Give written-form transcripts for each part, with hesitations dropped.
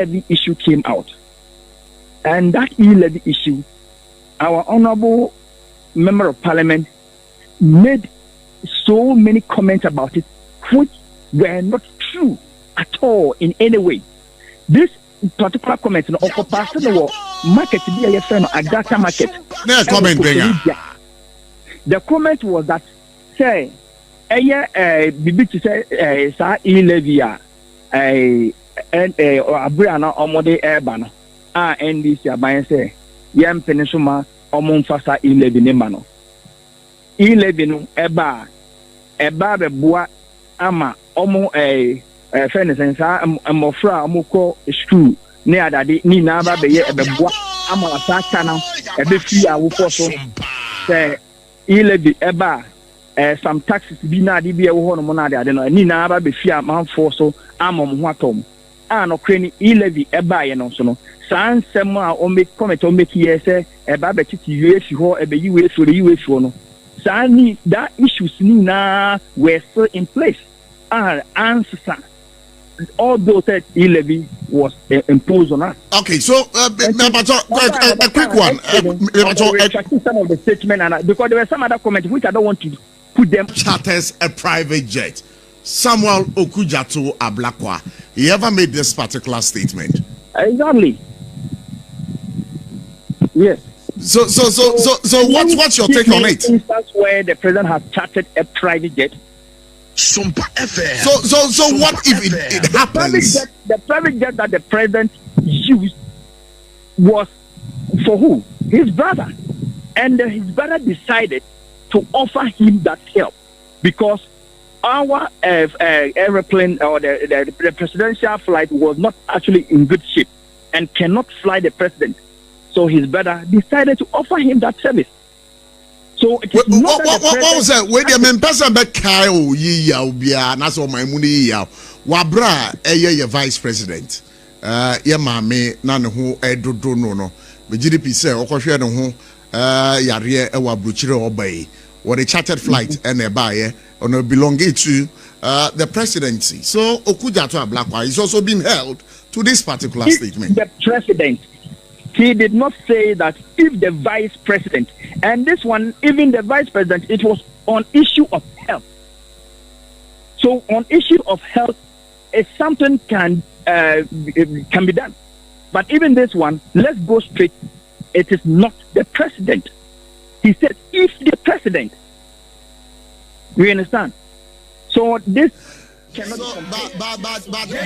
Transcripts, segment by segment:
e-levy issue came out. And that e-levy issue, our honorable member of parliament made so many comments about it, which were not true at all in any way. This particular comment in the market to be a friend a data market. The comment was that say bibi to say sa e-levy abriana omode ebano NDC aban say yem penisuma omonfasa e-levy ne mano e-levy no eba beboa ama omo friend sensa amofra amoko school ne adade ni na ba beye ebeboa ama asaka na ebefi awofo so say e-levy eba some taxes bi na de bi e wo ho no mo na de no ni na ba befi amanfo so amom ho atom no kreni e-levy eba ye no so no sansem a o make comment o make ye say eba be titi yefi ho ebe yiwe so no sani that issues ni na were still in place answer although that e-levy was imposed on us. Okay, so a quick one. Some of the statement and because there were some other comments which I don't want to put them. Charters a private jet. Samuel Okujato Ablakwa. He ever made this particular statement? Exactly. Yes. So what's your take on it? Instance where the president has chartered a private jet. SOMPA FM. So what if it happens? The private jet that the president used was for who? His brother. And his brother decided to offer him that help because our airplane or the presidential flight was not actually in good shape and cannot fly the president. So his brother decided to offer him that service. So it is not what was that? Wait a minute, person be Kyle ye bia na so my muni ya. Wabra your vice president. Ya mame na ne ho edodo no. Be GDP say okohwe ne ho yare e wa bruchire obay. What a chartered flight and a buyer on a belonging to the presidency. So Okujato Ablakwa is also being held to this particular statement. The president, he did not say that if the vice president, and this one, even the vice president, it was on issue of health. So on issue of health, if something can be done. But even this one, let's go straight. It is not the president. He said, if the president, we understand. So this cannot but we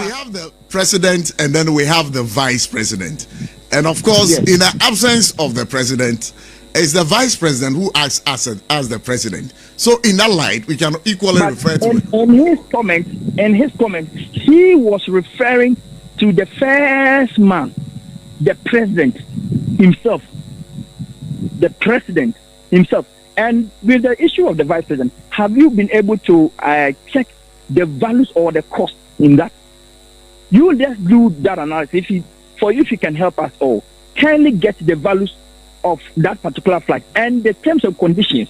have the president and then we have the vice president. And of course, yes, in the absence of the president, it's the vice president who acts as the president. So in that light, we can equally refer to it. In his comment, he was referring to the first man, the president himself. The president himself. And with the issue of the vice president, have you been able to check the values or the cost in that? You will just do that analysis. If you can help us all, kindly get the values of that particular flight and the terms and conditions,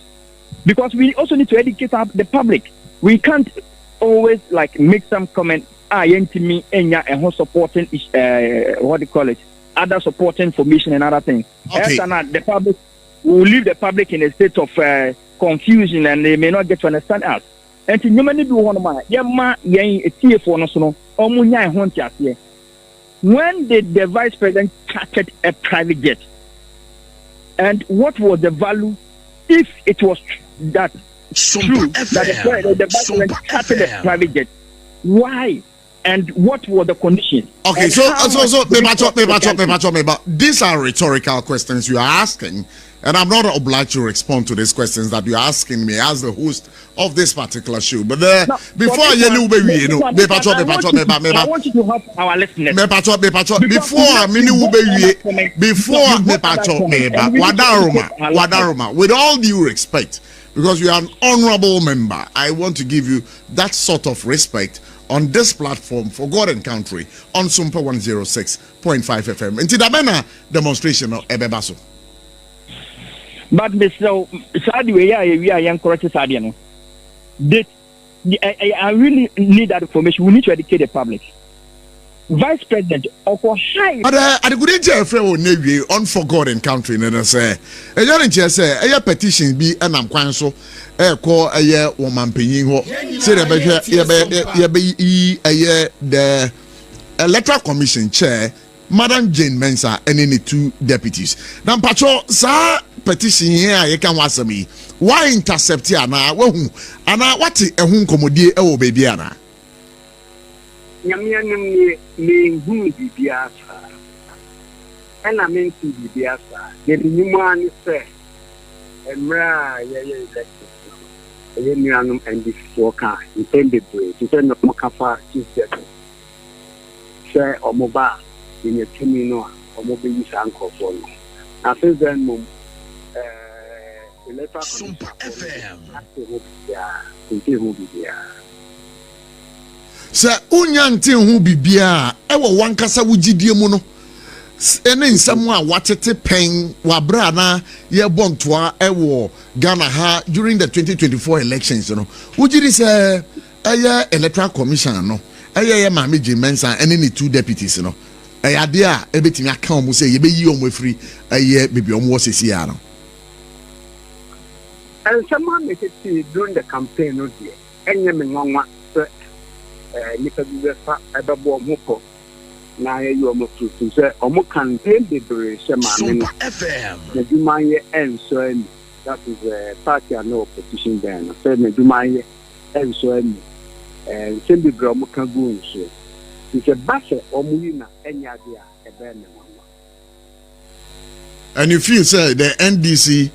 because we also need to educate the public. We can't always make some comment. Me and supporting what do you call it? Other supporting information and other things. Okay. The public will leave the public in a state of confusion and they may not get to understand us. And to humanly do one man, when did the vice president chartered a private jet? And what was the value if it was that true that the vice president chartered a private jet? Why? And what were the conditions? Okay, so these are rhetorical questions you are asking, and I'm not obliged to respond to these questions that you're asking me as the host of this particular show. But before I want you to help our listeners. Wadaroma, with all due respect, because you are an honorable member, I want to give you that sort of respect on this platform for God and country on SOMPA 106.5 FM. Into the banner demonstration of Ebebaso. But Mr. Sadi, we are young correct Sadiano. I really need that information. We need to educate the public. vice president ọkọ high. Adekudi nche efre wo newie unforgotten country ne say ejo nche say eye petition bi enam kwan so ekọ eye wo mampanyin ho say de be eye the electoral commission chair Madam Jane Mensah and any 2 deputies. Now patrol sa petition here you can wasam yi why intercept ya na wahu ana wati ehun komodie ewo baby ana nyamianim ni hu bibia sa ena menti bibia sa de nimu ani se emra ye election ye nuanum and this worker intended to send no kafa Jesus share omoba in a terminal omobe use anchor for no na since then mum electoral SOMPA FM Sir unyante hu bibia ewo wankasa wugidie mu no ene nsam a watete pen wabra na ye bontoa ewo Ghana ha during the 2024 elections no wugidi se eye electoral commission no eye Mame Jane Mensah ene ni 2 deputies no eye de a ebetimi aka omo se ye beyi omo afri eye bibi omo wo sesi ya no. And someone may say during the campaign, no dear, and you may want to Nipa Bifa at the bomb hook. Now you almost to say, Omo campaign the SOMPA FM. The Dumaya and so that is a party and no opposition then. Said the Dumaya and so and send the Bromo Kangoon. It's a basher or Mulina any idea a band. And you feel say the NDC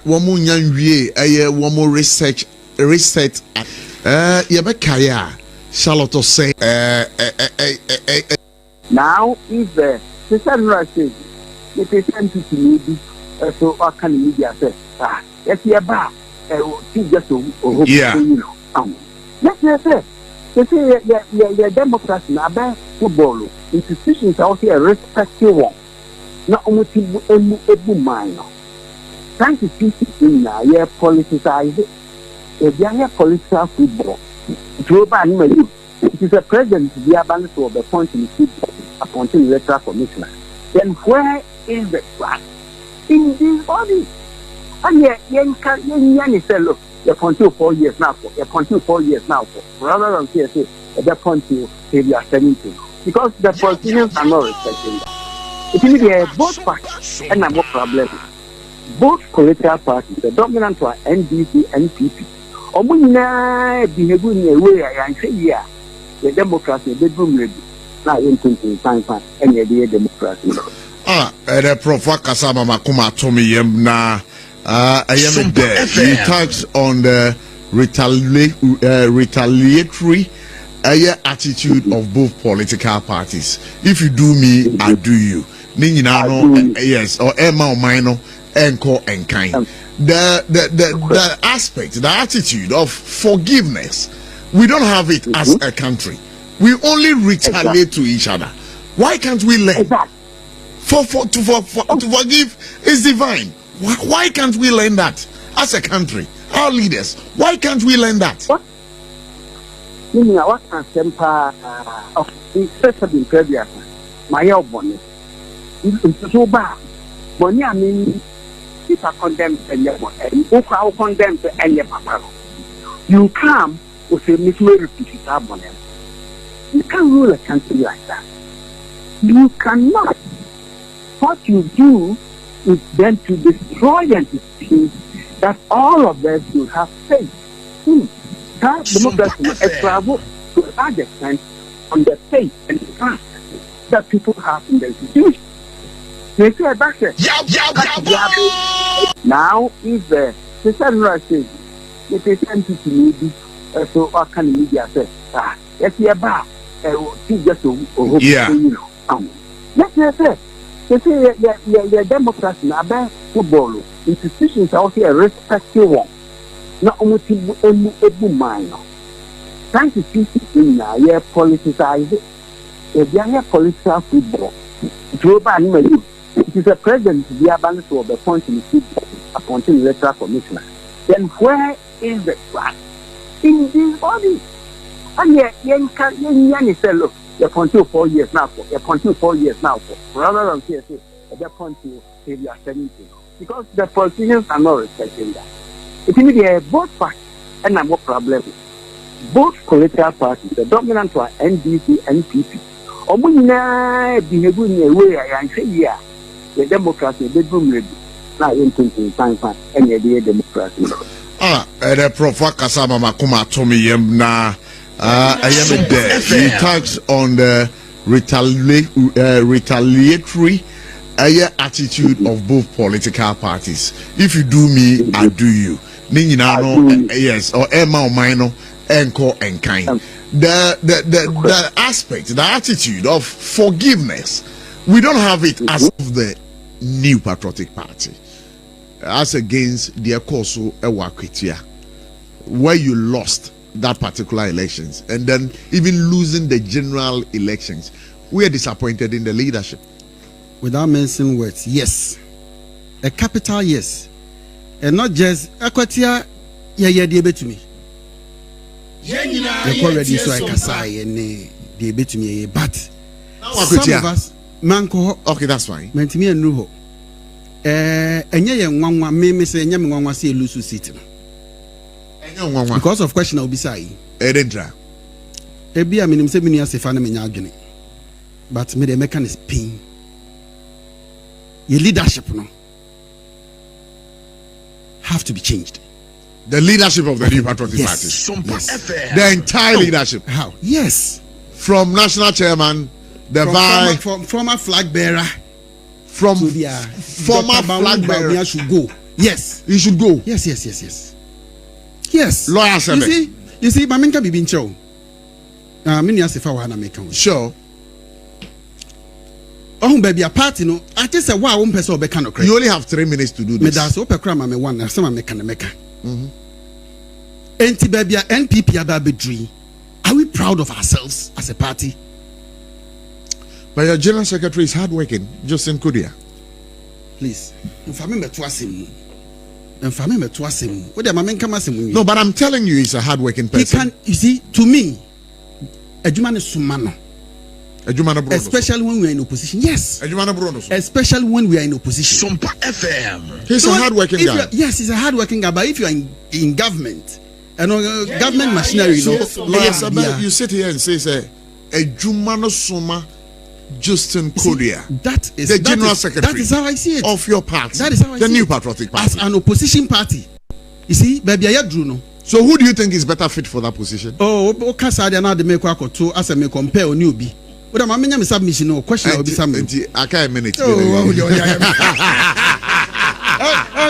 womu nyanwie eye womu research yebekaya Charlotte say now if the sister says if they send to me so I can media say yes you ba just you know let's say they say democracy na ba football institutions are also a respected one na omuti ebu mine trying to see in here politicize it. If you are political football, it is a president to be abandoned to the point in the appointing electoral commissioner. Then where is the trust in this body? And yet, you say, look, you're appointing 4 years now for, you're appointing 4 years now for, rather than say, at that point you are 17. Because the politicians are not respecting that. It will be both parties and no problem. Both political parties, the dominant one, NDC, NPP, Omuna behave in a way I say, yeah, the democracy, the bedroom ready. Now, in thinking, time, any idea democracy. The Prof Kasama Makuma Tommy Yemna, I am there. You touched on the retaliatory attitude of both political parties. If you do me, I do you. Yes, or Emma or Minor. Encore and kind. The aspect, the attitude of forgiveness, we don't have it as a country. We only retaliate to each other. Why can't we learn? To forgive is divine. Why can't we learn that as a country? Our leaders, why can't we learn that? What can SOMPA of especially in previous my bonnet? It's so bad. But I mean, if I condemn any one, and if I condemn any papa, you come with a missionary piece of money. You can't rule a country like that. You cannot. What you do is then to destroy the institutions that all of us will have faith in. That democracy is travel to a large extent on the faith and the trust that people have in the institutions. They say back there. Now, if the sister says, if they send to me, so I can media say, yes, you're back. Just you know. Let's say, they say the democracy, about football institutions are also a respected one. Not only a minor. Trying to see in here politicize it. If you are political football, it is a president to be abandoned to the point in the appointing electoral commissioner. Then where is the trust in this body? And yet, you say, look, you continue 4 years now for, you continue 4 years now for, rather than say, you continue till you are 70. Because the politicians are not respecting that. It means they are both parties and I'm more problem. Both political parties, the dominant one, NDC, NPP. Omuna behave in a way I say, yeah, the democracy, the bedroom ready. Now, in thinking, time, and the democracy. The Prof Kasama Makuma Tommy Yemna. I am there. You touched on the retaliatory attitude of both political parties. If you do me, I do you. Yes, or Emma or Minor, Enko and kind. The aspect, the attitude of forgiveness, we don't have it as of the New Patriotic Party, as against the Akoso Ewakwitia, where you lost that particular elections, and then even losing the general elections. We are disappointed in the leadership. Without mentioning words, yes, a capital yes, and not just Akwatia. Yeah, they bet to me. They're already so I can say and they bet to me, but some of us, Manko. Okay, that's fine. Mentimi and Nuho. And yeah, one me say, Yam say lose seat. Because of question I'll be saying. Edendra. Ebi a minim se mini asefana menya adwene. But me the mechanism pain. Your leadership no have to be changed. The leadership of the New Patriotic Party. SOMPA FM. The entire leadership. How? Yes. From national chairman, the vice, from former flag bearer, from to the former flag bearer should go. Yes. He should go. Yes. Yes. Lawyer Sebe. You see, Maminka be being shown. Many as if I want to make a sure. Oh, baby, a party no. I just say, wow, one person be kind of crazy. You only have 3 minutes to do this. Me that's open crime. Me one. Some make can make. Enti baby, NPP ababedri. Are we proud of ourselves as a party? But your general secretary is hardworking, Justin Kudia. Please, if I remember twice him. What am I making? No, but I'm telling you, he's a hardworking person. He can, you see, to me, Ejumane Sumano. Especially when we are in opposition. Yes. Especially when we are in opposition. SOMPA FM. He's a hardworking guy. Yes, he's a hardworking guy. But if you are in government, government machinery, you sit here and say, Ejumane Suma Justin Kodia. That is the general secretary. That is how I see it. Of your party. That is how I see it. The New Patriotic Party. As an opposition party. You see, baby, I do know. So who do you think is better fit for that position? Oh, Kasadi and I make to as I may compare on newbie. But I'm a submission or question. I will be something. I can't minute. Oh,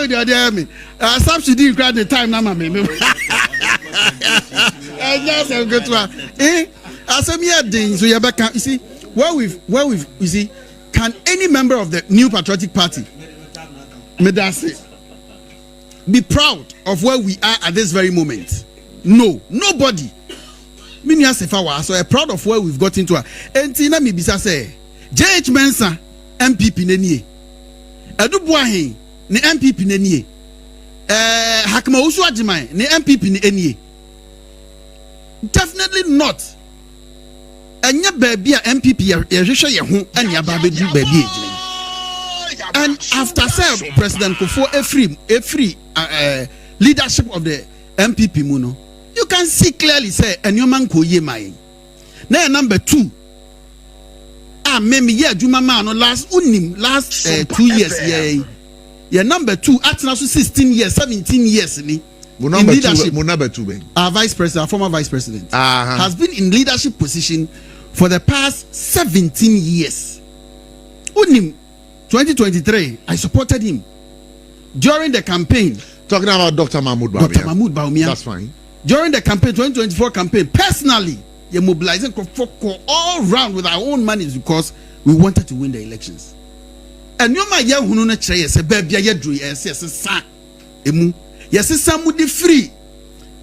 dear me. Subsidy grant the time now, me. Yes, I'm good to as a mere thing. So you're back. You see, where we've, you see, can any member of the New Patriotic Party, Medase, be proud of where we are at this very moment? No, nobody. Mini asefa so proud of where we've got into. Entina mi bisa say, JH Mensa MPP nenie. Edu Boahen ne MPP nenie. Hakma Usu Ajiman ne MPP nenie. Definitely not. Enya baby a MPP yehwehwe ye ho anya ba bedu baby ejine. And after say President Kofo free leadership of the MPP muno, you can see clearly say enyoman ko ye mai. Na number 2. Memi ye adwuma ma no last 2 years yeah number 2 at now 16 years 17 years ni. Number two, our vice president, our former vice president, has been in leadership position for the past 17 years. Unim 2023, I supported him during the campaign. Talking about Dr. Mahmoud Bawumia. Dr. Mahmoud Bawumia. That's fine. During the campaign, 2024 campaign, personally, you're mobilizing all round with our own money because we wanted to win the elections. And you might hear who say, yes, baby, yes, emu. Yes, some would be free.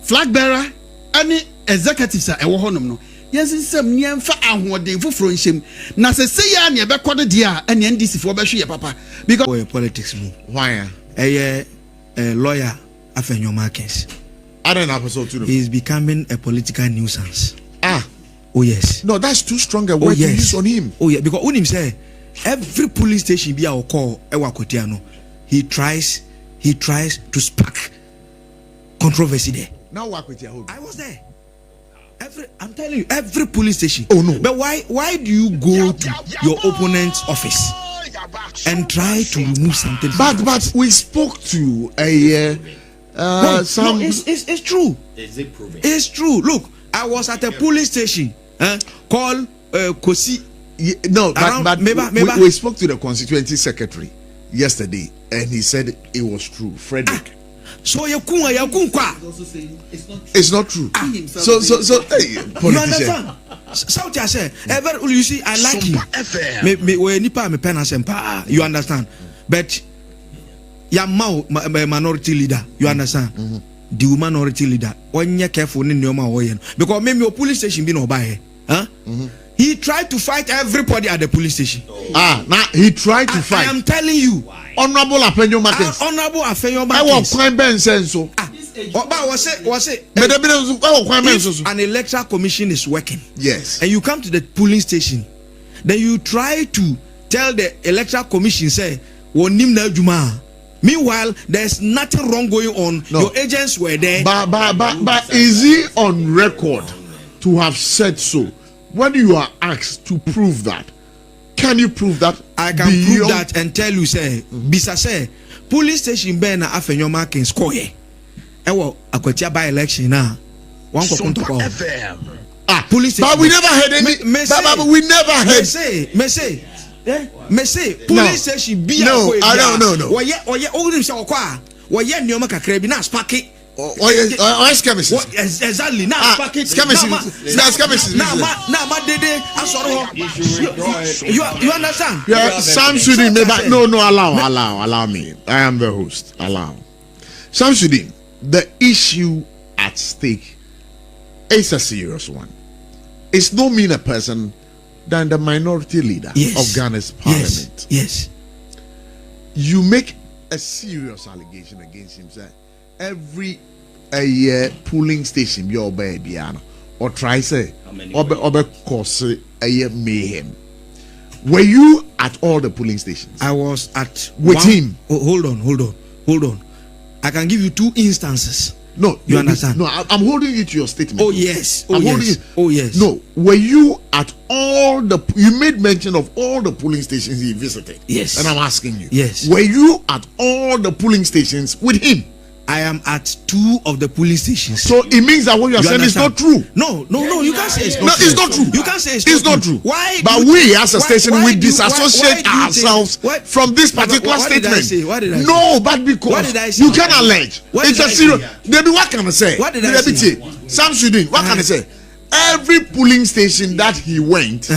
Flag bearer, any executives are a wohonom no. Yes, some near for ahoden for friendship. Na se say ya ne be kwode dia and NDC for be hwe papa. Because for politics mu. Why? A lawyer Afenyo Markins. I don't know episode 2. He is becoming a political nuisance. Oh yes. No, that's too strong a word to use on him. Oh yeah, because when him say every police station be our call Ewakotiano, he tries to spark controversy there. Now Wakotia. I was there. I'm telling you, every police station. Oh no. But why do you go to your opponent's office and try to remove something? But we spoke to some. No, it's true. Is it proven? It's true. Look, I was at a police station called Kosi. We spoke to the constituency secretary yesterday, and he said it was true. Frederick. So it's not true. So hey, you understand? South I say, you see, I like him. You understand? But minority leader, you understand? The minority leader, when you careful in your because maybe your police station be no by, huh? He tried to fight everybody at the police station. Now he tried to fight. I am telling you. Honorable Afenyo Martins. Honorable Afenyo Martins. I was it. If an electoral commission is working, yes, and you come to the polling station, then you try to tell the electoral commission, say, meanwhile, there's nothing wrong going on. No. Your agents were there. But is he on record to have said so? When you are asked to prove that, can you prove that? I can prove that and tell you, say, Bisa say, police station Bena Afenyo Martins score here. Ewo akwatia by election now. One SOMPA FM. Police station. But we never had any. But we never had. Me say, police station be no. I don't know. Oye, odim se okwa. Oye nyoma kakra bi na spark it. Exactly. Now spark it. Now ma dede asoro. You understand? Yeah, Samsudin. No, allow me. I am the host. Allow. Samsudin, the issue at stake is a serious one. It's no meaner person than the minority leader of Ghana's parliament. Yes. You make a serious allegation against him, sir. Every polling station your baby or try say or cause a mayhem. Were you at all the polling stations? I was at him. Hold on. I can give you two instances. No, you understand? No, I'm holding you to your statement. Oh yes. Yes. No, were you at all you made mention of all the polling stations he visited? Yes. And I'm asking you. Yes. Were you at all the polling stations with him? I am at two of the police stations. So it means that what you are saying is not true. No. You can't say it's not true. It's not true. You can't say it's not true. Why? But we as a station we disassociate ourselves from this particular statement. What did I say? No, but because what did I say? You can allege. It's a serious. What can I say? What did I say? Samsudin, what can I say? Every polling station that he went,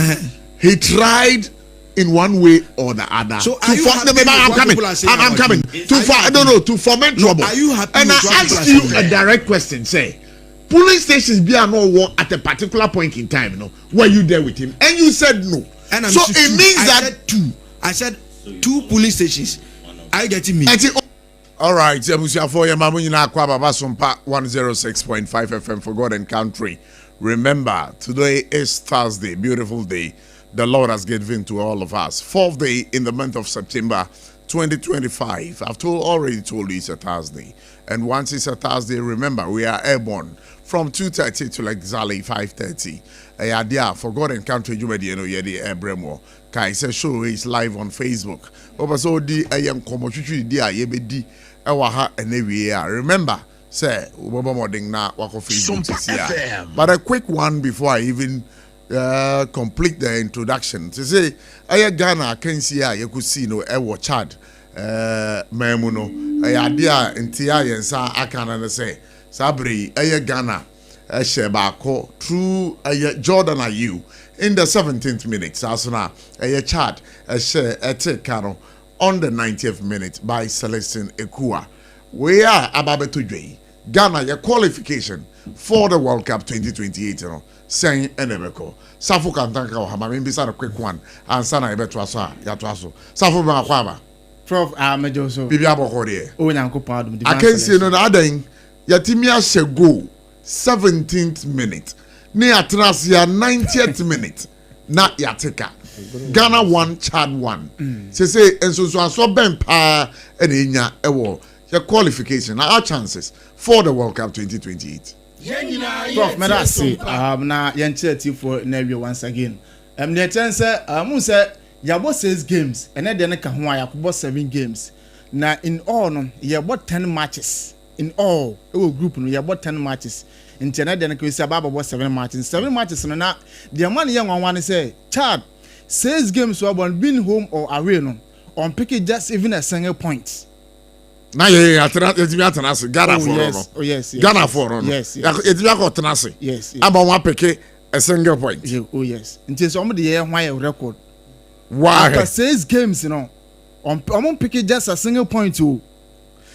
he tried in one way or the other. So I'm coming. To foment trouble. Are you happy? And I asked you a direct question. Say, polling stations be no one at a particular point in time. No, were you there with him? And you said no. And so it means I said two police stations. Are you getting me? All right, SOMPA 106.5 FM for God and country. Remember, today is Thursday, beautiful day. The Lord has given to all of us. 4th day in the month of September 2025. I've already told you it's a Thursday. And once it's a Thursday, remember, we are airborne from 2:30 to exactly 5:30. For God and country, you already know the airbremo. Kai says show is live on Facebook. Remember, say, but a quick one before I even complete the introduction. To say, Ghana can see you could see no ever Chad Memuno. Idea Intia Yensa Akan say Sabri Ghana Shebako through Jordan are you in the 17th minute. Sasuna Chad Kano on the 90th minute by Celestine Ekua. We are Ababetu Ghana your qualification for the World Cup 2028. You know. Saying Enemeko. SARFO can thank our hammer. Maybe a quick one. And Sana Betwasa, Yatwaso. SARFO Makwaba. Prof Amejoso. Bibia Bokode. Oh, Uncle Pardon. I can see no other. Yatimia Shego, 17th minute. ne atras ya 90th minute na yateka Ghana 1 Chad 1 say enso so aso ben pa e nya ewo your qualification our chances for the World Cup 2028 Prof Medasi na yencheti for Navy once again the chance mun say yabo 6 games and then ka ho yakobo 7 games na in all no yabo 10 matches in all our group no yabo 10 matches in Canada and say about 7 matches no na the man young one say Chad 6 games were born being home or away no on picking just even a single point. Na ye atanase Ghana for no. Oh yes. Ghana for no. Yes. It be atanase. Yes. Aba one pick a single point. Oh yes. Until somebody here why record. Why? After 6 games, you know, on picking just a single point too.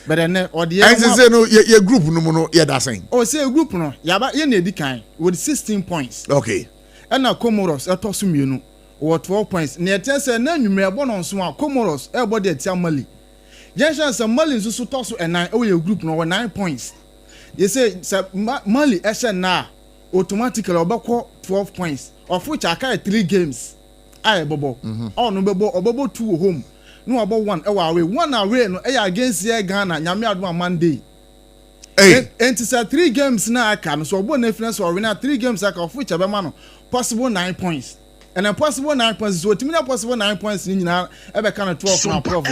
But then or the I say no your group no yeah that saying. Oh say a group no. Yaba ye na di kan with 16 points. Okay. And now Comoros atosu mienu. Or 12 points. Near 10 say na nwumre abo no so a Comoros everybody at Mali. Jensen say Mali so toss and 9 oh your group no 9 points. You say Mali eshe na automatically obako 12 points of which I carry 3 games. Aye bobo. Oh no bobo 2 home. No about 1 away. 1 away no against here Ghana nyame ado Monday. Hey. And it's 3 games na aka so obo na finance or win 3 games aka of which abema no possible 9 points. And a possible 9 points. So, to me, possible 9 points in now, ever kind of 12 now, Prof.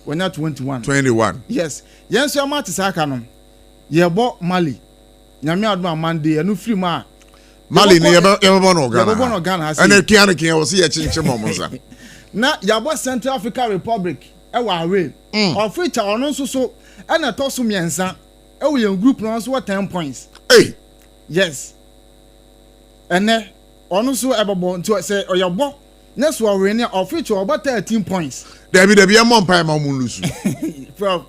When you're 21. Yes. Yes, your match is Akanom. You bought Mali. Yamiadma Monday, a new free man. Mali, never born Ghana. And the Kiana was here changing moments. Now, you bought Central African Republic. Away. Or free town also so. And a toss me and son. Oh, your group knows what 10 points. Hey. Yes. And then. Ono so ebabo nto say oyabo next one we near of which about 13 points. There be a monpie mamulusu. Prof.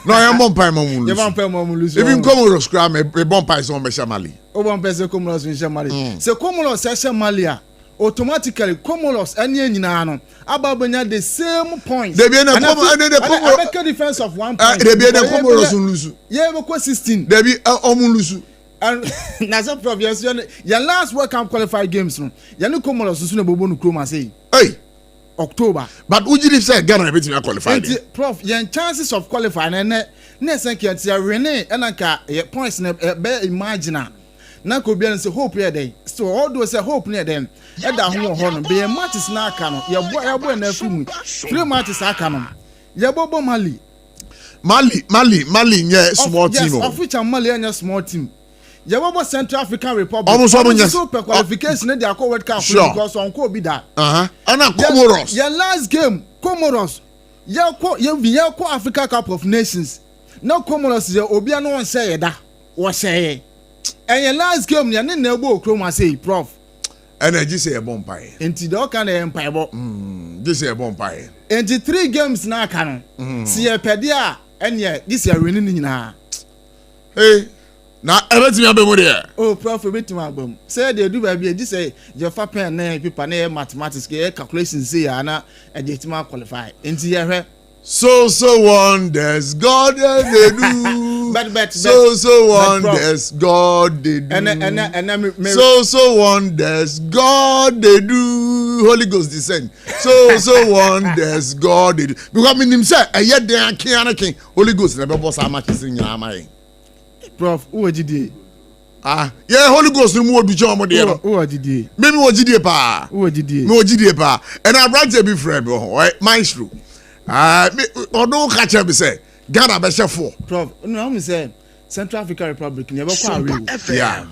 No, I am monpie mamulusu. You monpie mamulusu. Even Comoros cram a bonpie on Mali. O bonpie se Comoros in Mali. Se Comoros se Malia automatically Comoros any nyina no ababanya the same points. There be a Comoros difference of 1 point. There be a Comoros lose. Yeah, we 16. There be omulusu. And that's a problem. Your last World Cup qualified games, you know, Comoros soon a bobo no chroma say. Hey, October. But would you say Ghana a bit qualified? Prof, your chances of qualifying and next year, Rene and Anka points bear imaginal. Now could be say hope here day. So all those say hope near them. And that home be a match is not canon. Your boy and their 3 matches are canon. Your bobo Mali, yeah, small team. Of which Mali and a small team. Yababa Central African Republic. Almost super qualification they are called World Cup because on could be that. And Comoros. Your last game, Comoros. You Africa Cup of Nations. Now Comoros you Obiano and say that. What say? And your last game, you need no chroma say, Prof. And I just say a bonpire. Into the kind of empire. This is a bonpire. Into 3 games now canon. See a pedia and yet this year winning now. Hey. Now, everything I be there. Oh, Prof, everything I be. Say they do baby. Just say your father and people na mathematics calculations say ana ejetima qualify. Into here. So wonders God they do. But so wonders God they do. And so wonders God they do. Holy Ghost descend. So wonders God they do. Because me him say yet there king Holy Ghost never boss how much is in your mind. Prof, who are you? Yeah, Holy Ghost no more do job mo there. Who are you? Maybe wo gidie pa. Who are you? Me wo gidie pa. And I branch be friend right? Maestro. Me odo catch me say Ghana be chef for. Prof, no me say Central African Republic never kwa real. Yeah.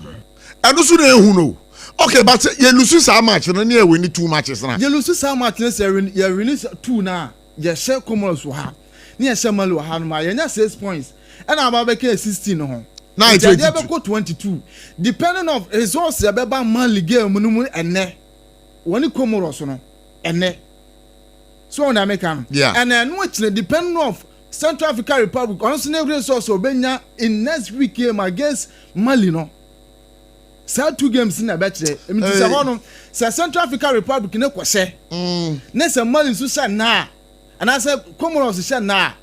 And also dey hu no. Okay, but you lose so much no near win 2 matches na. You lose so much na say you release 2 na. You share Comoros wo ha. Near share Mali wo ha no ma. You nya 6 points. And I'm about 16 no. 22. Depending of resources about Mali game and ne. When you Comoros no. And ne. So on American. Yeah. And then which depending of Central African Republic honestly resource obenya in next week game against Mali no. Say 2 games in a bet. I mean say one Central African Republic ne kwose. Next Mali so say na. And I say Comoros say na.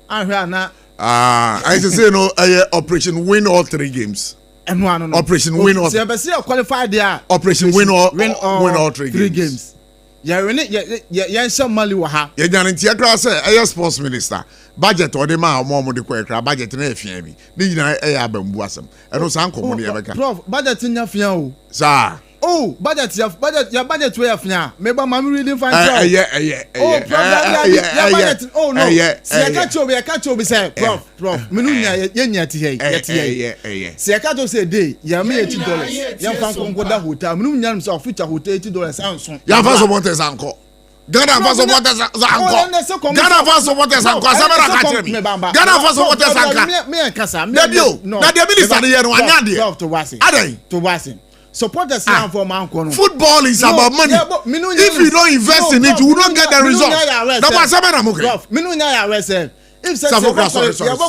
Ahwa na I say no operation win all 3 games. no. Operation win all. See qualified there. Operation win all 3 games. Yeah, some Mali waha. Yeah, guarantee a class a sports minister. Budget or the man more the quick budget in a fiemi. Did you know a abembuasum? And no sanko money ever. Prof, budget in your fiao. Sir. Oh, budget your budget way of now. Maybe I'm reading fine. Yeah. Oh, no. See, I catch you, say, Prof, Minunia, yeah. See, I can't say day, ya me $80. Young fan go that hotel, Minunians of future hotel $80. Ya first what is uncle. Ghana first what is uncle. Ghana first what is uncle. Ghana first what is uncle. Me and Casa, no. Now the minister here no anyade. To Wasin. Supporters now for man. Football is about money. If you don't invest in it, you will not get the result. That's why I'm okay. Minunya arrested. If such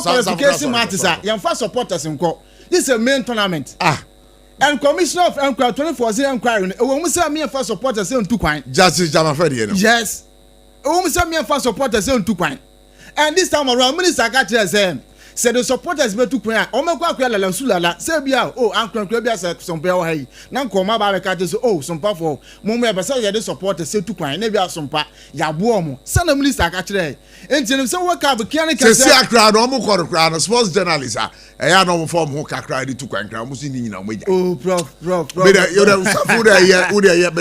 qualification matters, young fast supporters in court. This is a main tournament. And Commissioner of Enquiry 24/7 inquiry. When we say me first supporters say on 2 coin. Justice Jamafedi. Yes. When we say me first supporters say on 2 coin. And this time around, Minister Gatche say. Said the supporters be too quiet. Oh, my God, la sulala. Say, oh, Uncle Crabia said some power. Hey, now come about the oh, some powerful. Mummy, but say the supporters say too quiet. Maybe some pa. Ya warm. Send a minister actually. And tell him so work out. Can say a crowd, almost called a crowd, a sports journalist. I had no form who can cry to quiet. I'm seeing you. Oh, prof. But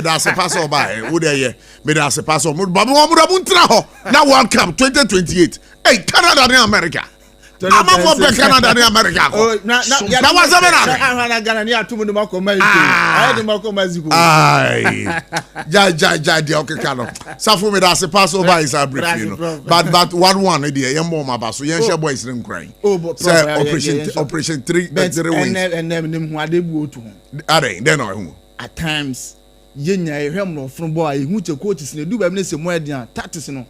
that's a pass or by. Would I? But that's a pass or now World Cup 2028. Hey, Canada and America. I'm not for Canada and America. Oh, that was a Ghana near to the Moko Mexico. I had the Moko Mexico. Aye. Ja, okay, Cano. Safu me that's a pass over is a brief, you know. But 1-1 idea, young mama basso, young share boys in crying. Oh, but Operation 3 and them who are they go to him. Then I at times, Yenya, Hemno from boy, who to coaches in the Dubai, more than Tatis.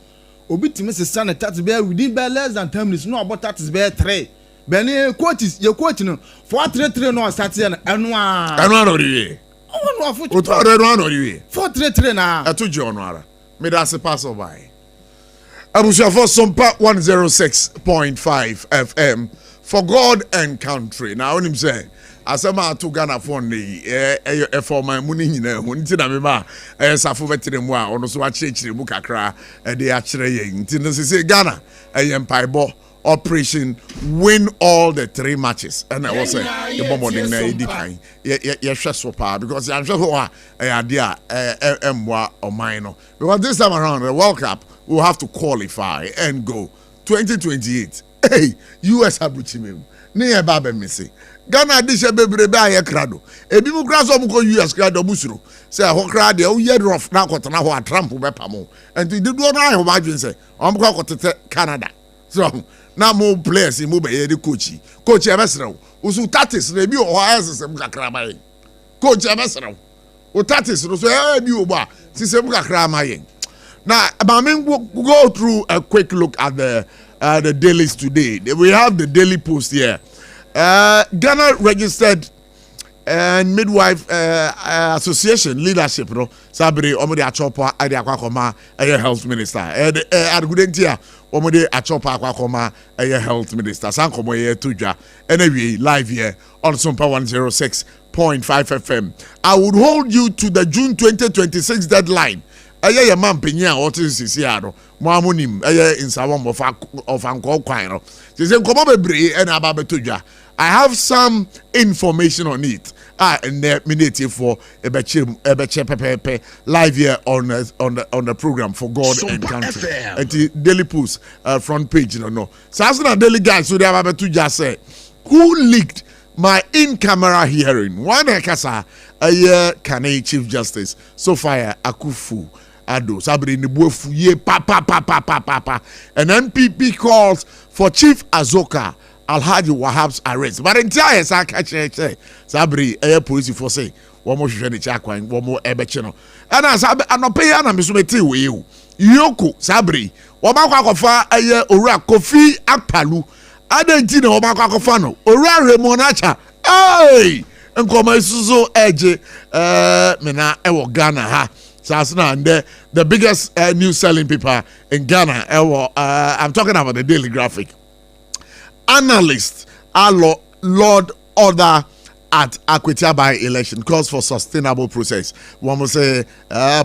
Obi timi se stand tax bear within by less than 10 minutes no about tax bear 3 beni quotes your quote no 433 no start here anu ori no foot o to anu ori 433 na atoji onu ara me da se pass over abusia for SOMPA 106.5 FM for God and country now onim say asema to Ghana phone dey for my money nyina ho nti na me ba safo betere mu a ono so a chire mu kakra dey a chire ye nti no say Ghana empaibo operation win all the 3 matches and I was say the bombarding na edi kan ye hwe so pa because I'm sure ho a dey emwa oman no because this time around the World Cup we'll have to qualify and go 2028 hey US abuchimem ne ye ba be missing Ghana dishe bebrebe aye krado ebi mu kra so mu ko US krado busuro say ho kra de o ye rough na kotena ho a Trump be pamo and di do na aye ho ba dwen say o mo ko tete Canada so na mo players mo be ye de coach e be srew usu tatis na bi o asesem kakra ba ye coach e be srew o tatis no so e bi o ba sisem kakra ma ye now go through a quick look at the dailies today. We have the Daily Post here. Ghana registered and midwife association leadership no sabri omode achopa ade akwakoma health minister argudentia omode achopa akwakoma health minister sankomo ye todwa anyway live here on SOMPA 106.5 FM. I would hold you to the June 2026 deadline. Aye man penya what is sisiado mo amonim insawon of anko kwan no say nkomo bebre and ababetodwa. I have some information on it. And minute for ebeche live here on the program for God SOMPA and country. FM. At the Daily Post front page, no. So as the daily guys, so they have to just say who leaked my in-camera hearing. One ekasa Kane Chief Justice Sophia Akufu Ado Sabri Nibuefu ye pa. An MPP calls for Chief Azoka Alhaji Wahab's arrest. But entire Sakache Sabri police for say one more sheni chakwan, one more ebechino. And as I no pay ana misumeti we you. Yoko Sabri, Wamaka kofa ora Kofi Akpalu. Adentina Wamaka kofano. Ora Remonacha. Hey! Nkoma isuzo eje mena ewo Ghana ha. Sasna and the biggest news selling paper in Ghana I'm talking about the Daily Graphic. Analysts are Lord Order at Akwetia by-election calls for sustainable process. One must say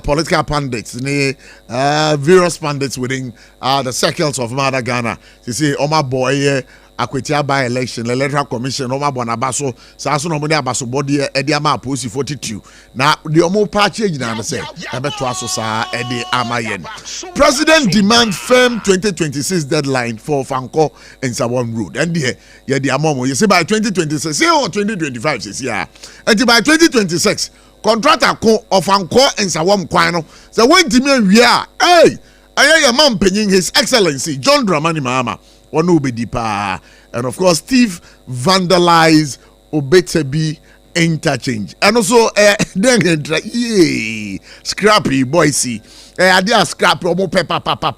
political pundits, various pundits within the circles of Mother Ghana. You see, Oma boy. Akwetia by-election, the electoral commission, Oma Bonabaso, Sasso Nomoni Abaso body, Ediama Pussy 42. Now, the Omo party, you know, say, Ebetuaso Sa, Edi Amayen. President demands firm 2026 deadline for Fanko and Sawam Road. And the Amomo, you say by 2026, say or 2025, says, yeah. And by 2026, contractor of Fanko and Sawam Quano, the one to me, we are, hey, I am man penning His Excellency John Dramani Mahama. One will be deeper, and of course, Steve vandalized Obetebi interchange, and also then yay, scrappy boy see, idea scrap omo pepper papa.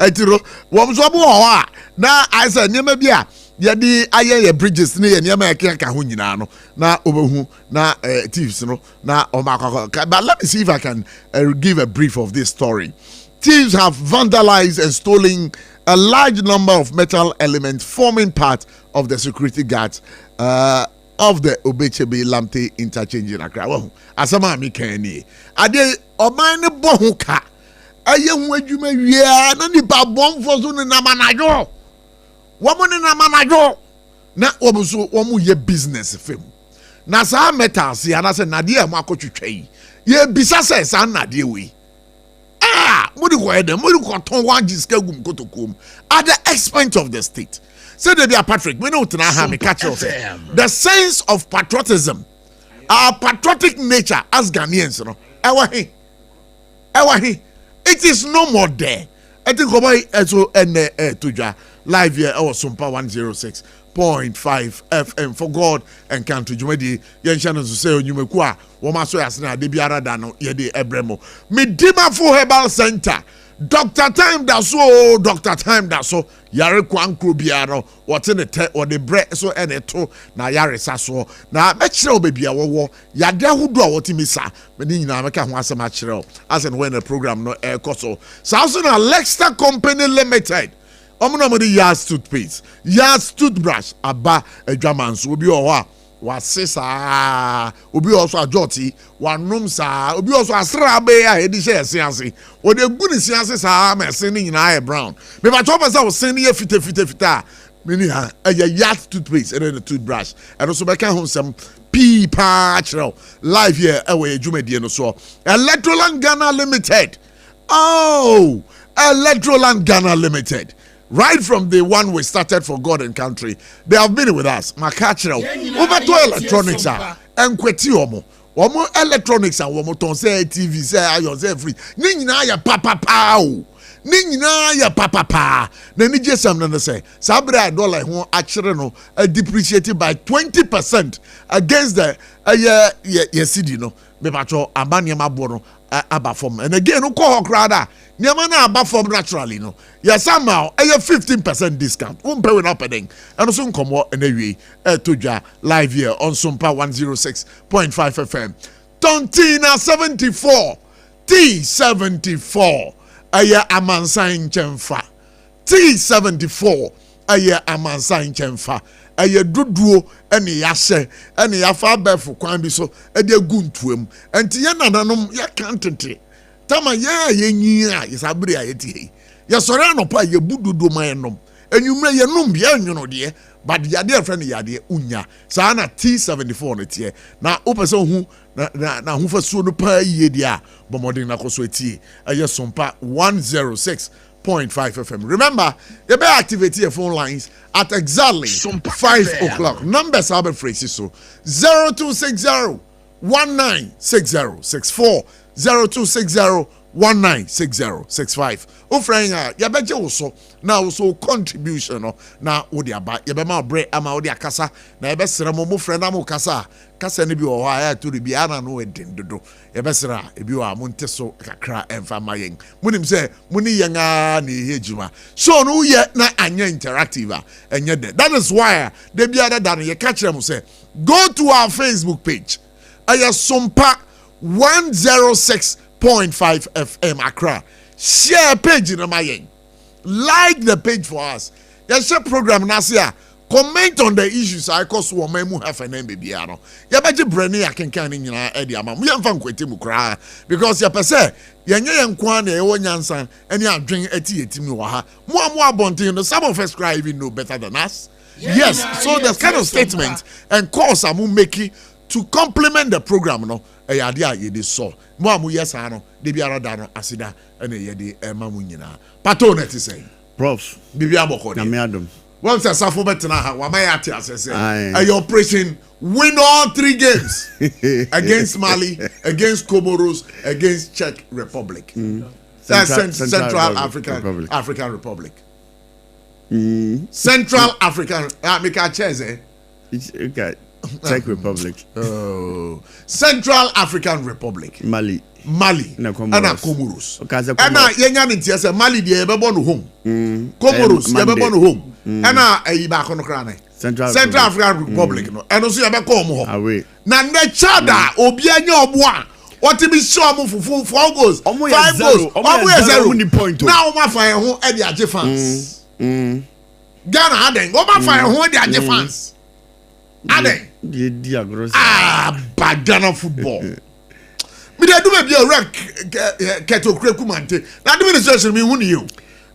Etiro, wamsobo na I said nyemebia. Yadi aye bridges ne nyema eka ho nyina no na obehu na thieves no na omakoko. But let me see if I can give a brief of this story. Thieves have vandalized and stolen a large number of metal elements forming part of the security guards of the Obechebe Lamte interchange in Accra. Well, asama mi kani. Ade oman ne bohu ka. Aye hu adwuma wia na nipa bomfo so ne namanajo. Woman in namanajo. Na obuso womu ye business fam. Na sa metal si anase nade am akotwetwa ye bisa se sa nade we. At the expense of the state. Say that they are Patrick. We know the sense of patriotism, our patriotic nature as Ghanaians, it is no more there. I think Tuja live here our SOMPA 106.5 FM for God and country. Jumedi Yenshana to say Numekua, Womaso Yasna, Debiara Dano, Yedi Ebremo. Midima for Herbal Center. Dr. Time Daso, Dr. Time Daso, Yare Kwan Krubiano, what's in the te or the bread so and a two, na Yare Sasso. Now, Metro baby, our war, Yada who do what Timisa, Medina, America was a match as and when the program no air coso. Southern Alexa Company Limited. Omonomodi Yas toothpaste, Yas toothbrush, Aba a Germans will be all was sisa, will be also a jotty, one room sa, will be also a strabe, a edition science, or the good sciences are sending in eye brown. But my top was sending a fita, meaning a Yas toothpaste and then a toothbrush, and also back home some pea patch live here away, Jumediano so. Electroland Ghana Limited. Oh, Electroland Ghana Limited. Right from the one we started for God and country, they have been with us. Makachero, over to electronics and kwetiomo. Womo electronics and womo ton say TV say iron say free. Nina ya papa pao. Nina ya papa pa. Na ni jesam na say. Sabra dollar ho actually no depreciated by 20% against the cedi no. Me pacho amania mabono aba form. And again no ko krada. Niama na aba form naturally no. Yes, somehow a 15% discount. Pay with opening. And also come out and away to live here on SOMPA 106.5 FM. Tontina 74 T74 Aya Amansain Chemfa T74 Aya Amansain Chemfa Aya Duduo any yase any yafa befu kwambi so e de guntuem enti ye nananom ya kantete tama ye nyia isabri ayeti ye sore anopa ye bududo mayenom enwumre ye num ye nwono de but yade friend yade unya sa na T74 no tie na opese hu na hu fasuo no pa yie de a bomodin na koso etie eye SOMPA 106.5 FM. Remember, you better activate your phone lines at exactly 5 o'clock. Numbers are phrases so 0260 196064 0260 196065. Ufranya, ya beje also na also contribution na odi aba ya be ma bre ama odi akasa na ya be sra mo friend am kasa kasa ne bi o ha ya to bi ana no edin dodo ya be sra e bi o amonte so kakra emfa mayen munim se muni yanga na ehejuma so no ye na anya interactive enye de. That is why they be other than ye catch them say go to our Facebook page aya SOMPA 106.5 FM Accra. Share page in my like the page for us. Yes, share program Nasia. comment on the issues I cause woman mu have an baby ano ya beje brani akenkan ni nyina e dia ma mu yemfa nkwete mu kra because ya pese yenye yenkwa na e wo nyansa eni adwen ati etimi wa ha mu abonten no some of us cry even know better than us. Yes, so there's kind of statement and calls I'm making to complement the program no e ade a ye dey so mo amu yes ano de biara da no asida ene ye dey ma mu nyina pato na ti say Prof bibia boko na me adom once a SARFO betena ha wa ma ya ti asese your operation win all 3 games against Mali, against Comoros, against Czech Republic. That's Central African Republic. Central African Mika Cheze. Okay. Czech Republic. Oh. Central African Republic. Mali. And Comoros. And yenya ntia say Mali dey be born home. Comoros dey be born home. And ayiba kono krane. Central African Republic no. And also you be come home. Na ne chada obi anya obo a what be sure mo fufu 4 goals. 5 goals. Omo 0 point. Now omo fa ho e dey age fans. Ghana aden go ma fa ho dey age fans. Aden. Bad Ghana football. Me dey do be a rank keto kreku mante. Na administration me hu ni you.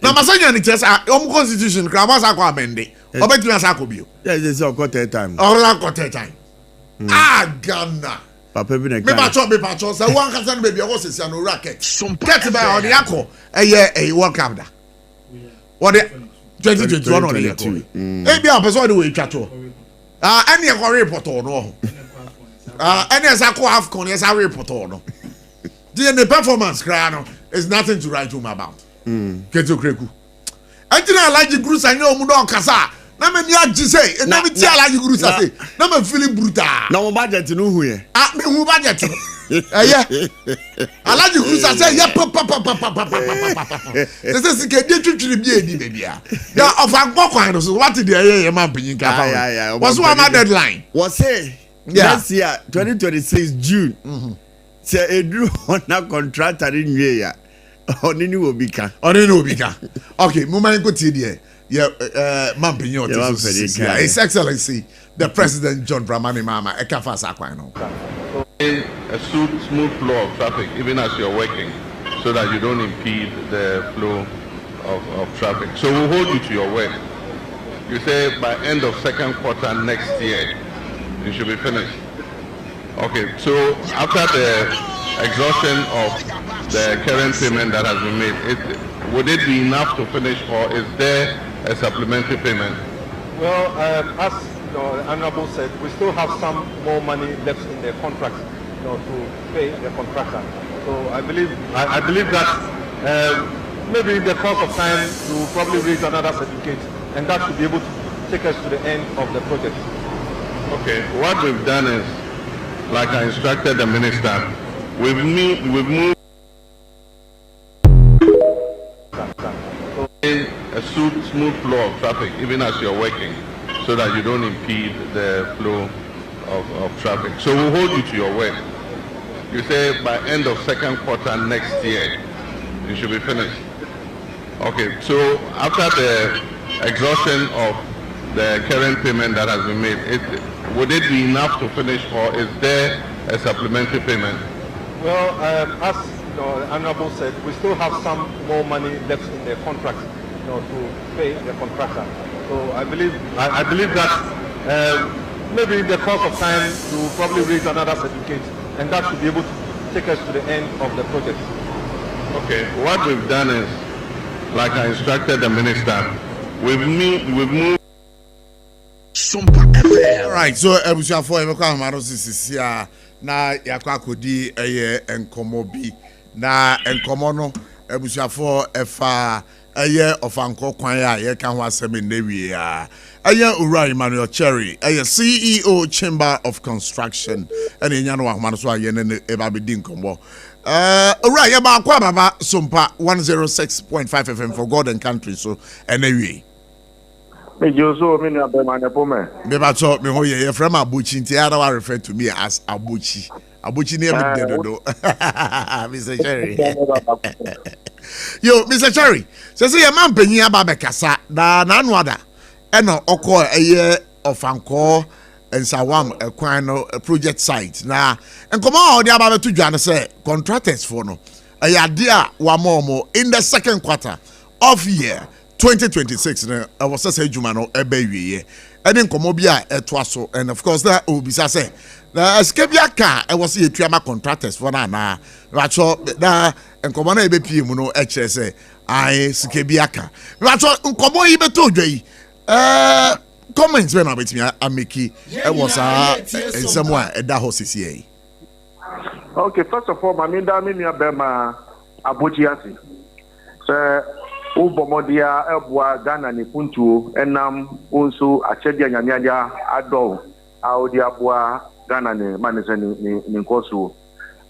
Na masanya ni tesa constitution kra ma sa kwa amende. Obetimi asa ko bio. Yes, it's a quarter time. All quarter time. Ghana. Papa bi na me ba cho say one kasa no be o sesi no racket. Get by on the akọ eye World Cup da. What the 2021 on the akọ. E bia person dey we twa to. Any e report no. Any as I call AFCON, yes, I report on. The performance, Crano, is nothing to write home about. Keto Kreku. I didn't like the Grus, I know Mudo Kasa. Never near to say, and never tell like the Grus, I say, never feeling brutal. No budget to know who here. Who budget? Yeah. I like the Grus, I say, yeah, papa. This is the Kadian to the baby. Yeah, of our Bokwan, so what did the man bring? Was one deadline? Was say? Next year 2026 June say Edru on a contract in year onini obika okay moment go ti there man pinyo His Excellency the President John Dramani Mahama ekafa sakwan no a smooth flow of traffic even as you're working so that you don't impede the flow of traffic, so we'll hold you to your word. You say by end of second quarter next year it should be finished. Okay, so after the exhaustion of the current payment that has been made, would it be enough to finish, or is there a supplementary payment? Well, as the Honorable said, we still have some more money left in the contract, to pay the contractor. So I believe that maybe in the course of time we will probably raise another certificate, and that should be able to take us to the end of the project. Okay, what we've done is, like I instructed the minister, we've moved a smooth flow of traffic even as you're working so that you don't impede the flow of traffic. So we'll hold you to your word. You say by end of second quarter next year, it should be finished. Okay, so after the exhaustion of the current payment that has been made, would it be enough to finish, or is there a supplementary payment? Well, as the Honorable said, we still have some more money left in the contract, to pay the contractor. So I believe that maybe in the course of time we will probably raise another certificate, and that should be able to take us to the end of the project. Okay, what we've done is, like I instructed the minister, we've moved. SOMPA FM. Right, so ebusuafo emekwa amaro sisi na yakwa kodi eye enkomo bi na enkomo no ebusuafo efa eye ofanko kwan ya ye kan ho asem newie ya eye Owura Emmanuel Cherry eye CEO Chamber of Construction ene nya no ahoma no so aye ne eba be di nkombo Owura ye ba kwa baba SOMPA 106.5 FM for God and country, so enewie me Joso me na be man pome me ba so me ho ye from Abotchie nti ara wa refer to me as Abotchie ne me dedo Mr. Cherry yo Mr. Cherry say your man panyin aba be kasa na anu ada ɛna ɔkɔ ɛyɛ ɔfankɔ nsawam ɛkwan no project site na nkɔmɔ a ɔde aba bɛto dwa no sɛ contractors for no ɛyɛ ade a wamɔ in the second quarter of year 2026 na ɛwɔ sɛ sɛ adwuma no ɛbɛ wieɛ ɛne nkɔmɔ bi a ɛtoa so and of course na obisa sɛ na sika bi aka ɛwɔ sɛ yɛtua ma contractors for no anaa ratɔ na nkɔmɔ no a ɛbɛpie mu no ɛkyerɛ sɛ ae sika bi aka ratɔ nkɔmɔ yi bɛtɔ dwa yi comments bɛ na bɛtumi ameki ɛwɔ saa nsɛm a ɛda hɔ sisi yɛ. Okay, first of all, mami da mi nua bɛma abotchi ase sɛ wo bɔmɔdea ɛboa Ghana ne puntuo ɛnam wo nso akyɛdeɛ nyameagya adɔw a wode aboa Ghana ne ma ne sɛ ne nkɔsoɔ.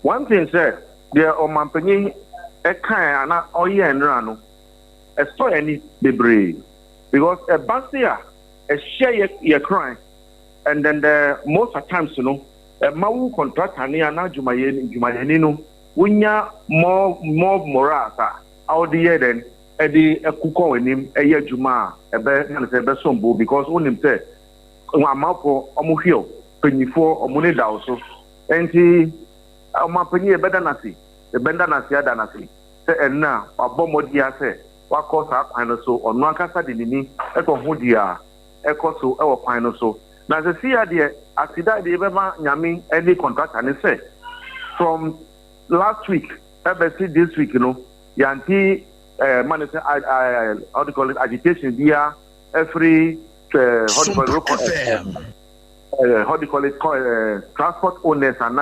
One thing sɛ deɛ ɔmampanyin ɛkae ana ɔyɛ nnera no ɛsɔ ani bebree because ɛba se a ɛhyɛ yɛ crime and then most of times no mawu contractor ni ana jumayeni no wonya more morals a awde ye den edi ekuko wenim eye juma ebe na se be sombo because wonim say amafo omuhio penyifo omune dawo so enti amapanyi ebeda nasi ada nasi se enna abomodi ase wakosa kwan so onu akasa de nini eko hodia eko so ewo kwan no so na se sia de asida de beba nyame any contractor ne say from last week see this week yanti man say how to call it agitation dia every how to call it transport owners and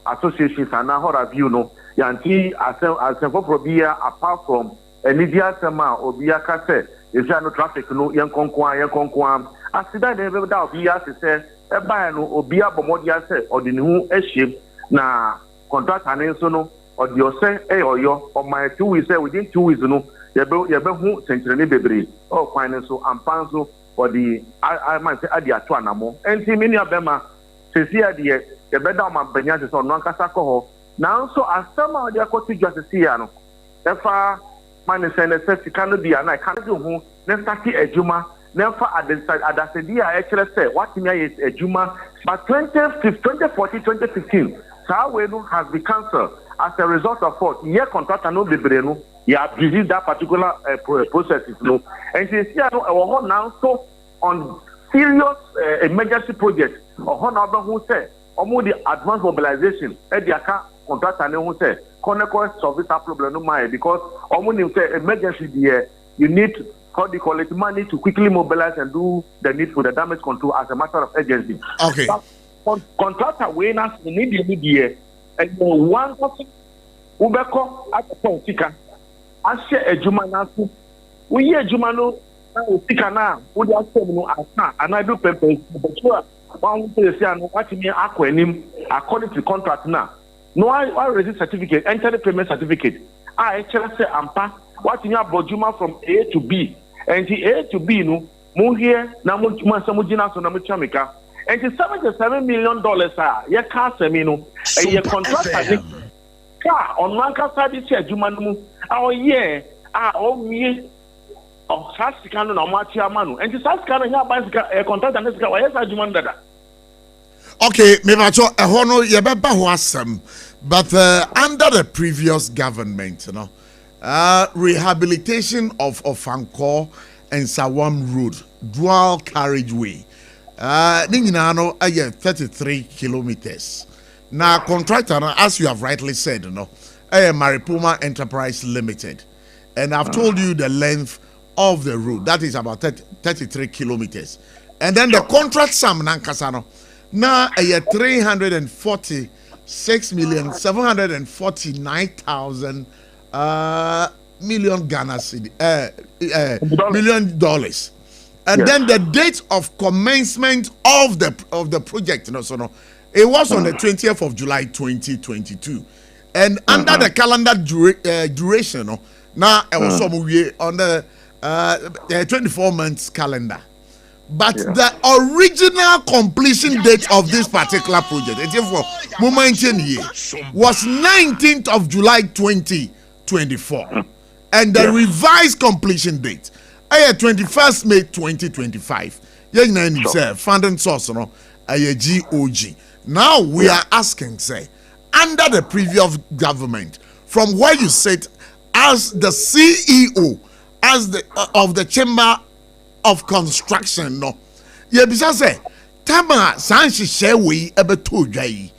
associations and how have you yanti as for probia apart from media sema obia ka say if you no traffic yenkonkwa asida de beba obia say eba no obia bomodia say odini hu ehiem na contractor ne so no odi ose oyo o my 2 weeks say within 2 weeks no yebe hu century bebre o kwan ne so ampanso odi I man say adi ato anamo enti mini abema sesi adi yebe da ma banya se so no ankasa ko ho na so asama odi akoti dwa sesi ya no efa man say ne sesi kanu bia na kan do hu ne start ejuma never adasedi a ekere say what me is ejuma but 2014-2015 Sawenu has been cancelled as a result of what year contractor no bebre no ya busy that particular processes no and see no now so on serious emergency project or now who say omo the advanced mobilization e the aka contractor ne who say connect solve that problem no mind because omo nim say emergency there you need how do you call it money to quickly mobilize and do the need for the damage control as a matter of urgency. Okay. But contractor winners need and one person ubeko at the point tika ashe ejuma na so we ejuma no tika na we dey say no asa and I do purpose but sure one say say no what me akwanim according to contract na no I receive certificate enter the payment certificate I actually say ampa what you abojuma from A to B and the A to B no mo here na mo samugina so na mo chamika and the $77 million ye ka semi no ye contract ka on one ka sa this adwuma no mu a ye o wie o sasika no na mo atia ma no and the sasika no ya ba contract na sika wa ye sa adwuma ndada. Okay, me ba cho ehon no ye be ba ho asem but under the previous government rehabilitation of Ofankor and Sawam Road dual carriageway no 33 kilometers. Now contractor, as you have rightly said, Maripuma Enterprise Limited, and I've told you the length of the road that is about 33 kilometers, and then the contract sum nankasano now 346,749,000 million Ghana cedi $million. And then the date of commencement of the project, it was on the 20th of July 2022, and under the calendar duration, now it was on the 24 months calendar. But the original completion date of this particular project, was 19th of July 2024, and the revised completion date 21st May 2025. Yeah, you say funding source no GOG. Now we are asking, say, under the previous government, from where you sit as the CEO, as the of the Chamber of Construction, no, yeah, because say, Tama Sanshi Shewi ebeto jai,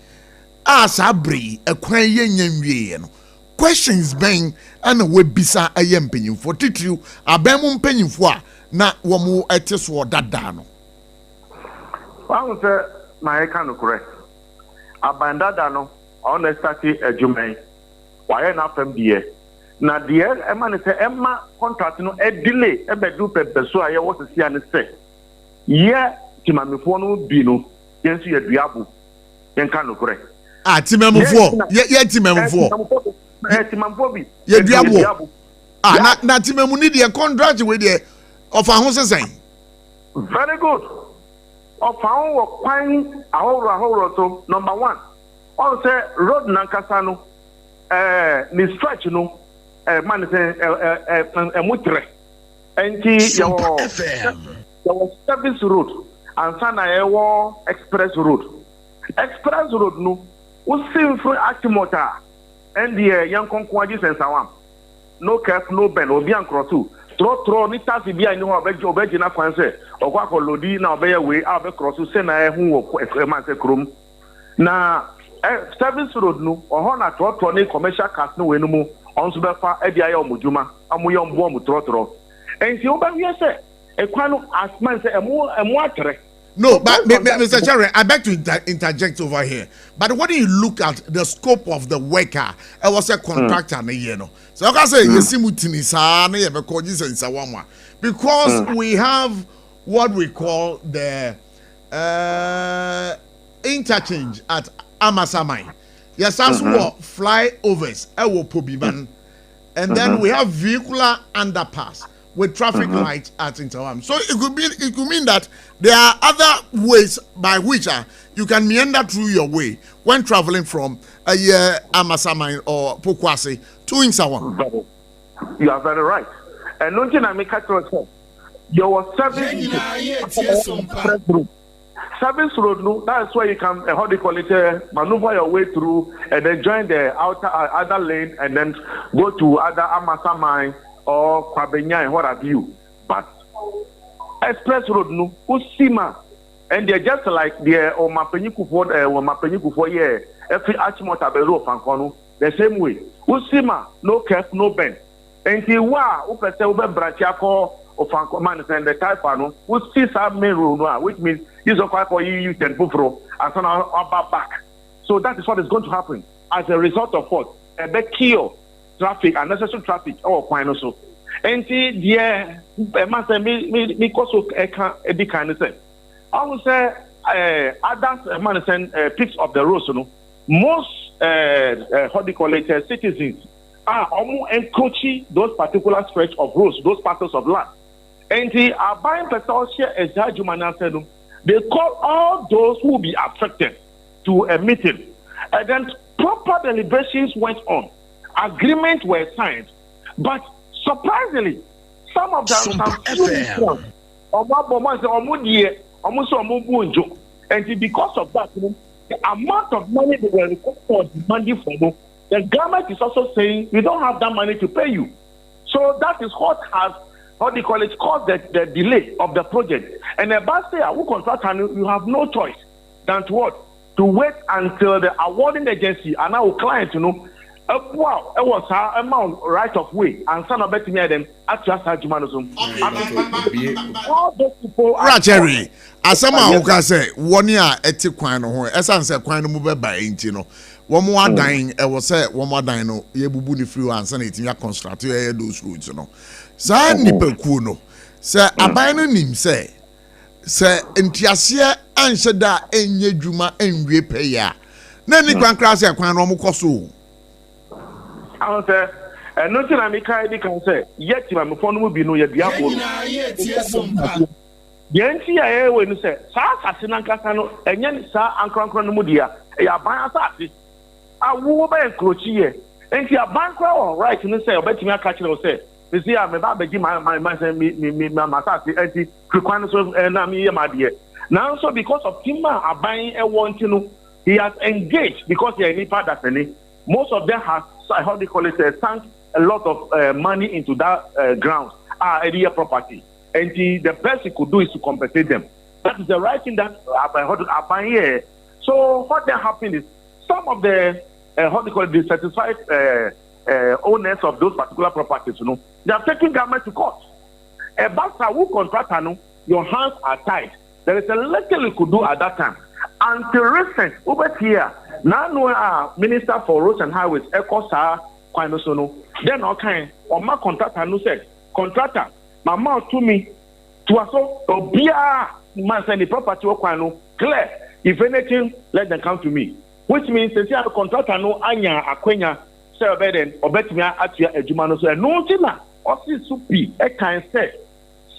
as abri a quayen no. Questions being and we bisa a yemping for titru a bemum penny for na wamu etis or that dano. I would say my kind of correct. Abandadano on the statute a Jumay. Why not MBA? Now, dear Emma say Emma contract no a delay a bedu so I was to see and say. Yeah, Timamifono Bino, yes, you diabu. Then kind of correct. Ah, Timamufo, yeah, Timamufo. Yeah, diabo. Ah, na Timamuni, the contract with the of our house saying. Very good. Of our pine, our so number one. Also, road Nankasano, the stretch, man say, a mutre. And there was service road and Sana express road. Express road, no, was seen through Achimota and the young conquadis and Sawam. No cap, no bend, or Bian Crossu. Throw Nita Sibia, no, Obejina Quanse, or Wako Lodi, now be away, Albe Crossu, Sena, who a man crum. Now, service road, no, or Hona Trotoni, commercial cast, no, anymore, on Subafa, Edia Mujuma, Amuyam Bomb, Trotro. And you say, a quano as man say, a more no, but Mr. Cherry, I beg to interject over here. But when you look at the scope of the worker, it was a contractor, you know. So I can say, because we have what we call the interchange at Amasamai. Yes, that's what flyovers, and then we have vehicular underpass with traffic lights at Interwam. So it could mean that there are other ways by which you can meander through your way when traveling from Amasamai or Pokwase to Insawam. You are very right. And nothing I make at all. There was service road, no, that's where you can how do you call it, maneuver your way through and then join the other lane and then go to other Amasamai or Kwabenya and what have you. But express road no Usima and they're just like the or Mapenyuku for every Achimota Bero Fankono the same way. Usima, no cap, no bend. And he upese ube branchiako of Fankoman and the Taipano, who sees our main road, which means he's a quite for you can pufro and so now back. So that is what is going to happen as a result of what? A big kill. Traffic, unnecessary traffic, or fine also. And see, master, me also a big kind of thing. I would say, other man send pics of the roads, you know. Most, how do you call it, citizens are almost encroaching those particular stretch of roads, those parcels of land. And they are buying personal share as Jumana. They call all those who will be affected to a meeting. And then proper deliberations went on. Agreements were signed, but surprisingly, some of them and because of that, the amount of money they were demanding from them, the government is also saying we don't have that money to pay you. So that is what has, how do you call it, caused the delay of the project. And the bus say, who contract and you have no choice than to what? To wait until the awarding agency and our client, you know. Wow, it was our amount right of way, and son of betting them at just had Jumanism. All those people, Racheri, as someone who can say 1 year at Tiquano, as I said, Quino move by Intino. One more dying, I was said, one more dino, Yabuni flew and sanity, your construct, those routes, you know. Zan nipple kuno, sir, Abino nim say, sir, Entiasia answer that in ye Juma and repair. Nanny Grand Class, I can't almost. I was and nothing I can say, yet my phone will be no yet. The NCIA when you say, Sa Casano, and Yan Sa and Croncomudia, a bias. I will buy a crochet, and you are bankrupt, right? And say, I bet you are catching or say, You see, I'm about to give my now, so because of Tima are buying a want to know, he has engaged because he is part that's any. Most of them have, how they call it, sunk a lot of money into that ground, area property. And the best he could do is to compensate them. That is the right thing that are buying here. So what then happened is some of the how they call it, dissatisfied owners of those particular properties, you know, they are taking government to court. A basta who contractor, no, your hands are tied. There is a little you could do at that time. Until recent, over here, now no Minister for Roads and Highways, Ekosa Kwanosono, then okay, or my contractor no said, contractor, my mouth to me, to us all, Bia, man send the property Okwano, clear. If anything, let them come to me. Which means the contractor no anya akwenya say beden obetimi atia adwuma so no tina osi supi e kan say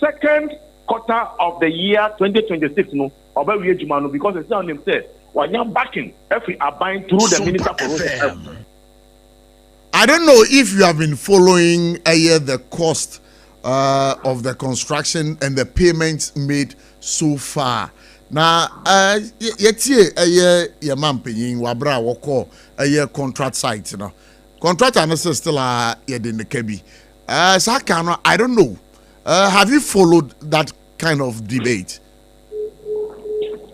second quarter of the year 2026 no obawi adwuma no because it's on him say wanya backing every abine through the Minister for Roads. I don't know if you have been following the cost of the construction and the payments made so far. Na yetie ye mampenyin wabra woko contract site no contract and still ye de nekabi sakano I don't know have you followed that kind of debate?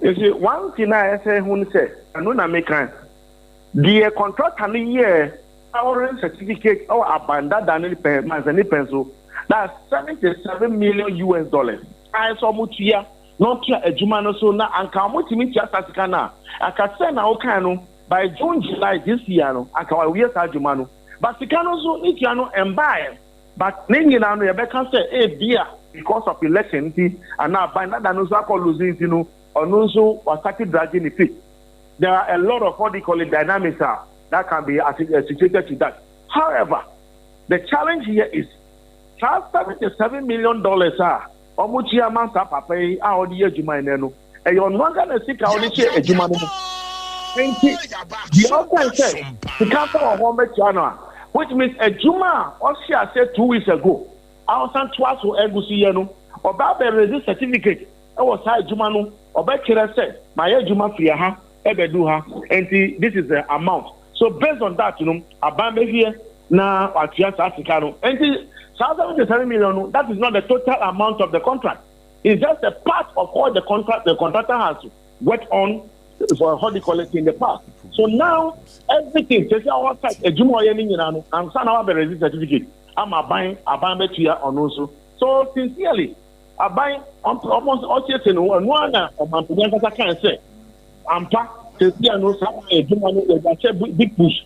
You see, one thing I say who say I know na make the contract and year our certificate or abandoned than any pencil that's $77 million I saw much here. Not a Jumano so now and come with me just as Kana. I can send our cano by June, July this year. I can wear Jumano. But the cano so need and buy. But Ningan Rebecca say, hey, dear, because of election, and now by that, no so losing, you know, or no so or started dragging the feet. There are a lot of what they call it dynamics that can be situated to that. However, the challenge here is $77 million. Omuchia masa papa yi a odi adwuma ene no e yo no ga na sika odi che adwuma no enti the other say sika for ho metia no which means adwuma o share say 2 weeks ago ousan twa so egusi ye no oba be resist certificate e was sa adwuma no oba kire say my adwuma free ha e be do ha enti this is the amount. So based on that, you know, abambe here na atia sa sika no enti $77 million, that is not the total amount of the contract. It's just a part of all the contract the contractor has worked on for how they collect in the past. So now everything says our side a Jumo Yeninano and San our resist certificate. I'm buying to here on also. So sincerely, I buy almost all years in one of my can say I'm packed to see no a Jumo big push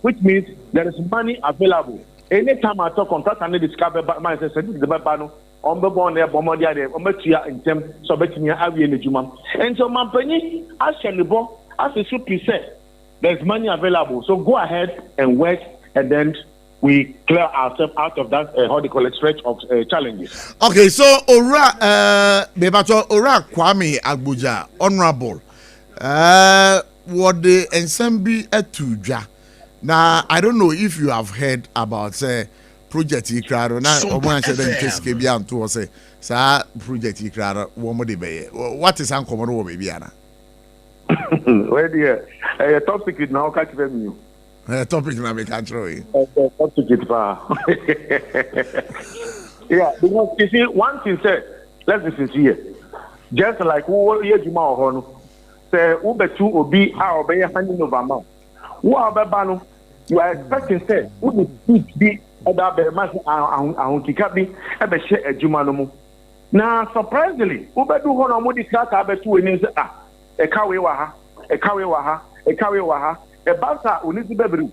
which means there is money available. Anytime I talk contract and discover my certificate the babano on the born there bomodia there in terms so betting avi in the juma. And so my penny as a super said there's money available. So go ahead and work and then we clear ourselves out of that how they call it stretch of challenges. Okay, so Bebato Ora Kwame Agbuja, honorable. What the ensemble etuja. Now, I don't know if you have heard about project Ikraro. Now, project Ikraro. What is uncommon baby Anna? Well, dear, a topic is now catch them you. Topic now we can't throw it. Yeah, because you see, one thing said, let's be sincere. Just like who here Juma or Hono say, Ubetu Obi, our bay handing over mouth. Who are Babano? You are expecting say, who would be other mass and Kikabi, ever share a Jumanomo. Now, surprisingly, Ubedu Hono Modi Sata Abetu and a Kawiwaha, a Kawiwaha, a Kawiwaha, a Basa Uniziberu.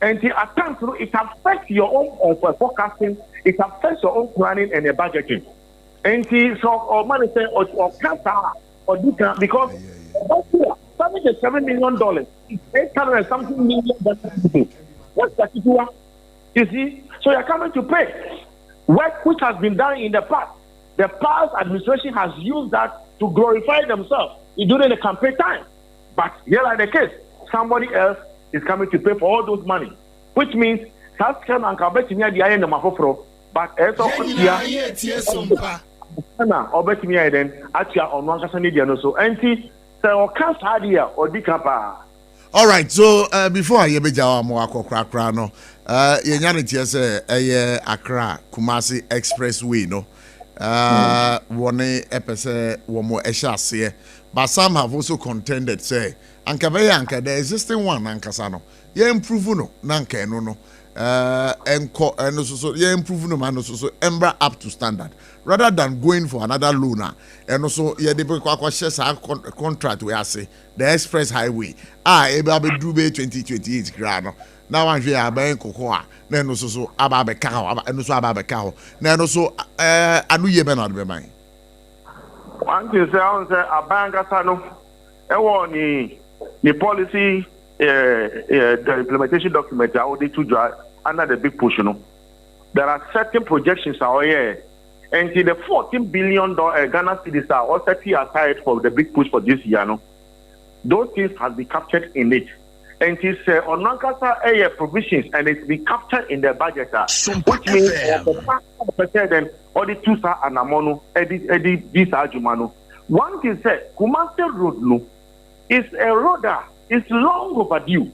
And the attempt to it affects your own forecasting, it affects your own planning and your budgeting. And so, or money say, or cancer, or Duka, because $77 million is 800 and something million. What's that? You see? So you're coming to pay work which has been done in the past. The past administration has used that to glorify themselves during the campaign time. But here like the case, somebody else is coming to pay for all those money, which means Task can and Kabetini at the end of Mafofro, but as of Sompa. Obetimi then actually on one Casanidiano so anti so cast idea or decapa. All right, so before I beja mo akokra no yenyanity say Accra Kumasi Expressway no one epese wo mo ehya but some have also contended say anka the existing one ankasa no ye improve no nanka eno no enko eno so ye improve no man so embra up to standard rather than going for another loaner and also ye dey kwa share contract we say the express highway e be do be 2028 gra no now one hwe aban kokko a na no so aba be ka ho eno so aba be ka ho na no so anu ye be na be man one thing say on say aban gasa no e wo ni policy the implementation document are already to draw under the big push no there are certain projections are here and the $14 billion Ghana cedis are all set aside for the big push for this year no those things has been captured in it. And it's on Nankasa provisions and it's been captured in the budget. Which means then all the two are and amono, this argument. One thing said, Kumasi Road no, is a road that is long overdue.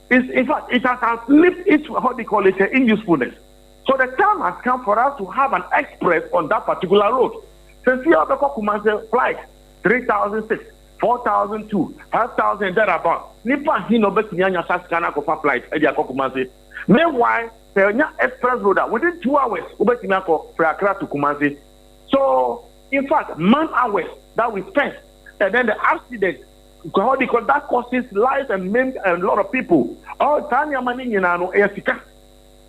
In fact, it has outlived its how they call it in usefulness. So the time has come for us to have an express on that particular road. Since we have a Kumasi flight 3,006. 4,002, 5,000 thereabout. Nipa hino bet nyanya saskana ko flight e dia Kumasi. Meanwhile, the express road within 2 hours ubet nyako from Accra to Kumasi. So, in fact, man hours that we spent, and then the accident, that causes lives and maimed a lot of people. Oh, Tanya Mani no Efika.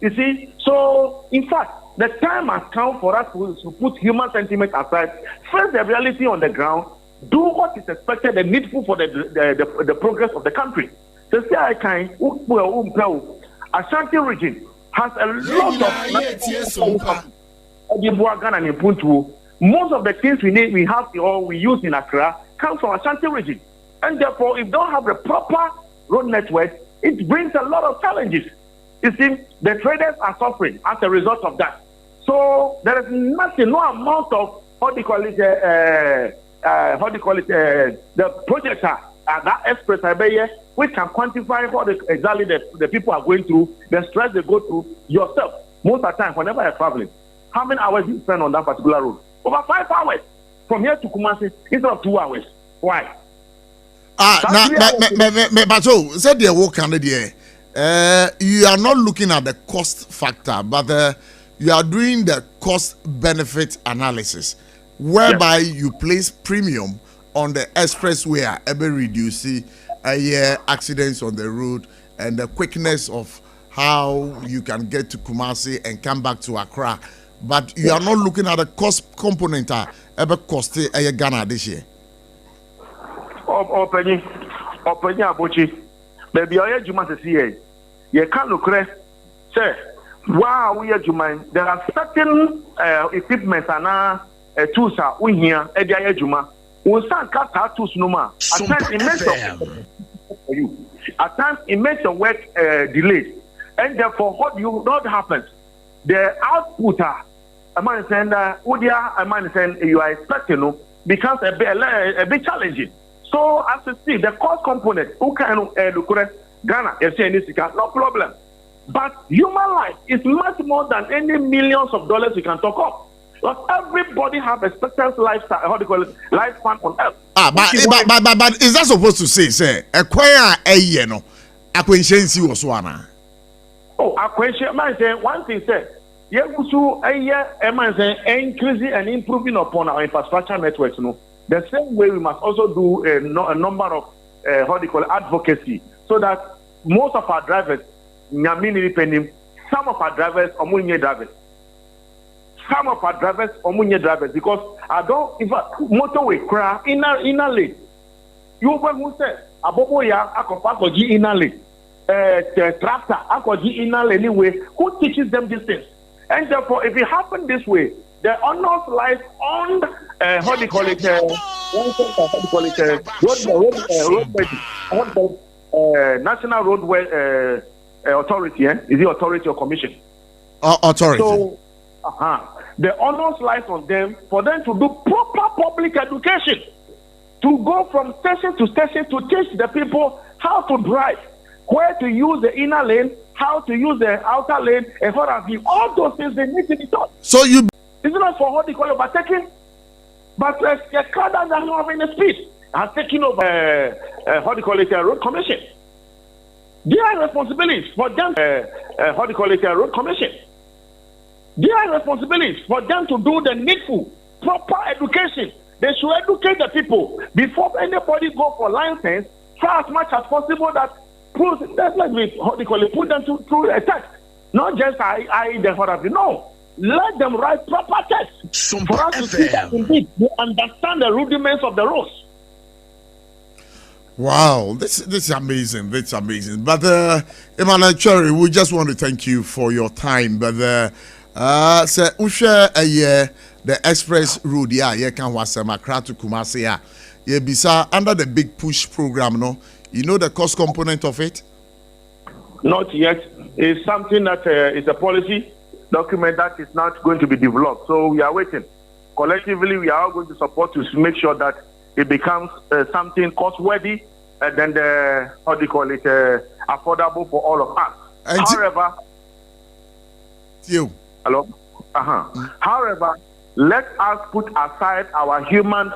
You see, so in fact, the time has come for us to put human sentiment aside, face the reality on the ground. Do what is expected and needful for the progress of the country. The Ashanti region has a lot of most of the things we have or we use in Accra come from Ashanti region. And therefore, if you don't have the proper road network, it brings a lot of challenges. You see, the traders are suffering as a result of that. So there is nothing, no amount of the projects that express which can quantify what exactly the people are going through, the stress they go through yourself. Most of the time, whenever you're traveling, how many hours do you spend on that particular road? Over 5 hours from here to Kumasi instead of 2 hours. Why? But so said the work you are not looking at the cost factor, but you are doing the cost benefit analysis, whereby you place premium on the expressway, ever reducing accidents on the road and the quickness of how you can get to Kumasi and come back to Accra. But you are not looking at the cost component ever costing Ghana this year. Open Abotchie. Baby, I Juma to see you. You can't look say, wow, we are Juma. There are certain equipment and tools are we here at the Juma. We start cut our tools no more. At times it makes your work delayed. And therefore, what you not happens, the output you are expecting becomes a bit challenging. So as you see, the cost component, who can look Ghana, no problem. But human life is much more than any millions of dollars you can talk of. Because everybody have expected lifestyle, how do you call it, lifespan on earth. But is that supposed to say, acquire a year no? Acquaintance was one. Oh, acquaintance, man, say one thing, say, yeah, so a year, man, say, increasing and improving upon our infrastructure networks, no. The same way we must also do a number of how do you call it, advocacy, so that most of our drivers, some of our drivers are drivers. Some of our drivers are drivers because I don't, in fact, motorway cry inner lane. You who said, Aboboya, Akopakoji inner lane, tractor, Akoji inner lane anyway. Who teaches them these things? And therefore, if it happens this way, the honors lies on how do you call it? National roadway authority. Is it authority or commission? Authority. So, the onus lies on them for them to do proper public education, to go from station to station to teach the people how to drive, where to use the inner lane, how to use the outer lane, and what have you. All those things they need to be taught. So you. It's not for what they call overtaking, but the car that doesn't have any speed has taken over a road commission. Their responsibilities for them, a road commission. Their responsibilities for them to do the needful, proper education. They should educate the people before anybody go for license. Try as much as possible that proves that put them through a test, not just no. Let them write proper tests for us to see that indeed they understand the rudiments of the roads. Wow, this is amazing. That's amazing. But Emmanuel Cherry, we just want to thank you for your time. But say the express road, you can was Accra to Kumasi, bisa under the big push program, no? You know the cost component of it? Not yet. It's something that is a policy document that is not going to be developed. So we are waiting. Collectively, we are all going to support to make sure that it becomes something cost-worthy and then affordable for all of us. And however, hello. However, let us put aside our human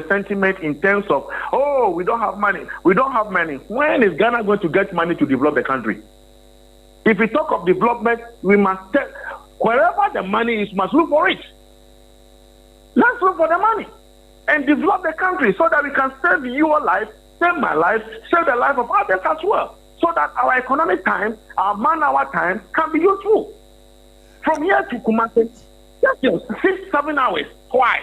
sentiment in terms of, oh, we don't have money. We don't have money. When is Ghana going to get money to develop the country? If we talk of development, we must tell, wherever the money is, must look for it. Let's look for the money and develop the country so that we can save your life, save my life, save the life of others as well, so that our economic time, our man-hour time can be useful. From here to Kumasi, just 6-7 hours. Why?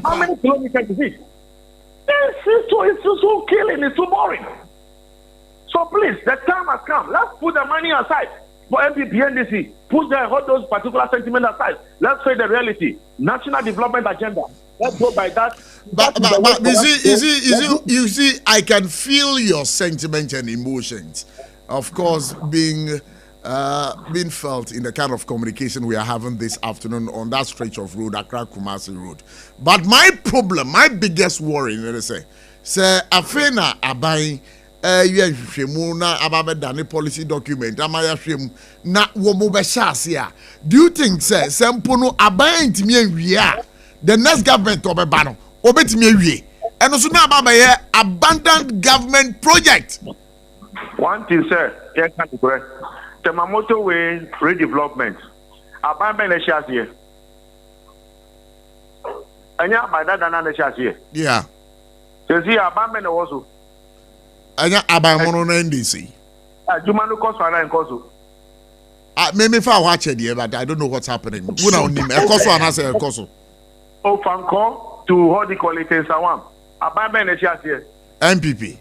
How many kilometers is it? It's so killing, it's so boring. So please, the time has come. Let's put the money aside for MPP NDC. Put those particular sentiments aside. Let's say the reality. National development agenda. Let's go by that. But you see, I can feel your sentiment and emotions, of course, being felt in the kind of communication we are having this afternoon on that stretch of road, Accra Kumasi Road. But my problem, my biggest worry, let's say Afena Abai. Na policy document na do you think say sempono aban ntimi the next government obeba no obetimi awie eno so na ababa abandoned government project? One thing sir, you can correct the motorway redevelopment aban ben na here anya abada dana na here yeah so see aban ben also anya abamono na NDC. Jumanu koso ana nkoso. Me fa watch there, but I don't know what's happening. Who now nim ekoso ana say ekoso. O fanko to what they call it in Sawam. Ababen na here. MPP.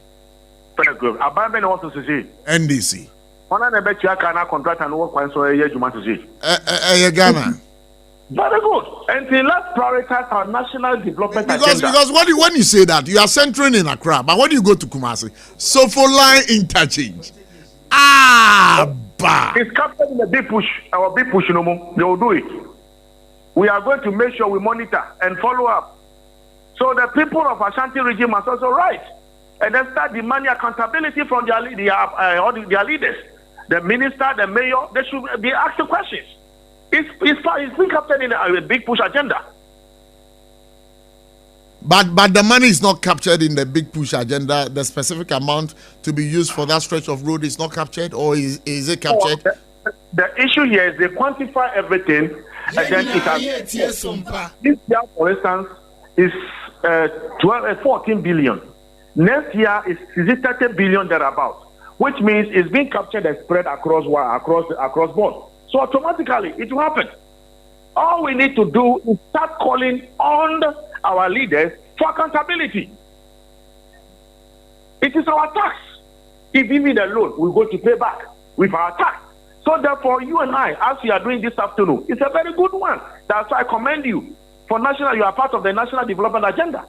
Very good. Ababen also to say NDC. Ona na be chia kana contract and work kwan so ye juma to say. Ghana. Very good. And let's prioritize our national development agenda. Because when you say that, you are centering in Accra, but when you go to Kumasi, so for line interchange. It's captured in the big push. Our big push, no more. They will do it. We are going to make sure we monitor and follow up. So the people of Ashanti region must also write and then start demanding accountability from their leaders. The minister, the mayor, they should be asked the questions. It's been captured in a big push agenda. But the money is not captured in the big push agenda. The specific amount to be used for that stretch of road is not captured, or is it captured? The issue here is they quantify everything, and then it has. This year, for instance, is 14 billion. Next year is 30 billion thereabouts, which means it's being captured and spread across board. So automatically it will happen. All we need to do is start calling on our leaders for accountability. It is our tax. If we need a loan, we're going to pay back with our tax. So therefore, you and I, as we are doing this afternoon, it's a very good one. That's why I commend you. For national, you are part of the national development agenda.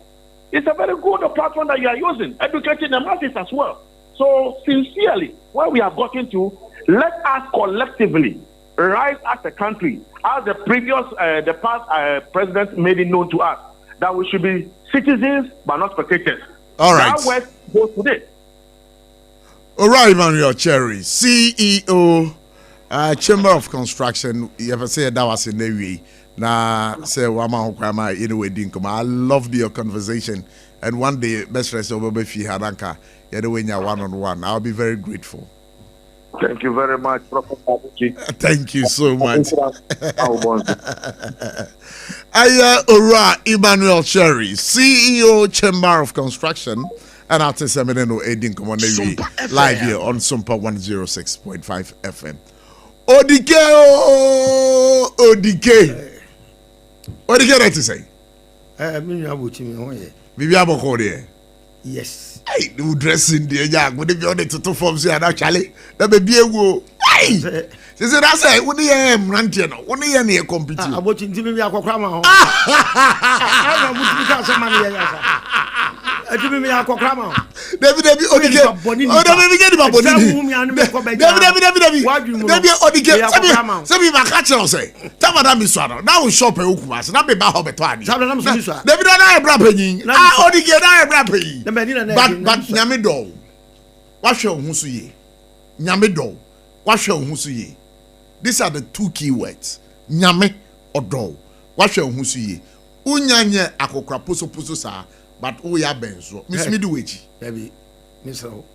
It's a very good platform that you are using, educating the masses as well. So sincerely, where we have gotten to, let us collectively rise as a country, as the past president made it known to us, that we should be citizens but not spectators. All right. That word goes today. All right, Emmanuel Cherry, CEO, Chamber of Construction. You ever say that was in the way? Nah, say Wama Hokama anyway, Dinkum. I loved your conversation, and one day, best rest over Befi Hadanka, you're one-on-one. I'll be very grateful. Thank you very much, Prof Abotchie. Thank you so much. Ora Emmanuel Cherry, CEO, Chamber of Construction, and after Seminano Edin Common live here on SOMPA 106.5 FM. ODK, what do you get to say? Bibi Abokode. Yes. Hey, do dressing the young with the other two forms here now, Charlie. That may be a woo. Hey, she said, I say, what do you am ranting? What do you near compete? I'm watching TV. But Nyamido, wash your husuye. Nyamido, wash your husuye. These are the two key words. Nyame or do. Wash your husuye. Unyanye akokra puso sa, but uya benzo. Miss Midwich. Baby, Miss O.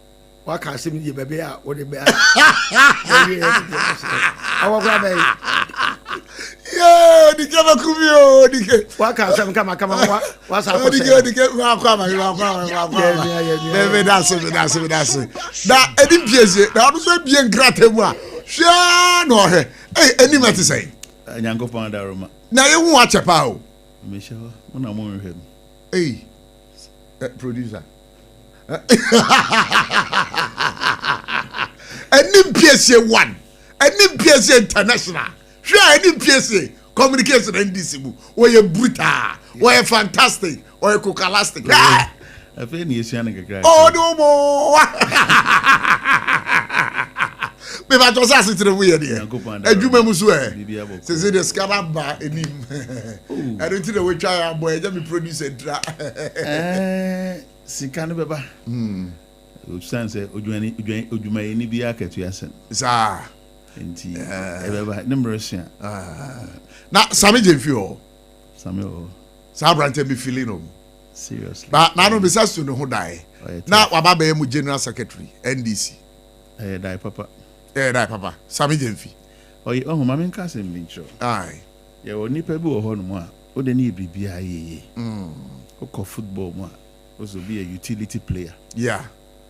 What can I say to you, baby? What the bear? Our baby. Yeah, the Kama Kumio, the what can I say? Come on, what's up? That's it. That any piece, that was bien gratement. Sure, no, hey, any matter say. Yango Pandaroma. Now you watch a pow. Michelle, when I'm on him. Hey, producer. Any piece one, any piece international. Sure, any PSA communication NDC, or you're brutal, or you're fantastic, or you're cocalastic. I feel you're saying a great. Oh, no more. Maybe I just asked it to the weird here. And you remember, says it is Scalaba in him. I don't think we try our boy, let me produce a drag. Sikanababa. Stand say, would you may any be a cat to your son? Numerous. Now, Sammy Jeffio. Samuel. Sabrante be feeling seriously. But now, no, besides to know who die. Now, Wababe, General Secretary, NDC. Die, Papa. Die, Papa. Sammy Jeffy. Oh, Mamma Cassim Mincho. Aye. You will nip a boo or one. Or the need be BIA. Or football, one. Also be a utility player. Yeah.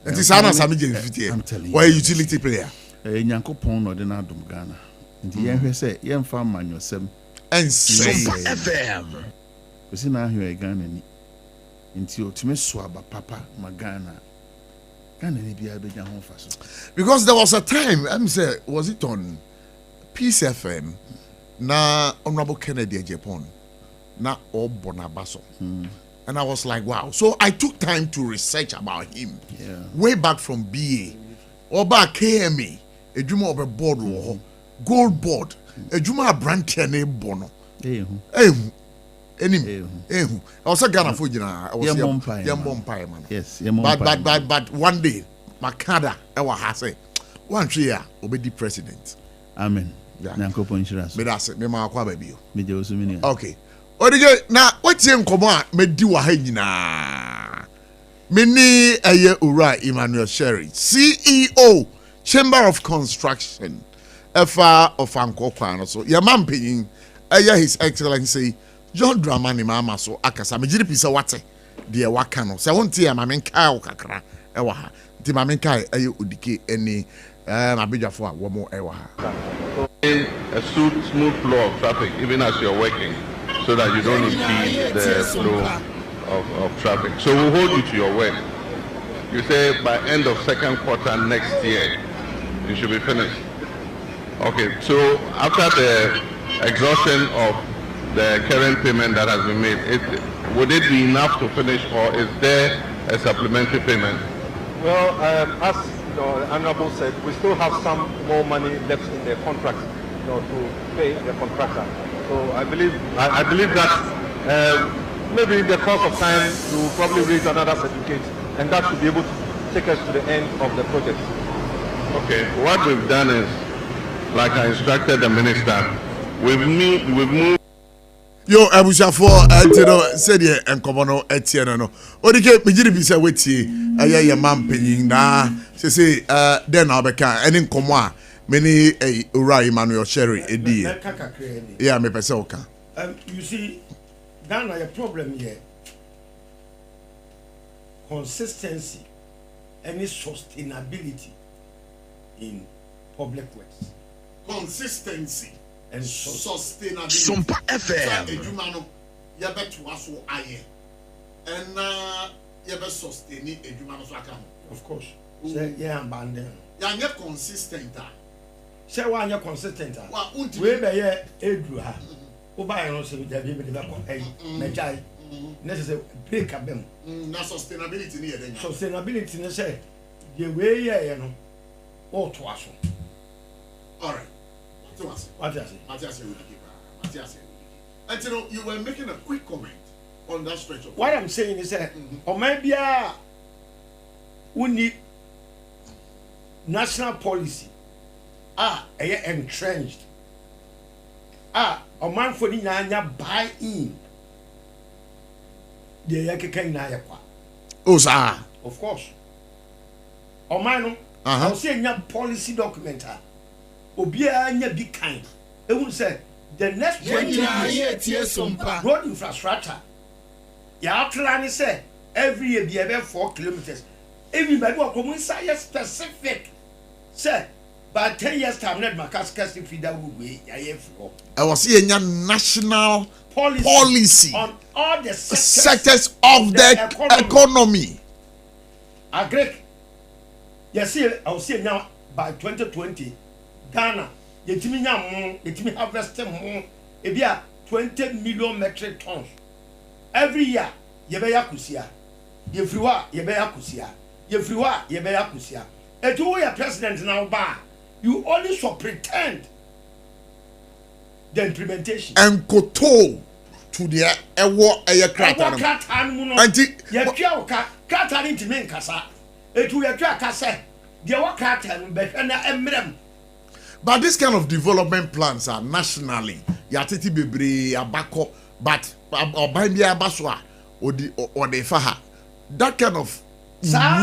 And it's Anna Sammy Jeffy. I'm telling you. Why a utility player? Nyankopon or the Nadum Ghana. And the young say, young farm man yourself. And say, FM. We see now here a Ghana until to me swab Papa Magana. Ghana be a big home fast. Because there was a time, I'm saying, was it on Peace FM? Na Honorable Kennedy Japan. Na Obonabaso. And I was like, wow. So I took time to research about him. Yeah. Way back from BA. Or back KMA. A juma of a board gold board. A juma brand name bono. Enemy. I was a Ghana for Jina. I was young bumpire man. Yes, but one day, Makada, our Hase, one year, obey president. Amen. Nanko Ponchiras. But me ma kwa baby. Okay. Now, what's in command? Me do a hangina. Mini Aye Ura Emmanuel Sherry, CEO. Chamber of Construction, FR of Ankokwan. So, your man paying, His Excellency John Dramani Mama. So, Akasa, Major Pisa Wate, dear Wakano. So, I won't tell my man Kyle Kakra, Ewaha. The Mamin Kai, Ayo Udiki, any Abija for one more Ewaha. A smooth flow of traffic, even as you're working, so that you don't impede the flow of traffic. So, we'll hold you to your work. You say by end of second quarter next year, you should be finished. Okay, so after the exhaustion of the current payment that has been made, would it be enough to finish, or is there a supplementary payment? Well, as the Honorable said, we still have some more money left in the contract, to pay the contractor. So I believe that maybe in the course of time we will probably raise another certificate, and that should be able to take us to the end of the project. Okay, what we've done is, like I instructed the minister, we've moved. Yo, abusafo antino said ye enkomo no etie no odike mejiri bi se wetie aye mam panyin na say den na obeka eni nkomo a many ura Emmanuel Sherry edi yeah me pese oka you see Ghana your problem here consistency and sustainability in public works. Consistency and sustainability. SOMPA FM. Ejuma no ye beto aso aye. And ye be sustain ejuma no so aka. Of course. Say yeah abandon. Ya nye consistent ah. Say wa nye consistent ah. We be ye edu ha. Wo ba ye no se bi be be ko na jai. Na say break abem. Na sustainability ni ye den. Sustainability ni say ye we ye no. O to aso. All right. Matias, and you were making a quick comment on that stretch of. What I'm saying is that, or maybe we need national policy. Entrenched. A man for the Nanya buy in. The Yakaka Nayakwa. Oh, sir. Of course. Or man, I'll say a policy document. Obia nya big kind. They will say the next 20 years road infrastructure. Ya outline say every year be about 4 kilometers. Everybody will come inside specific. Say by 10 years time net Makaska feeder way. I was seeing a national policy on all the sectors of the economy. Agree. You see, I will say now by 2020. Ghana, yetimi harvest mo ebia 20 million metric tons every year. Yebeya kusia, yefriwa yebeya kusia, yefriwa yebeya kusia. Etu your president now ba, you only so pretend the implementation. And koto to the ewo kratan no. Anti yetwa oka kratan ntimi nkasa. Etu yetwa kase, de wa kratan be hwe na emrem. But this kind of development plans are nationally. Yatiti bebre abako, but obambia abaswa or the faha. That kind of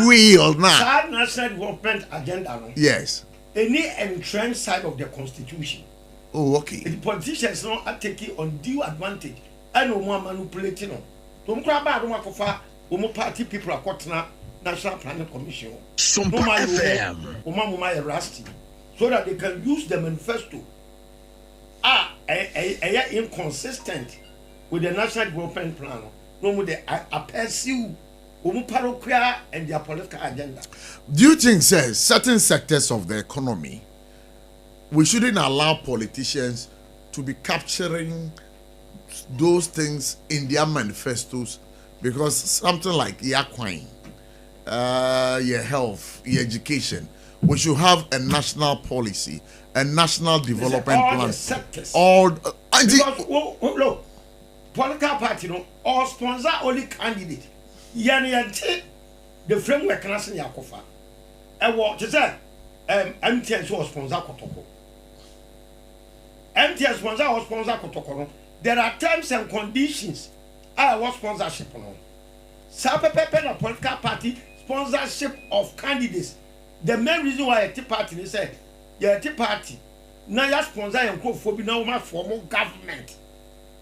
real now. National development agenda. Yes. Any entrenched side of the constitution. Oh, okay. The politicians now are taking undue advantage. I know more manipulating on. Don't cry about one party people are caught now. National Planning Commission. SOMPA FM. Oma rusty. So that they can use the manifesto inconsistent with the national development plan. No more they pursue and their political agenda. Do you think, sir, certain sectors of the economy, we shouldn't allow politicians to be capturing those things in their manifestos? Because something like your coin, your health, your education, we should have a national policy, a national development plan. The sectors. All look, political party no or sponsor only candidate. Yani the framework can say yakofa. What you say? MTS was sponsor Kotoko. MTS sponsor was sponsor Kotoko. There are terms and conditions. I was sponsorship no. Sapepepe political party sponsorship of candidates. The main reason why a Tea Party is said, yeah, Tea Party now you sponsor and go for be now formal government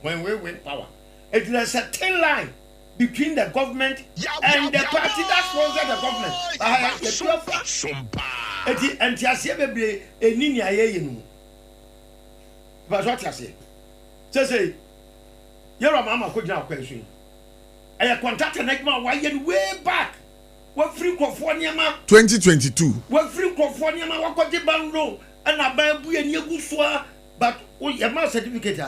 when we win power. It is a thin line between the government and the party that sponsors the government. It is anti-assembly a ninia yen. But what I say, say, you're a mama could now question. I contacted Negma way back. What free California 2022. What free California what got the bando and I buy bu and you but your mass certificate.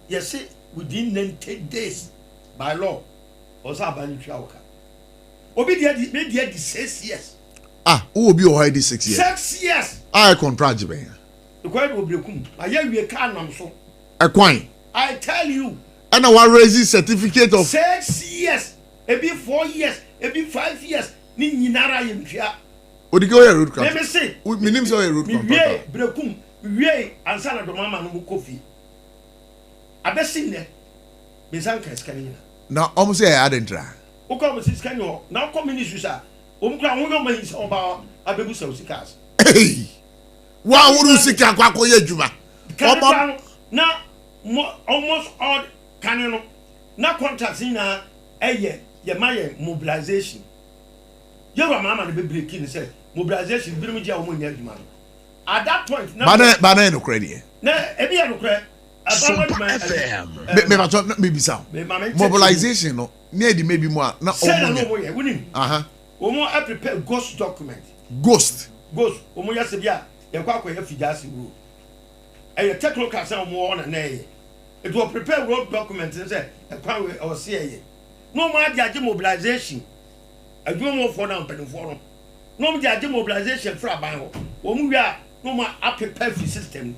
Yes, within 90 days by law. Was our bank Obi dia di 6 years. Ah, who will be already 6 years? 6 years. I contract you. The kwai will brekum. Aye we can nam so. A coin. I tell you. And I raise certificate of 6 years. Ebi 4 years. Ebi 5 years. Ni nyinara yentwa. Odike we road contract. Let me say. Me name say road contract. We brekum. We ansa na do mama no kofi. Abesin ne. Me san ka skani. Na almost say I hadn't try. O come sit skani ho. Na come ministry sa. O mkra won yo man is oba abebu sa usikas. Hey. Wa wuru sika kwa koye adwuma. Oba na almost all kanino. Na contract na eye ye maye mobilization. You were mama the be breaking say mobilization bi no dia wo nya adwuma. At that point na Bana no credit. Na ebi ya no credit. SOMPA FM. Me bisa. Mobilization no near the maybe more na omo omo prepare ghost document. Ghost omo ya se bia ye kwa ya figasi ru. E technical case omo on na ye. It will prepare road document say e kwa we o se ye. No mo age mobilization. Adwo mo for na mpanimfo no. No mo age mobilization for aban ho. Omo wi a no mo prepare the system.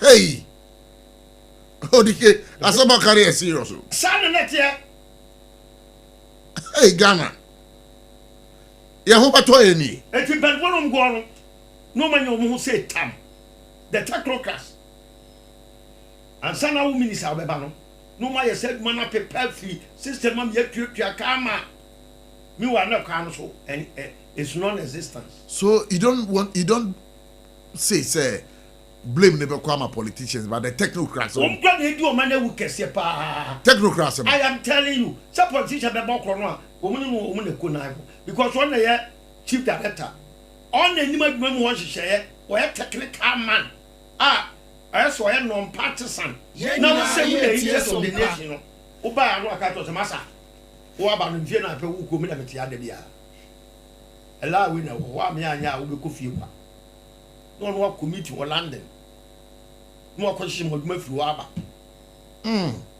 Hey, Odike, asaba carry a serious. Sana net here. Hey, Ghana. Ya hope to any. If you been one go no man you say tam. The technocrats. And sana wo minister obeba no. No man you said man prepare free system man ye twetwa kama. Me wa na kan so and it's non-existent. So you don't say blame never come politicians but the technocrats. Technocrats. I am telling you, some politicians be more corona. Woman because one day chief director on the name of one share or a technical man. I saw a non-partisan. Now say the interest of the nation. Oba no akato se masa. Wo aba no mfie na pe wo ko mi na metia de bia. Ela we na wo me anya wo be ko fie kwa. No no committee or London. No question mo duma firi aba.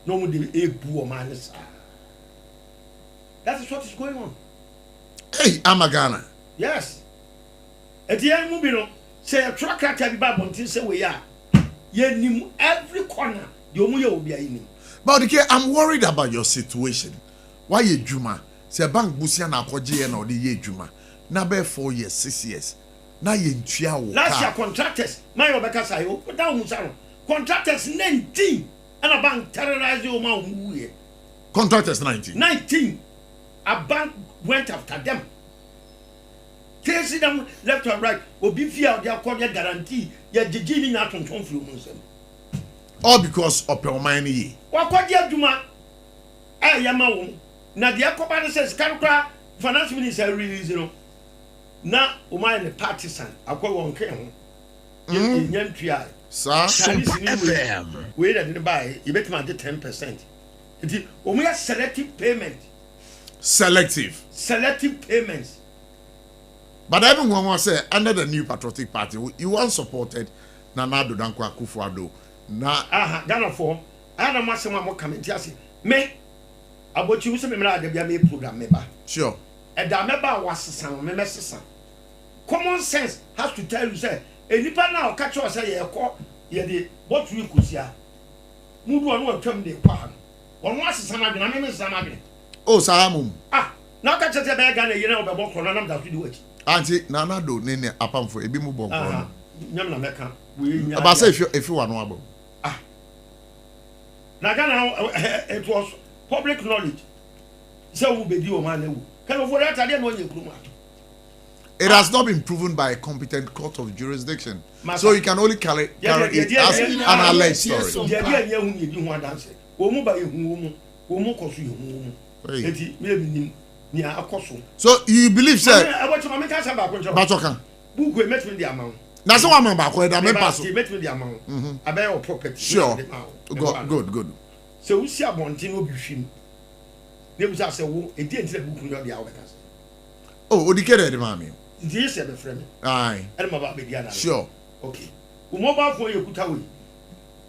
No mo de ebu o man sa. That is what is going on. Hey, Amagana. Yes. At the end, you know, say a track at every Babontin say we are. Ye nim every corner. The only will be in. But okay, I'm worried about your situation. Why ye Juma? Say bank busia na koje na odi ye Juma. Na be 4 years, 6 years. Na ye ntua wo. Last year contractors, my Obeka sayo, put down musaro. Contractors 19 and a bank terrorize you ma wuye. Contractors 19. A bank went after them. Chasing them left and right. Obi fear their cordial guarantee. Ye jijini na tonton flu munsem. All because of your money. Wa cordial juma. Yama wo. Na dia koba says kanukra finance minister release no. Na o man the partisan akwa won kan ho. Ye nyantua. SOMPA FM. We that buy, you bet me 10%. It we have selective payment. Selective payments. But everyone was say under the new patriotic party, you once supported Nana Addo Dankwa Akufo-Addo. Na Ghana for I don't want someone more coming to say me about you say me na dey be program member. Sure. And that member was san me message. Common sense has to tell you say enipa na o catch us say ye ko ye dey what we could see. Mudu anu atwam dey kwa. Won asesa na dwena me asesa na dwena. Oh, Salamum. Now catch us be Ghana ye na obebo kro na nam da so di wachi. Auntie Nana Addo nene apamfo ebi mu bon kro. Nyam na meka. We nya. About say if you want abo. Na Ghana it was public knowledge. So we be di o man ewu. Can of that dey no nyekuru. It has not been proven by a competent court of jurisdiction. So you can only carry it as an alleged story. So you believe, sir? That's what I'm about. Sure. Good. So we see a mountain will be film. They was asked, "Oh, it didn't book your hour." Oh, Odike, mommy. This is a friend. Aye. I'm about Mediana. Sure. Okay. Mobile for you put away.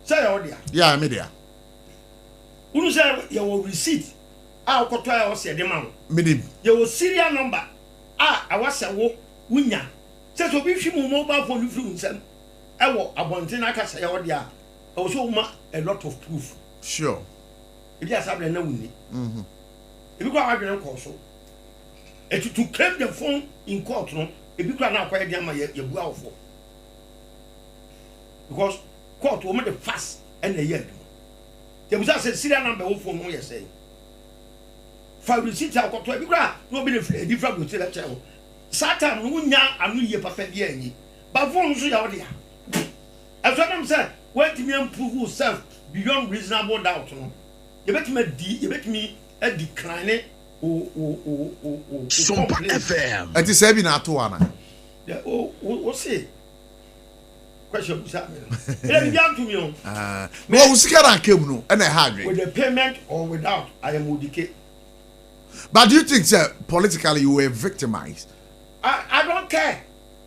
Say, oh, dear. Yeah, I'm there. Who say your receipt? a okoto ya o se de ma wo minim ye wo serial number a awase wo wunya se so bi hwi mu mobile phone fi unsam e wo abonten aka se ya wo de a o so ma a lot of proof sure ebi asable na wuni ebi kwa adwene ko so to claim the phone in court no ebi kwa na akwaya dia ma ye bua wo fo because court wo me the fast and the year they was say serial number wo phone no ye say fa receipt akoto ebi kwa no be the different go tell that satan no nya anu ye papa bia anyi ba phone so ya wo dia as what am say when to me improve yourself beyond reasonable doubt no you bet me a decline SOMPA FM. It is heavy na to ana. What say? Question let me down to me on. No usikara kem no na hard with the payment or without I am udike. But do you think sir politically you were victimized? I don't care.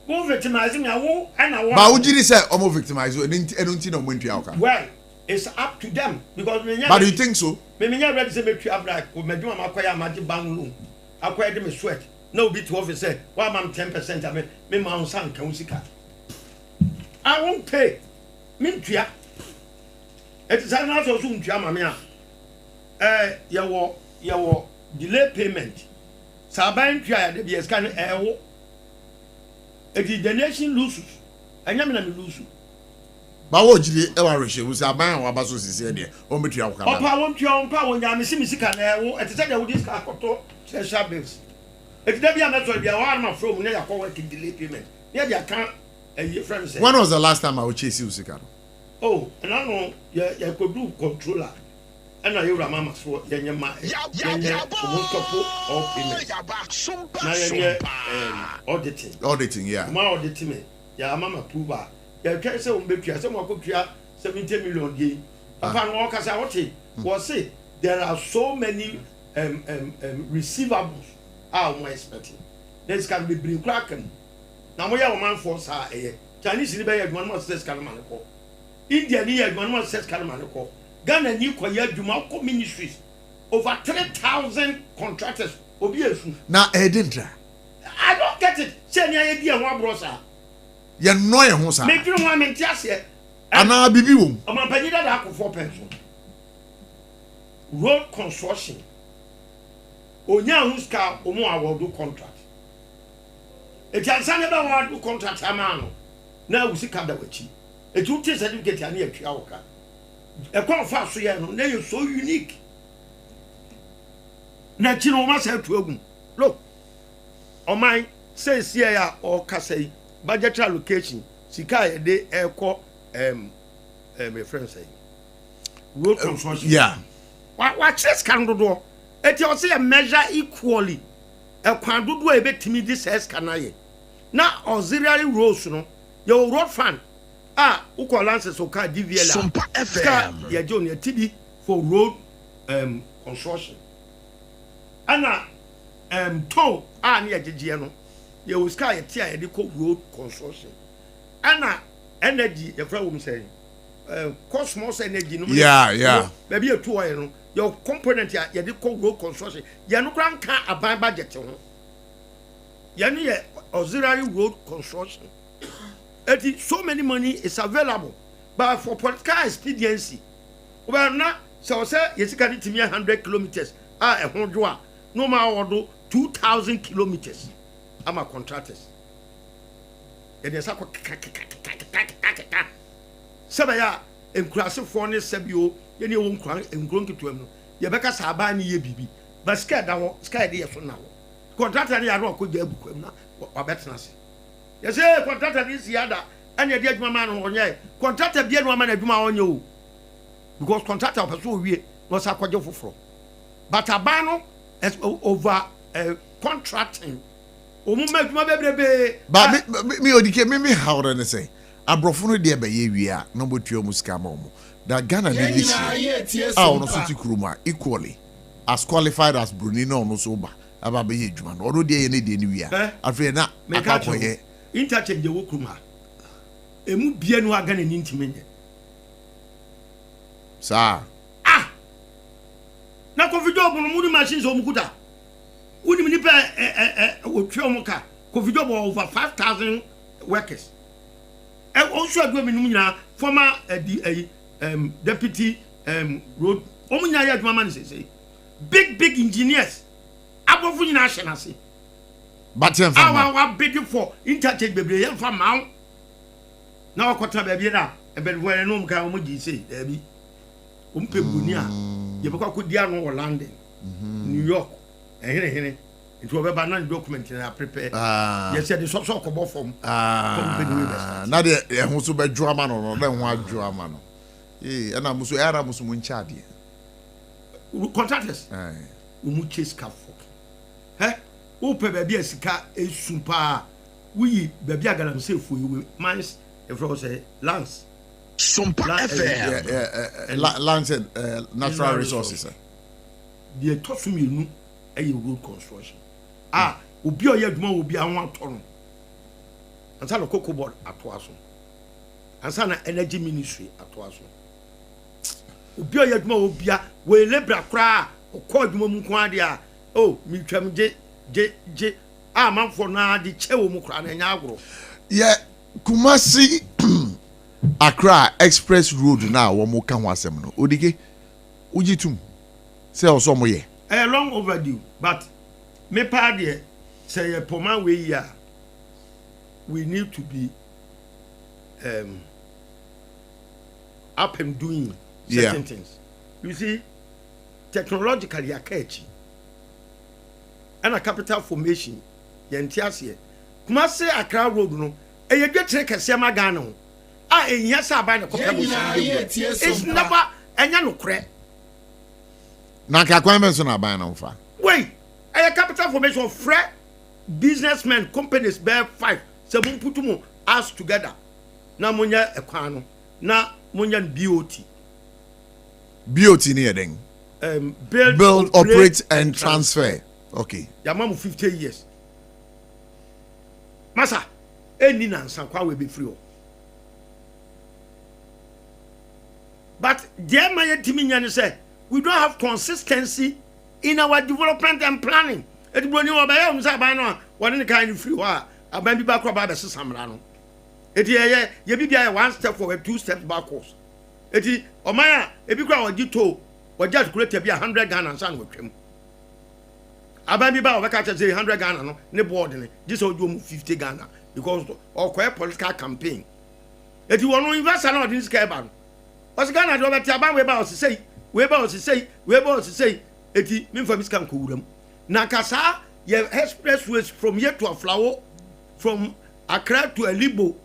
Who victimizing me? I won't and I want. But would you say almost victimized and don't know when to well, it's up to them because but do you think so? Me ready say me twa black ko me dwuma makwaya maji bank loan. Akwaya de me sweat. Na obi to office say, "Why am 10% me ma on san kan sika." I won't pay. Me twa. It is not so soon twa ma me a. Yawo delay payment. Saban twa ya de bi scan wo. It is the nation loses. Anya me na me lose. But what jili e wa reshe wo say aban wa ba so sisi de o metua wo kama opa won tua opa won nya me sika na wo e te say de wo dis ka koto treasure bills e te da bia na so bia wa na from na yakọ work delay payment ya dia kan e friend say when was the last time I would chase you sika oh and I know ya could do controller and I yura mama so ya nyema ya topo all payment na ya auditing yeah ma auditing me ya mama approval ya try say on betua say mo akotwa 70 million dey papa no okasa wote was say there are so many receivables we expecting this can be bring cracken na mo ya o man for sa Chinese ni be ya adwuma no set kan man ko India ni ya adwuma no set kan man ko Ghana ni ko ya adwuma ko ministries over 3,000 contractors obi esu na edintra I don't get it say ni aye dia ho abrosa ye no ye ho sa me dwunu ho amenti ase ana bibi wo o man panyi da ko 4 pension road construction onya huska omo awodo contract ejansan ba wa do contract amano na usika da wachi eju te certificate ani atwa woka e kon fa so ye no na you so unique na chino ma sa tu agun look o man say see ya o kasai budget allocation sika ye de eko my friend say road construction yeah what chess can do it you say measure equally e kwan dodo e betimi this escanaye na auxiliary roads no your road fund uko lances o ka DVL SOMPA FM ya John ya TD for road construction ana toll na ya gege no ya uska ya tia ya de ko road construction ana energy ya fra wo say cosmos energy no yeah baby e to oil no your component ya de ko road construction ya no kran ka aban budget ho ya no ye auxiliary road construction it so many money is available but for political expediency well na so say yesika ni timi 100 kilometers e ho do a no ma wodo 2,000 kilometers ama contractors and yes akọ sebe ya enkurasefo ne sebio ye ne won nkron ketuam no ye beka saba ne ye bibi but sky da ho sky de ye so na ho contractor ne ya no akọ gya bukwam na wa betena se ye say contractor ne si ada anya de adwuma ma no onye contractor bia no ma na adwuma onye o because contractor person wie no sa akọje foforo but abano over contracting omu ma adwuma bebrebe but me odike me how do say abrofo no de be ye wi a no botua musika ma omo that Ghana need this year no so ti kuruma equally as qualified as Brunei no no so ba aba be ye adwuma no odo de ye ne de ni wi a afre na akakoye interchange wo kuruma emu bia no aga na nintimenye sa na Covid job no muni machines o mukuta. Uni nipa otwe omuka. Covid job over 5,000 workers. Also adwo minum nyina former deputy road omunya ya adwuma man say big engineers abofu nyina ahye se but yan fa our big for interchange bebre yan fa mawo na wakota ba bi na ebelwe no mka omugi say da bi ompe buni a ye bekwa kodi anu wo London New York ehene it will be banana document na prepare yes the so kobo form na de ho so be dwama no na ho adwama no ana muso era muso mu ncha de contractors umu chase ka for o pe ba bi asika esumpa we ba bi agalam say for you mines if we say lands SOMPA FM lands natural resources the tosuminu road construction obi oye adwuma obi anwo atoro ansa na cocoa board atoaso ansa na energy ministry atoaso obi oye adwuma obi a we lebra kra okọ adwuma mu ko ade a mi twam je manfo na de chewo mu kra na nya agoro Kumasi Accra Express Road na wo mu ka ho asem no odike ujitum say oso mo ye long overdue but me pa de say poma we here we need to be up and doing certain things. You see, technologically akachi and a capital formation yentiasie Kumasi Accra Road no e ye dwetre kese magana no ehia sa aban ne kopɛ it's never enya no kre na ka kwan men so na aban na mfa wait a capital formation of businessmen companies bear 5 seven putumo us together na munya ekwan no na munya BOT ni eden build operate and transfer okay yamamu 50 years masa eni na nsankwa we be free but there my timinya say we don't have consistency in our development and planning. It broni obaya umsa ban no one the kind free wa aban bi ba kro ba be sesamra no. Eti ye bibia 1 step forward 2 steps backwards. Eti omaya e bi kra ogi to ogi calculate bi 100 Ghana and san wotwem. Aban bi ba obeka say 100 Ghana no ne board ne this ogi 50 Ghana because okoye political campaign. Eti wono investor na odin sika ba no. Os Ghana do beti aban we ba o say we ba o say eti memfa miska nkowuram na kasa ye expressways from here to Aflawo from Accra to Elibo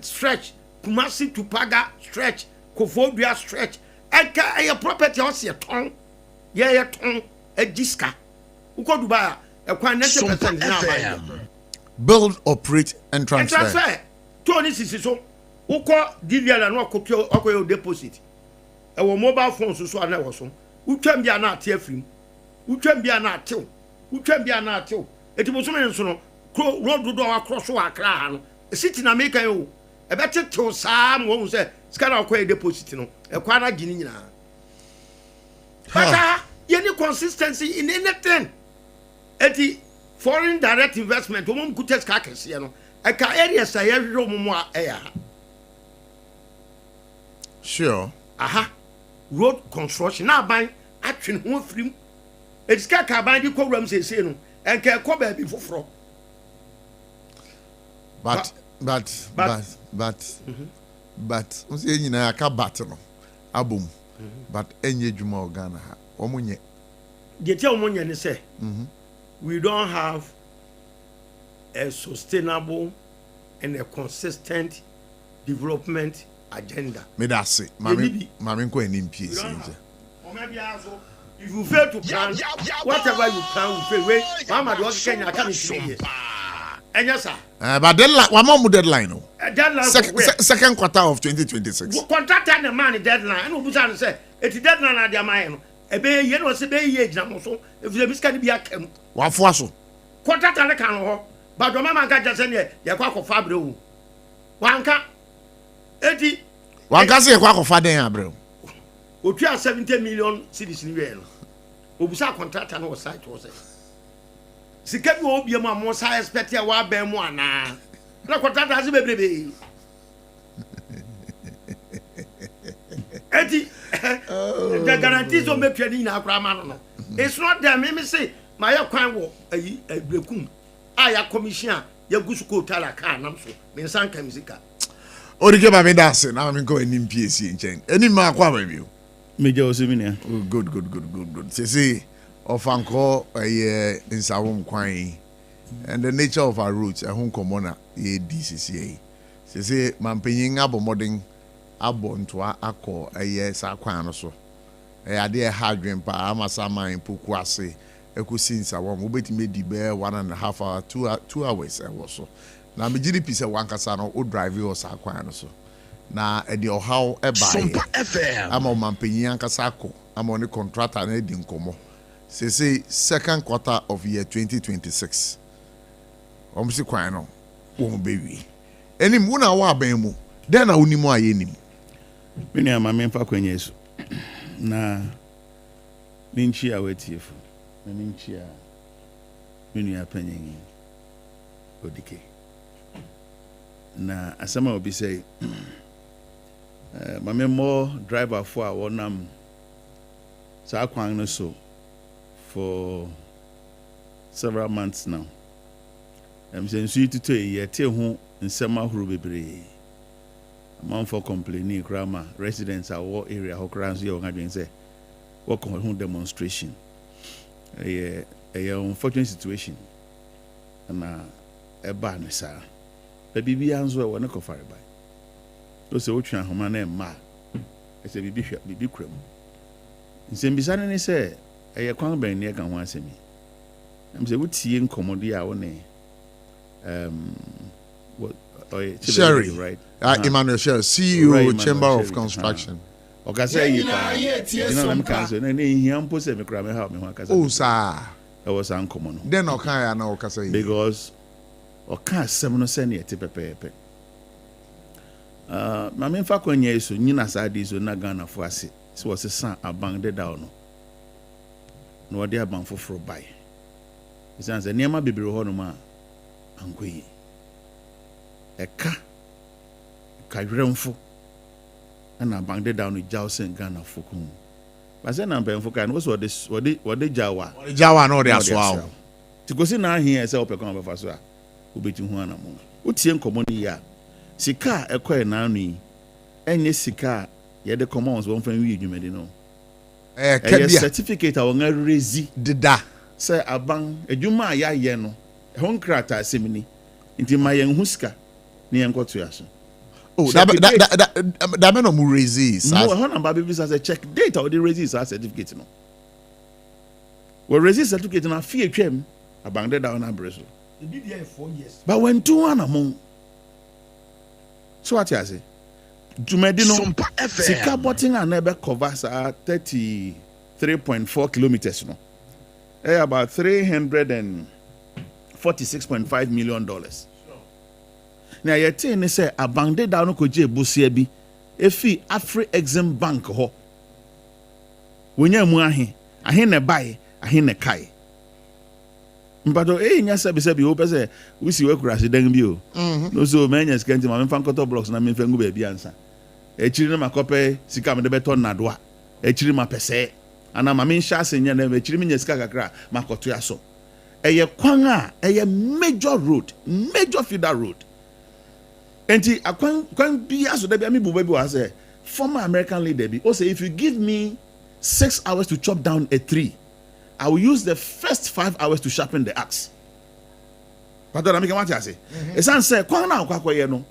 stretch Kumasi to Paga stretch Kofodua stretch eka ye property house ye ton e diska uko Dubai e kwa 90% na buy build operate and transfer Tony sisi so uko DVL na okoyo deposit e wo mobile phone so ana wo so utwam bia na ate afrim utwam bia na atew eti bosume nso no road do wa cross wa Accra ha no city na make yo e be tetew saa mo hu se sika na okoye deposit no e kwa na gini nyina but you need consistency in anything eti foreign direct investment wo mo kutes ka kese no e ka area sa ye hwe mo a e ya sure road construction na ban atwen ho afrim etika ka ban di kwuram sese no enka ko ba bi foforo but on say nyina aka bat no abom but enye dwuma organa ha omunye gete omunye ne say we don't have a sustainable and a consistent development agenda. Me that say, mami ko enim pie if you fail to plan, whatever you plan will fail. Wait, Mama, do Kenya can 3 years. And yes, sir. But deadline, one more deadline. No. Deadline. Second quarter of 2026. Contract and the money deadline. And we say it's deadline at the mine. A bay year was a bay year. So if the miscarry be a cam. What for so? Contract and the can. But the Mama got just any Yakako Fabro. One can. 80. One can say Quack of Faden Abreu. We have 70 million citizens. obusa contractor no site was sika bi obi am am sa expect ya wa ban mu ana na contractor has bebrebe eti the guarantees on make you na akra ma no it's not them me say my kwan wo ayi abrekum aya commission ya gusuko tala ka nam so me nsan ka musika orike ba me dance na me go enim PSC nchen enim ma kwa ba bio meja osiminia good say ofanko insawom kwan and the nature of our roots ehun komona e DCCA say mampenyin abomodin abontoa akọ sa kwan no so ade hadwen pa amasa man poku ase ekosi insawom obetime di be 1.5 hour 2 hours so na me GDP say wankasa no o drive o sa kwan no so na edi ohaw e SOMPA FM ama mampenyin ankasa akọ ama on contractor na di nkomo say second quarter of year 2026 omsi kwan no wo bewi enim wona wa ban mu den na unimu ayenim mini ama memfa kwenye eso na ninchi awetiefu na ninchi a mini apanyin odike na asama obi say mamemo driver for wonam sa kwan no so for several months now I'm saying so to yete ho nsema huru bebre amount for complaining grandma residents at war area ho kran so ye ngadwen say work on demonstration a unfortunate situation na eba ne sa da bibia nso e wona kofare bai to se otwa homa na ma e se bibi kwam nsem bisane ne se kwan ben ne kan ho asemi am se wutie nkomodi a woni Sherry, right? Emmanuel Sherry, CEO, right, Chamber Sherry. of Construction. Okasa yi pa. You know, I'm cancer. Na hiam po se me kra me ha me ho akasa. Oh, sir. That was uncommon. Then okan na okasa yi. Because okan asem no se na yete pepepe. Ma me fa kwanya eso nyina sa de so na Ghana fo ase. So was san aban de down no. No ode aban foforo bai. Isan se niam bebre ho no ma ankoyi. Eka kajremfo ana bangde down Jawsen Ghana fokum baze na mbemfo kan wo so de jawa no de aso tikosi na ahia se opekon befa so a obeti hu ana mo utie nkomo ni ya sika ekoy na anu yi enye sika ye de commons won fan wi edwumade no kabia certificate a won arezi deda se aban edwuma ya ye no hon krata semini nti mayen huska ni enkoto ya so. Oh, that man no raise. No, how number baby say check date or the raise certificate no. We raise certificate na fee twem abangde down na breso. The be there 4 years. But when 2 among. So what you say? Jumedi no. Sika botting and never covers 33.4 kilometers no. About $346.5 million. Na yete ne say abangde down ko je bosia bi efi Afri Exim Bank ho wonya mu ahe ne bai ahe ne kai mbado nya sabi o pese wisi we kurase dan bi o no so manya skanti ma memfa nkoto blocks na memfa ngu ba bi ansa echiri na makope sika me de beton na doa echiri ma pese ana ma men sha asenya na echiri me nya sika kakra makoto ya so eye kwan a eye major road, major feeder road. Enti akwan bia so da bia me buba bi wa say former American leader bi o say if you give me 6 hours to chop down a tree, I will use the first 5 hours to sharpen the axe. Padona me kan say esan say kwan na akwakoye no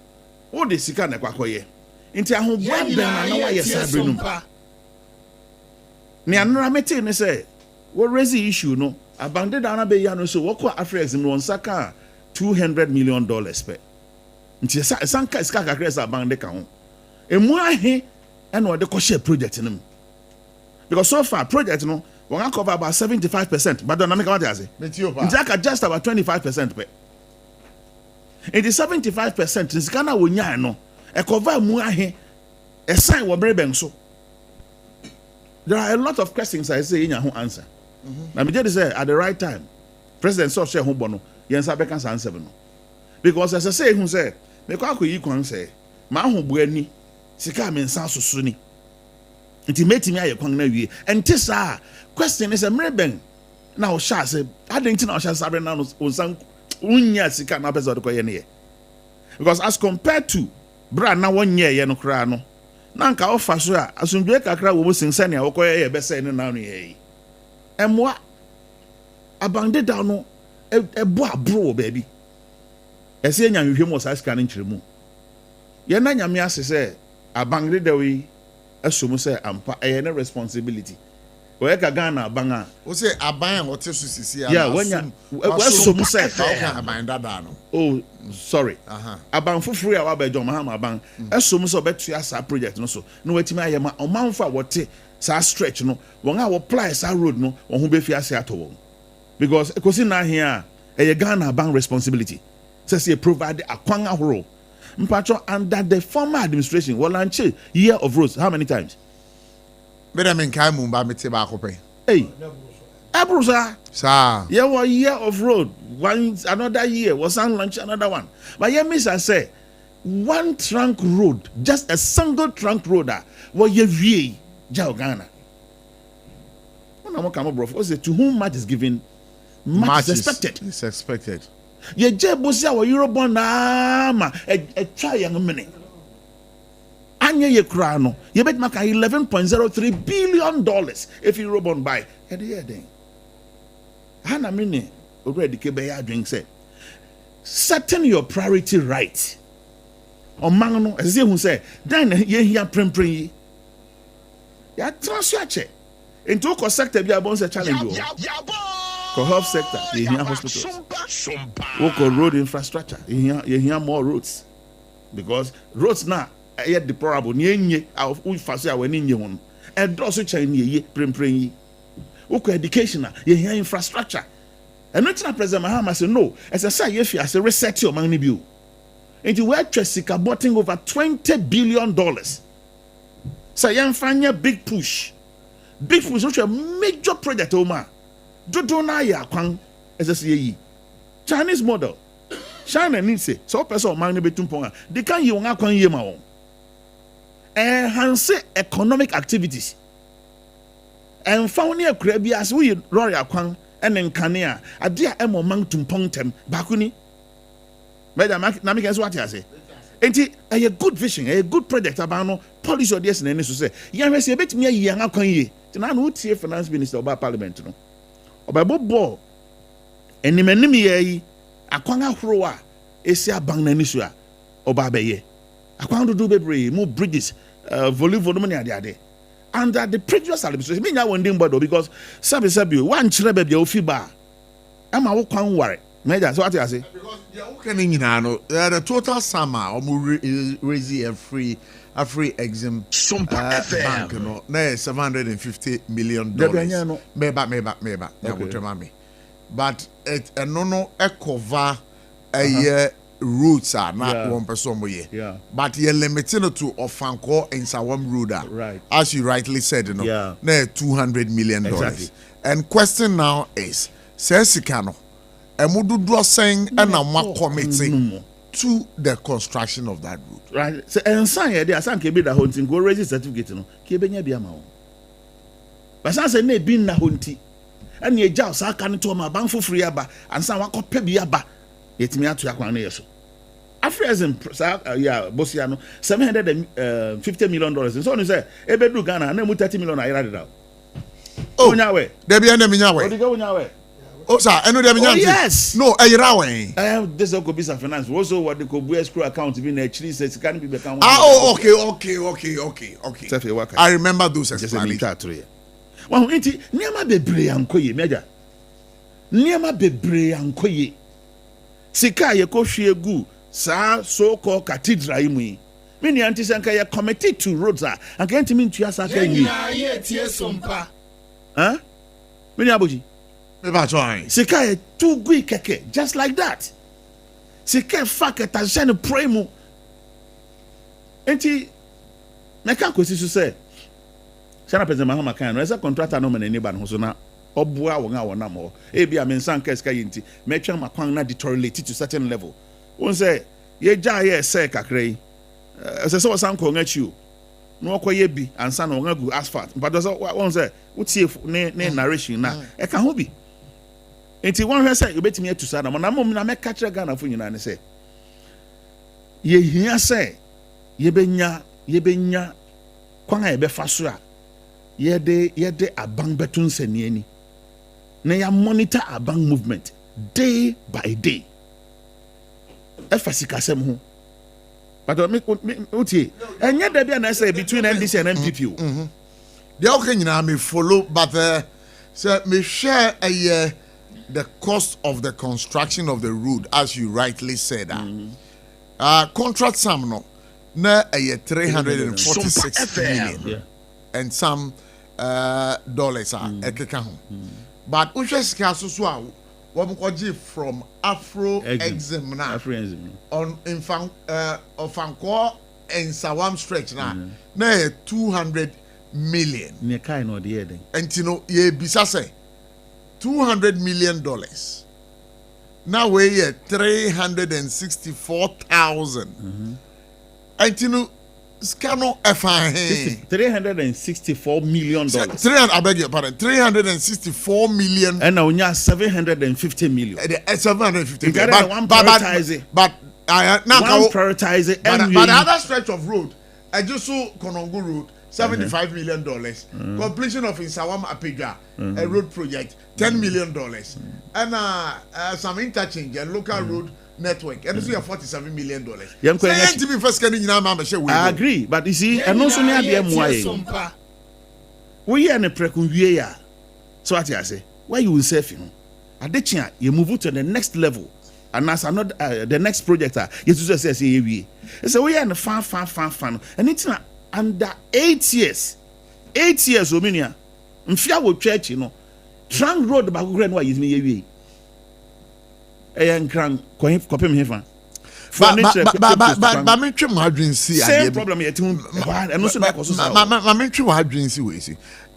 o de sika na akwakoye enti ahobwa ben na wa yesa brenum me anora mete ne say we raise issue no abandon na be ya no so wo ko Afrex no nsaka $200 million pe nti esan ka iska kakra sa abandon ka ho emu ahe and what the share project in them. Because so far project no we cover about 75%, but don't make what I say. It's just about 25%. It is 75%. It's Ghana wonya no. E cover mu ahe e sign wo breben so. There are a lot of questions I say in your answer. na me just say at the right time president so share ho bono yensa beka san 7 no because as I say hu say me kwa akoyi kwan say ma ho bo ani sika me nsa soso ni nti metimi aye kwan na wie enti sa question is a mreben na o sha say adenti na o sha sabre na no onsan unya sika na pesa de koye ne because as compared to bra na wonye ye no kra no na nka ofa so a asundwe kakra wo sinse ne akoye ye bese ne na no ye emwa abande da no ebo abro baby ese nya hwehwem wo sa sika ne nkyeremu ye na nyame ase se abangre da we asomu se ampa eye ne responsibility we ka Ghana abanga o se aban o te so sisi ya wanya asomu se aban dada no oh sorry aban fufuru ya wa ba jom ha aban asomu se obetu asa project no so no watimi ayema omanfa wote sa stretch no won a wo apply sa road no won ho be fi ase ato won because ekosi na here eye Ghana aban responsibility say provide akwan ahoro mpacho under the former administration will launch year of roads how many times Bedamin kai mumba mete ba kope. Hey. Abrusa. Sir. Yeah, 1 year of road. Another year was on launch another one. But yeah, miss I say one trunk road, just a single trunk road what ye vie Ghana. When I'm come bro, say to whom much is given, much is expected. It's expected. Ye je bosia wa Eurobond na a try young minute. Anya ye kra no ye bet maka $11.03 billion if you Eurobond buy e dey den hana mini already ke be ya drink say setting your priority right o man no e say hu say dan ye hia prempren yi ya transfer che into ko sector bi abon say challenge ko health sector ye hia hospitals ko road infrastructure ye hia more roads because roads now yet deplorable ni enye we fase a wani nye hono e do so chan ni ye prempren yi wo education ye hia infrastructure and not na president Mahama say no as I say ye fi as reset your man ni bi o enti we atwasika botting over $20 billion say yan fanya big push which a major project o ma do na ya kwan as I say yi Chinese model China need say so person man ni betumpon they can yi won akwan ye ma won enhance economic activities and found near crabby as we lorry akwan and nkania adia emo man tumpong tem bakuni madam na make what I say enti a good vision a good project about no policy or this na so say yan say betimi ayi yan akwan ye na no tie finance minister oba parliament no oba bobo enimanim ye yi akwan ahoro a esi aban na ni so a oba beye akwan do bebre mo bridges volume ni ade under the previous administration me nya wonding bodo because sabi one chire be bia ofi ba ama wo kwan ware meja so what you say because ya wo kan nyina no the total sum raise a free exim bank no na $750 million meba ya wotrema me but it no cover a year routes are not one person more but you're limited to Ofanko and Sawam Ruda, right? As you rightly said, you know, $200 million. Exactly. And question now is, says Sikano, and would do saying and I'm committing to the construction of that route, right? So and sign there, some keep the hunting go raise certificate, no, keeping your biama. But some say ne bin na hunti, and ye jaw sa can to my bank for free aba, and some wako pebiaba. Yet me to yakwan yeso afrezen bosiano $750 million so no say ebedu Ghana na mu $30 million ayra da oh nyawe de bia na minyawe odiga nyawe oh sir eno de minyawe yes no ayra wen this go be some finance also what the go escrow account be na actually says can be become okay I remember those explanations well enti niam bebre ankoye meja niam bebre ankoye sika ye ko hwe gu sa so called cathedral yi mu yi meni anti sanka ye committed to roads and can't mean to asa ka yi ye tie sompa meni aboji me ba join sika ye too gui keke just like that sika faketa jene pray mu enti na kan kwesi so say sana president Mahama kan no esa contractor no man ni ba no so na obua won a wona mo e bia me nsan ka ska yinti me twa ma kwan na deteriorate to certain level won say ye ja ye say kakra yi se so san ko ngachi o no okoye bi ansa na won agu asphalt but so won say utie ne narration na e ka ho bi enti won hwe say you betimi atu sa na mo na mo na me ka kire Ghana fo nyina ne say ye hia say ye benya kwan a be fa so a ye de abang betun sani ani na ya monitor abang movement day by day efasika sem ho but me utie enya da bia na say between NDC and MPP they okay nyina me follow but so me share the cost of the construction of the road as you rightly said contract sum no na 346 million and some dollars ekeka ho but uche so a womkoji from Afro Exim na on Ofanko and Sawam stretch na 200 million ne kai no de yeden and you know ye bisa say $200 million now we 364,000 and you know Scano $364 million. 300, I beg your pardon. 364 million. And now we have 750 million. 750 million. But the other stretch of road, I just saw Konongo Road, $75 million. Completion of Insawam Apega, a road project, $10 million. And some interchange and local road network, and it's $47 million. I agree, but you see, and also near the MY. We are in a precunvia. So what I say, why you will save him? At the chance, you move to the next level. And as another the next project, you just say, so we are in a fan, and it's not under 8 years. 8 years, Omania. Mfia will church, you know. Trunk road about Grand is me. Same problem yet.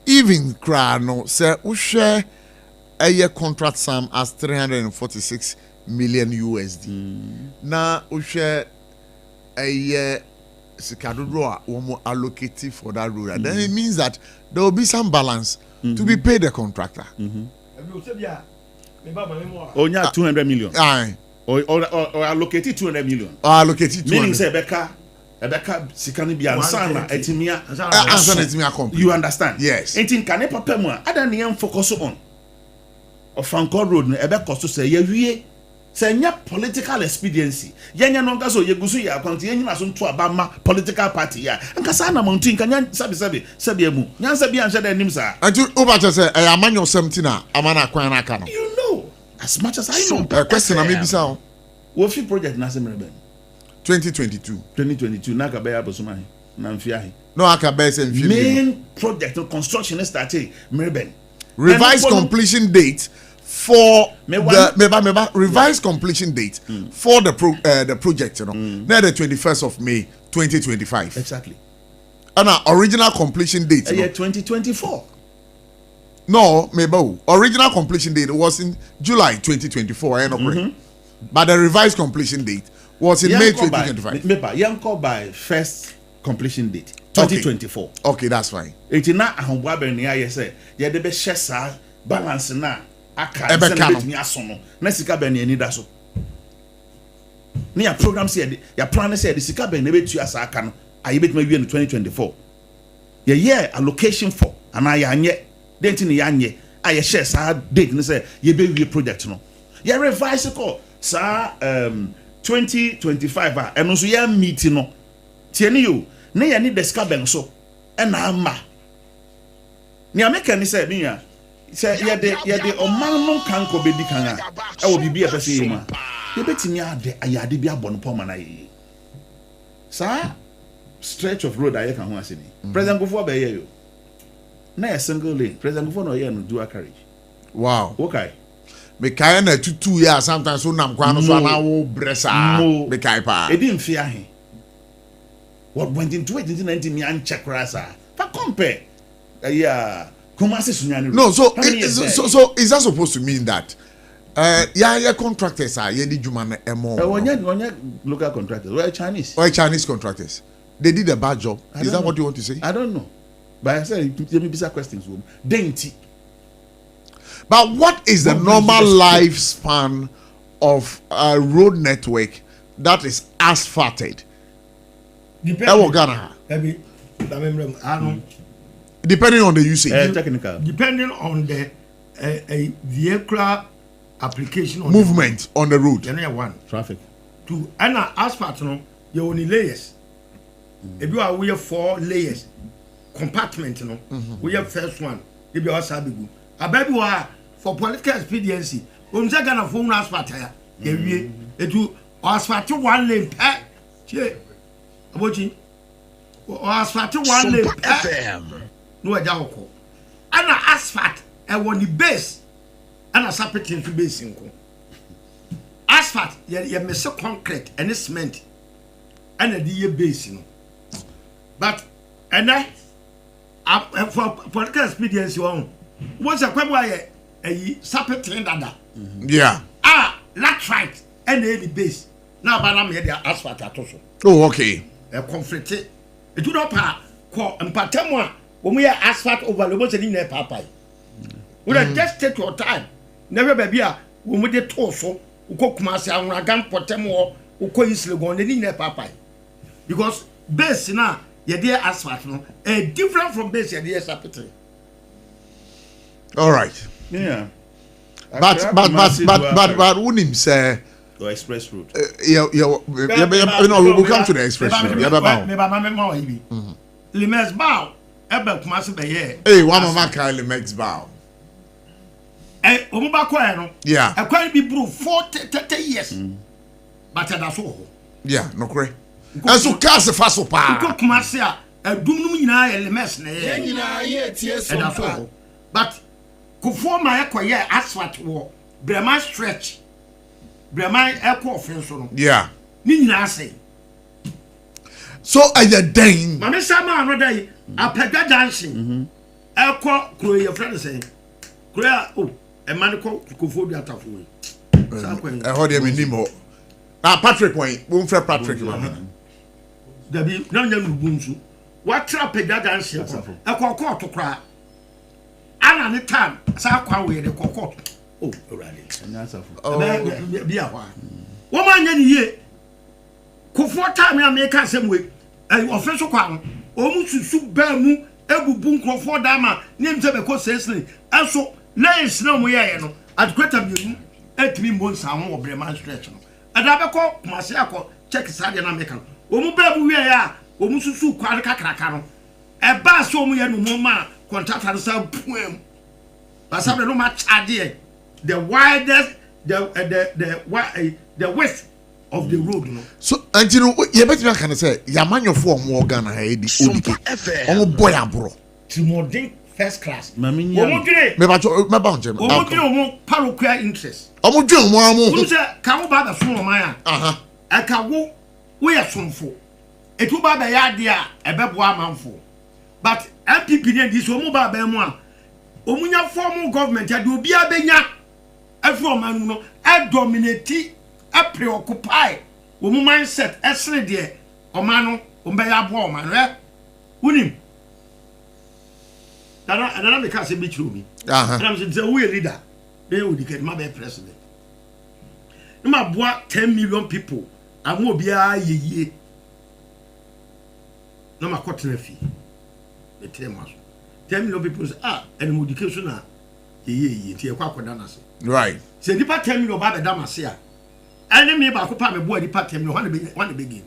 Even Krano say we share a year contract sum as 346 million USD. Now we share a year Sikadudroa one allocated for that road. And then it means that there will be some balance to be paid the contractor. Only 200 million. Or allocated 200 million. Or allocated 200 meaning say Becca Sikani be ansana etimia you understand? Yes. Etin kane papa mu ada ne yam focus on of Fanco Road no ebe koso say ye wie say nya political expediency yenya no nka so ye gusu ya akwanti yenyina so nto abama political party ya nka sa na mountain kanya sabi emu nya sabi anhye da nim sa antu obacha say e amanyo 17 a amana kwan na aka no you know as much as I know question am bisa o wo fi project na semreben 2022 na ka be abosoma na mfiahe no aka be say mfiahe main project construction started merben revised completion date for the revised completion date for the project, you know, now the 21st of May 2025. Exactly. And our original completion date, year 2024. No, maybe original completion date was in July 2024. But the revised completion date was in May 2025. Maybe Yanko by first completion date 2024. Okay, that's fine. It's not a humble near say yeah the best share balance now. Aka me asono na sika ben ani da so ne ya program say ya plan say the sika ben na betu asa aka no ayi betu wie no 2024 ye year allocation for ana ya anye date ne ya anye aye share sa date ne say ye be wie project no ye revise ko sa 2025 eno so ya meet no tie ne yo ne ya ni the sika ben so e na ama ne ameka ni say me ya say yede oman no kan ko bedi kan a e wo bibi e pese yima ye betimi ade ayade bi abon poma na ye sa stretch of road aye kan ho ase ni president Gofo be ye yo na a single lane president Gofo no ye no dual carriage wow okay me kai na tutu ya sometimes so nam kwa no so na wo bresa me kai pa e di mfia he what went into it in 1990 me an check rasa fa compare yeah No, so is that supposed to mean that yeah contractors are the Jumana local contractors, we're Chinese. Or Chinese contractors. They did a bad job. Is that what you want to say? I don't know. But I said maybe these questions. But what is the normal lifespan of a road network that is asphalted? Depending on the usage. Technical. Depending on the vehicular application on movement on the road. One. Traffic. Two. And asphalt, you only layers. If you are, we have 4 layers. Compartment, we have first one. If you are Sabigu. A baby for political expediency. When you are phone asphalt, it will asphalt 1 lane. Abotchie. Asphalt 1 lane. No, I don't call. And asphalt, I want the base. And a separate into basing. Asphalt, you miss concrete and cement. And a dear basing. But, and I, for political expediency, what's a quite a separate dada. Yeah. That's right. And the base. Now, but I'm here, the asphalt at also. Oh, okay. A conflict. It do not call and patamwa when we are asphalt over the most in their papa. We just take your time. Never be when we did torso, who cook Marcia and Ragan Potemo, who call you going in their papa. Because base now, your dear asphalt, different from base, your dear sapitry. All right. Yeah. But wouldn't him say the express route? No, we'll come to the express route. Limes bow, Ebel Kumasi Baye. Hey, one of my kind Limex bow. Yeah. I can't be brewed 40 years. But that's all. Yeah, no cray. And so cast a fast pa. Cook Marcia, a doom Limes, and that's all. But before my acquire asphalt war, Brema stretch, Brema echo offense. Yeah. Nina say. So are you dang? Mamma Sama another day, a pega dancing. Echo, Chloe, your friend saying, Chloe, oh, a man called Kufodia Tafu. I heard him in Nemo. Patrick Wayne, won't for Patrick. There be none of Bunzu. What trap pega dancing? A call to cry. And at the time, Sakwa, the cocoa. Oh, already. And that's a be a while. Woman, any year. Kufor time, I make us some way. And official crown, almost to soup Bermu, Ebu Bunko for Dama, named Tebeko Sessley. And so, lay snow way, at greater beauty, 8 months or Breman stretch. And I call Masiako, check Sadia American. Omubebu, we are, Omusu Quadacacano. A bass, so we are no more. Contact and some poem. But some no much idea. The widest, the width of the road. So, and you know, you better can say, Yaman form more Ghana, SOMPA FM. Oh, boy, bro. Timothy first class. Mammy, my bounty, parochial interest. I'm doing one more. Who's a cow by the phone, Maya? I can walk. We are some for. It will buy the idea a bebwa man for. But MPP this mobile bemwa. Omunya formal government ya do bia benya. Every man no e dominate e preoccupy. Omu mindset esre de omano ombeya bo man re. Unim. Dana me ka se be chiro mi. And I'm saying we leader. Be we get my be president. No ma boa 10 million people. Amu obia ye. No ma kwotena fi. 10 million people say, and education right. Say, Nipa 10 million Baba Damasia. And me back up my boy, Nipa 10 million, one begin.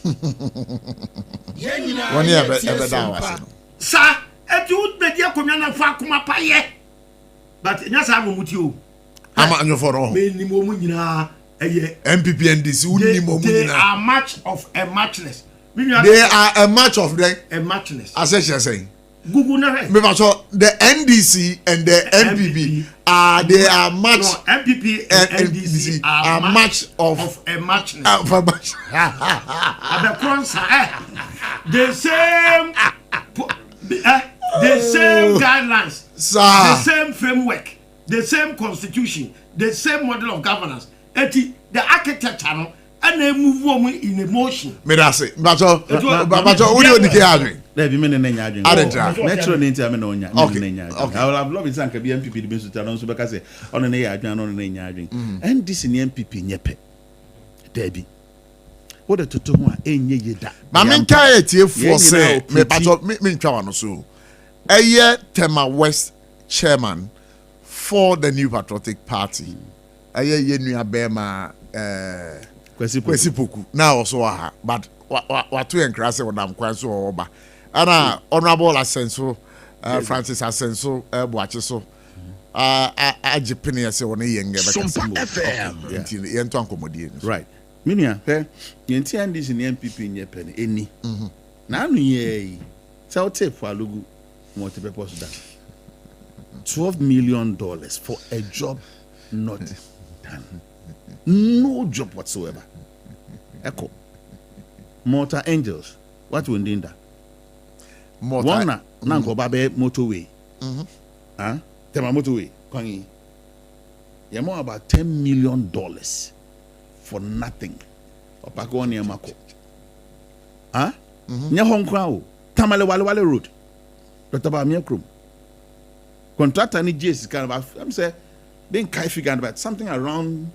1 year, ever down. Sir, a dude, the dear commander Fakuma Paye. But yes, I will with you. I'm on your for all. MPP and this, they are much of a matchless. They are a match of them. A matchless. As I saying. Google never. The NDC and the MPP they are match. No, MPP and NDC are match of a matchless. The same. the same guidelines, Sir. the same framework, the same constitution, the same model of governance. The architecture no, and they move woman in emotion. Me da say, bacho, who you dike adwin? There be many nenya adwin. Metro nenti ame no nya, nenya adwin. I will have loved it sanka be MPP the best to tell so because say on na ya adwin on na nya adwin. And this in MPP nyepe. There be. What the toto ho a enye yeda. Ma men kai etiefoɔ say me bacho me ntwa wano so. Eye Tema West chairman for the New Patriotic Party. Eye ye nua bema Kwesi Poku now also aha but watu enkrase wonam kwan so oba ana honorable Asenso Francis Asenso Boache so ajipene se wona yenge SOMPA FM yento ankomodie right minia yenti and this in MPP nyepene eni na anu ye say o take for alugu multi-purpose that $12 million for a job not done. No job whatsoever. Echo. Motor Angels. What we need that? One na go babe motorway. Tema motorway. Kwangi. You more about $10 million for nothing. Opako on yamako. Nya Hong Kong. Tamale Wale Road. Dr. Bamia Krum. Contractor ni JS kind of I'm say being kai figure about something around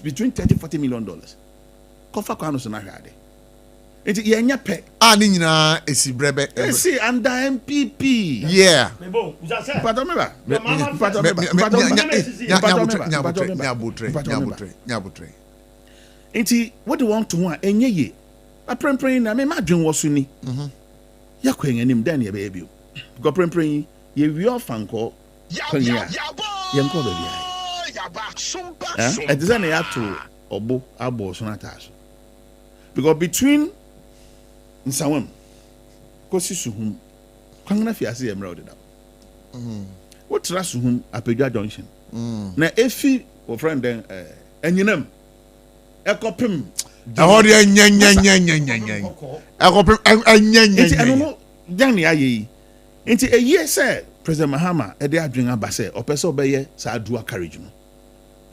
between $30-40 million. Kofa kwano so na hwade. Enti ye nya pe. Ni nyina esi brebe. Esi under MPP. Yeah. Mebo, uza say. Nyabutre. Enti what do you want to want enye ye. Aprempren na me madwen wo so ni. Yakwen anim dan ye be bio. Go prempren ye wi ofanko. Kwanya. Ye nko ba bia. E design ya to obo abo so na taso. Because between Nsawam kosi suhum kwangna fiase emra odeda. What tra suhum apegwa junction. Na efi wo friend den enyinam ekopem ahori enya ekopem enya enti eno no dan ya ye enti eye say President Mahama e de adwen aba say opese obeye sa adua carriage no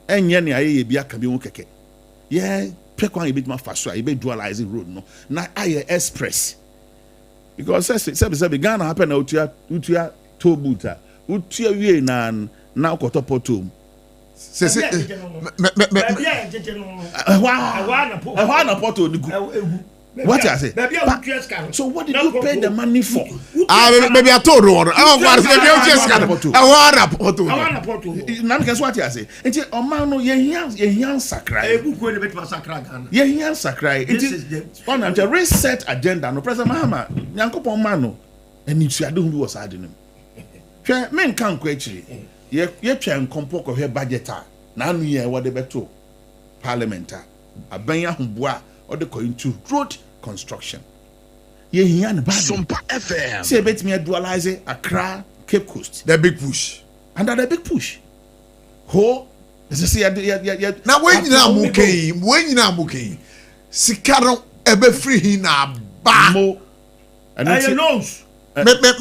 enye ne aye bi aka bi wo keke ye pekwan ebit ma faso e be dualizing road no na aye express because say Ghana happen na utua tobuta utua wie na okoto potom se na poto nigu what I say? So what did you pay the money for? Maybe I told you. I want Now guess what I say? Enti omano ye sakrai. Ye sakrai. This is the reset agenda. No President Mahama. Nyankopon mano. Eni tuade hu bi was adenim. Hwe men kan ko akiri. Ye twa nkompo ko hwe budgeter. Na anu ye wo de beto parliamenter. Abanya hoboa or the going to road construction. Ye here and bad. SOMPA FM. Say bet me dualize Accra, Cape Coast. The big push. Under the big push. Ho. Say now when you na muke. Sikaro ebe free hi na ba. Mo. And you knows. Odike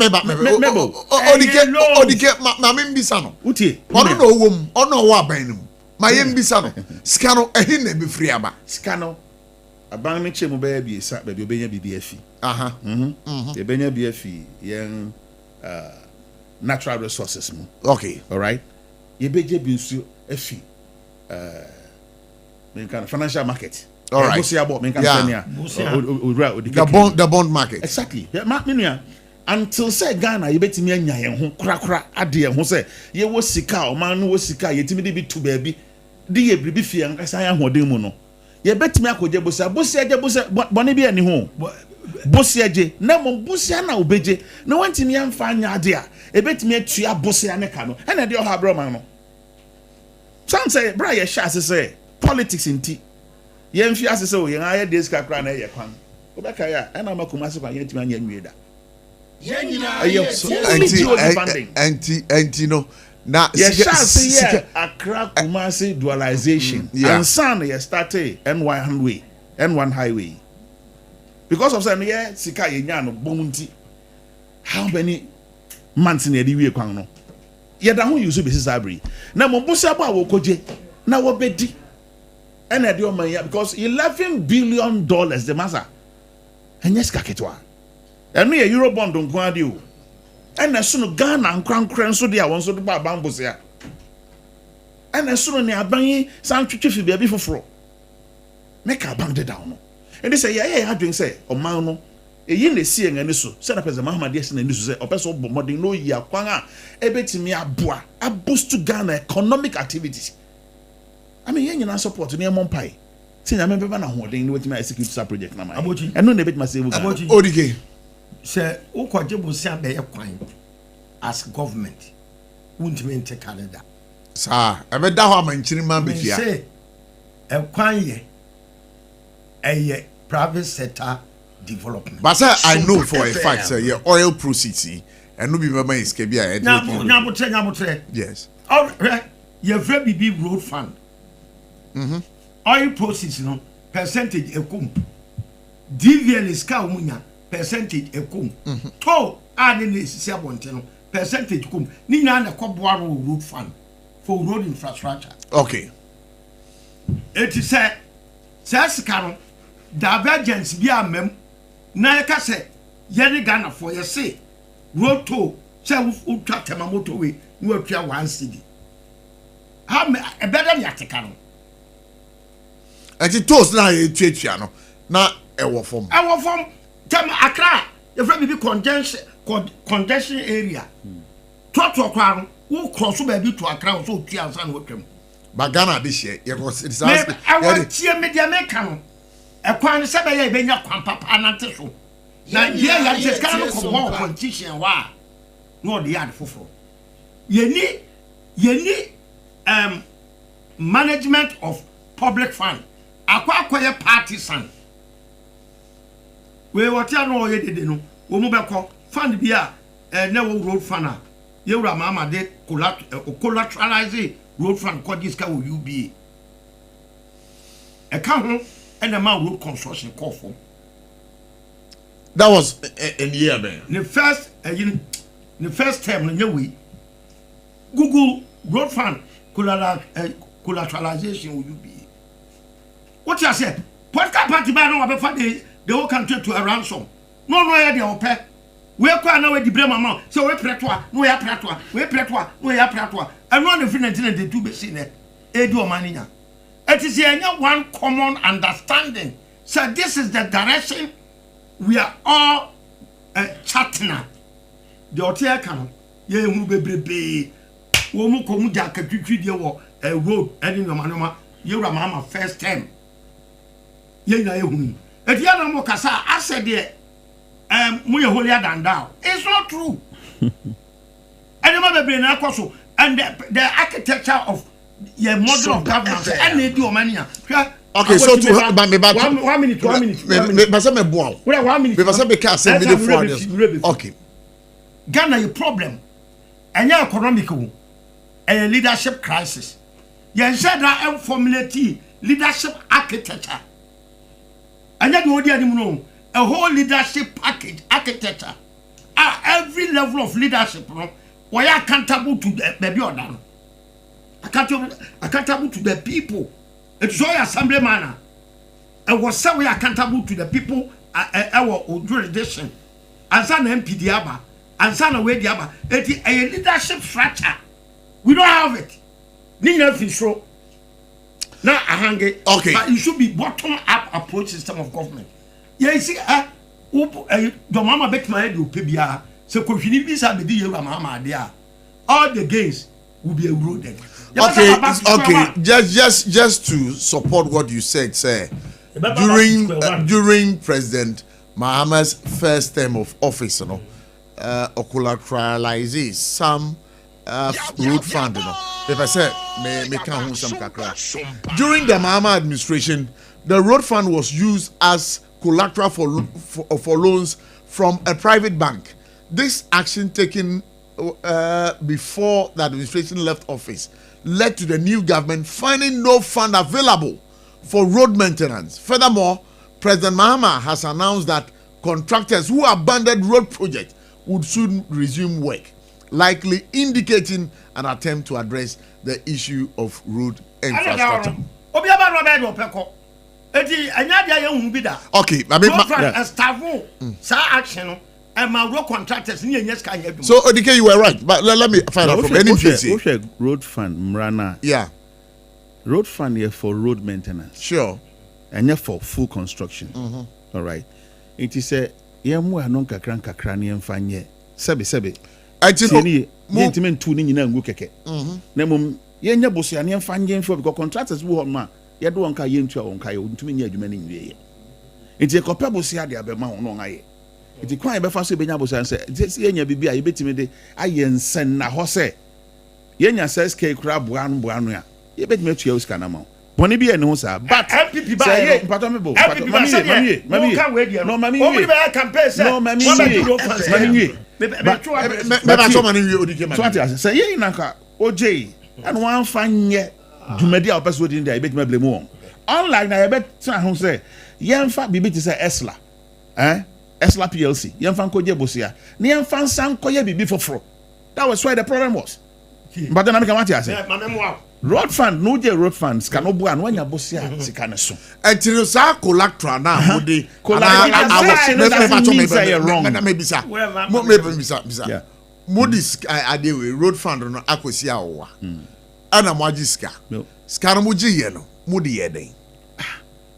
ma mbisa no. Utie. Ono no wom, ono wo aban no. Ma ye mbisa no. Sikaro ehi na ebe free aba. Sikano aban me chemu be bi sa be obenya bi afi e benya bi afi yen natural resources mu okay all right ye beje bi nsu afi men kan financial market all right bosia bo men kan senia the bond market exactly ma menua until say Ghana ye betimi anya yen ho krakra ade yen ho say ye wo sika o man no wo sika ye timi de bi tu ba bi de ye bribi fie nkasa ya hoden mu no ye betimi akoje bosia bone bi ani ho bosia je na mo bosia na obeje na wantimi amfa anya ade a e betimi atua bosia ne ka no ena de o ha bro man no some say bra ye sha say politics inti ye mfi ase say o ye aye days kakra na ye kwan obeka ya ena makuma se kwa ye timi anya nwie da ye nyina anti no na Accra Kumasi dualization and son ye started N1 highway because of some sika ye nya no bomunti how many months na yɛde wie kwan no yɛda ho use bɛsi saa bere na mo bosa ba wɔkɔgye na wɔbɛdi ɛna ɛde ɔman ya because $11 billion the masa ɛnyɛ sika ketewa ɛno yɛ euro bond nko ade o ɛna so no Ghana nkrankran nso de a wɔn nso de ba aban bosia ɛna so no ne aban yi san twetwe fi baabi foforo make aban de down no ɛde sɛ yɛyɛ adwen sɛ ɔman no eyi na esi yɛn ani so sɛ na president Mahama de esi n'ani so sɛ ɔpɛ sɛ ɔbɔ mmɔden na oyi akwan a ɛbɛtumi aboa aboost Ghana economic activities I mean yɛn nyinaa support ne ɛmɔ mpae sɛ nyame bɛba na ahoɔden ne wɔtumi execute sa project na ma ɛno na ɛbɛtumi asɛ ewu Ghana Odike sɛ wokɔgye bosia bɛyɛ kwan as government wontumi nte Canada saa ɛbɛda hɔ amankyiri ma bɛfia sɛ ɛkwan yɛ ɛyɛ private sector development. But sir, I know for a fact, sir, your oil proceeds, and no be my is Kebia. Namutre. Yes. All right, your very big road fund. Oil proceeds, no percentage ekum. DVL is Kaumunya, percentage ekum. To add in this Sabonte, percentage kum. Nina and a Cobwaro road fund for road infrastructure. Okay. It is said, Saskaro, divergence be a mem. Na yɛka sɛ yɛne Ghana for yɛse road toll sɛ wotwa temamoto we na watwa 1 cedi ha ɛbɛda ne ateka no ɛti tolls na yɛtuatua no na ɛwɔ fam tem Accra yɛfrɛ bibi congestion area trɔtrɔ koraa no wo cross baabi to Accra so otua ansa na watwam ba Ghana de hyɛ ɛwɔ tie media meka no ɛkwan sɛ bɛyɛ bɛnya kwan papa anante so na yɛ yɛ sika no kɔbɔ politician wa no de yard foforo yɛni management of public fund akɔyɛ partisan we wɔtia no ɔyɛ dede no wo mu bɛkɔ fund bi a na wo road fund a yɛwura mama de collateralize road fund kɔ diska wo UBA ɛka ho and the man road construction call for. That was in the year, man. The first term, in your way, Google road fund collateralization will you be? What you say? Podcast party by now before the whole country to a ransom. No, idea of pay. We're quite now with the blame amount. So we're pretois, no air pretois, we're pretois, no air pretois. And one of the two be seen it. Edo Mania. It is here one common understanding. So this is the direction we are all chatting at. The hotel can ye who be brebe. Womu komu jaka twitwi wo a road any no manoma. You mama first time. Ye na ye hu. Et ya no mo kasa I said there mu ye holier than thou. It's not true. And the be na kwaso and the architecture of your model of governance and they do mania. Okay, so to 1 minute. Okay. Ghana your problem. And your economical and leadership crisis. You said that formulate leadership architecture. And yet you didn't know a whole leadership package architecture. At every level of leadership, we are accountable to the baby or down. Accountable to the people. It's all assembly manner. And was so we accountable to the people our jurisdiction. And son MP Diaba, and son away Diaba. It is a leadership structure. We don't have it. Nina Fisho. Now I hang it. Okay. But it should be bottom up approach system of government. Yeah, you see, the mama bet my head will pay. So if you need to be mama there, all the gains will be eroded. Okay. Just to support what you said, sir. During President Mahama's first term of office, you know, collateralizes some road fund, you know. If I said, me can't some kakra. During the Mahama administration, the road fund was used as collateral for loans from a private bank. This action taken before the administration left office led to the new government finding no fund available for road maintenance. Furthermore, President Mahama has announced that contractors who abandoned road projects would soon resume work. likely indicating an attempt to address the issue of road infrastructure. Okay, I mean, action and my road contractors. So, ODK, you were right, but let me find out from NPC. Road fund, Mrana. Yeah. Road fund here for road maintenance. Sure. And yeah, for full construction. All right. It is a yamwa non kakran kakrani and fanye. Sebe. I think gentlemen tuning in and look at it. Nemum yenya bossian and fanye for because contractors will ma. Yadu onka yentu onka to me near many way. It's a copable sia de abema on aye. It's a quite before Benya Boss and said, this yenya bibi I bet me I yen send na hose. Yenya says K crab one buanuya. You bet me to your scanamo. Bonnie be a no, sir. But happy by Patomable. Mammy, no, mammy, I can pay, no, mammy, say, ye, Naka, OJ, and one fine yet. To media person in there, I bet me blame on. Unlike I bet someone say, young fat bibi to say Esla, Esla PLC, young fan Koje Bosia, near fan San Koye bibi for fro. That was why the problem was. But then I'm coming to say, road fund, no J road funds can obu and when your bosia, Sikanaso. And to say collateral now, would they maybe sir, Moody's I deal with road fund on Aquasia. Ana Majiska. Scaramuji yellow, Moody Edding.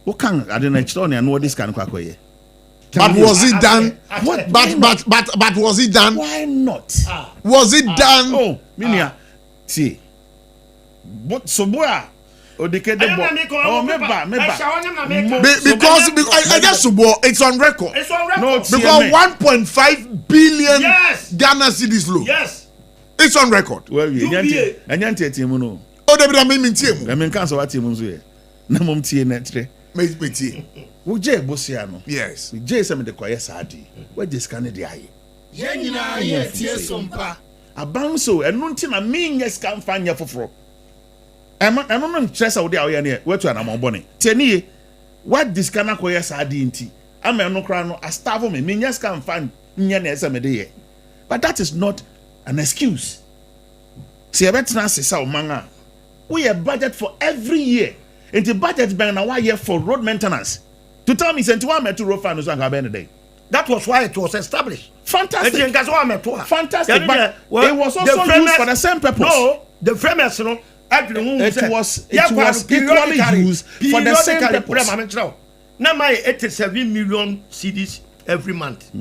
What can I didn't know this kind of quack? But was it done? What? But was it done? Why not? Was it done? Oh, Minia, see. What so boy? Oh, the kid, because I guess it's on record. It's on record. No, because 1.5 billion Ghana cedis low. Yes. It's on record. Well, you can't tell him no. Oh, they mean team. I mean, cancel what team here. No mum tea netre. Me tea. Uje Bosiano. Yes. J some the quiet sadi. Where this can the eye? Yenina ye tie sompa. Abanso and nunti na mean yes can find ya for. I don't know stress out there near where to an amount bonnet. Teni, what this can acquire sadi inti? I'm a no crown, a staff of me, mean yes can find Nyana some day. But that is not an excuse. See, I bet Nancy Sao Manga. We have budget for every year. And the budget been now 1 year for road maintenance. To tell me, sent to one to road finance on a day. That was why it was established. Fantastic. Fantastic. But well, it was also used for the same purpose. No, the framers, no, it was equally used for the same purpose. Now my 87 million cedis every month.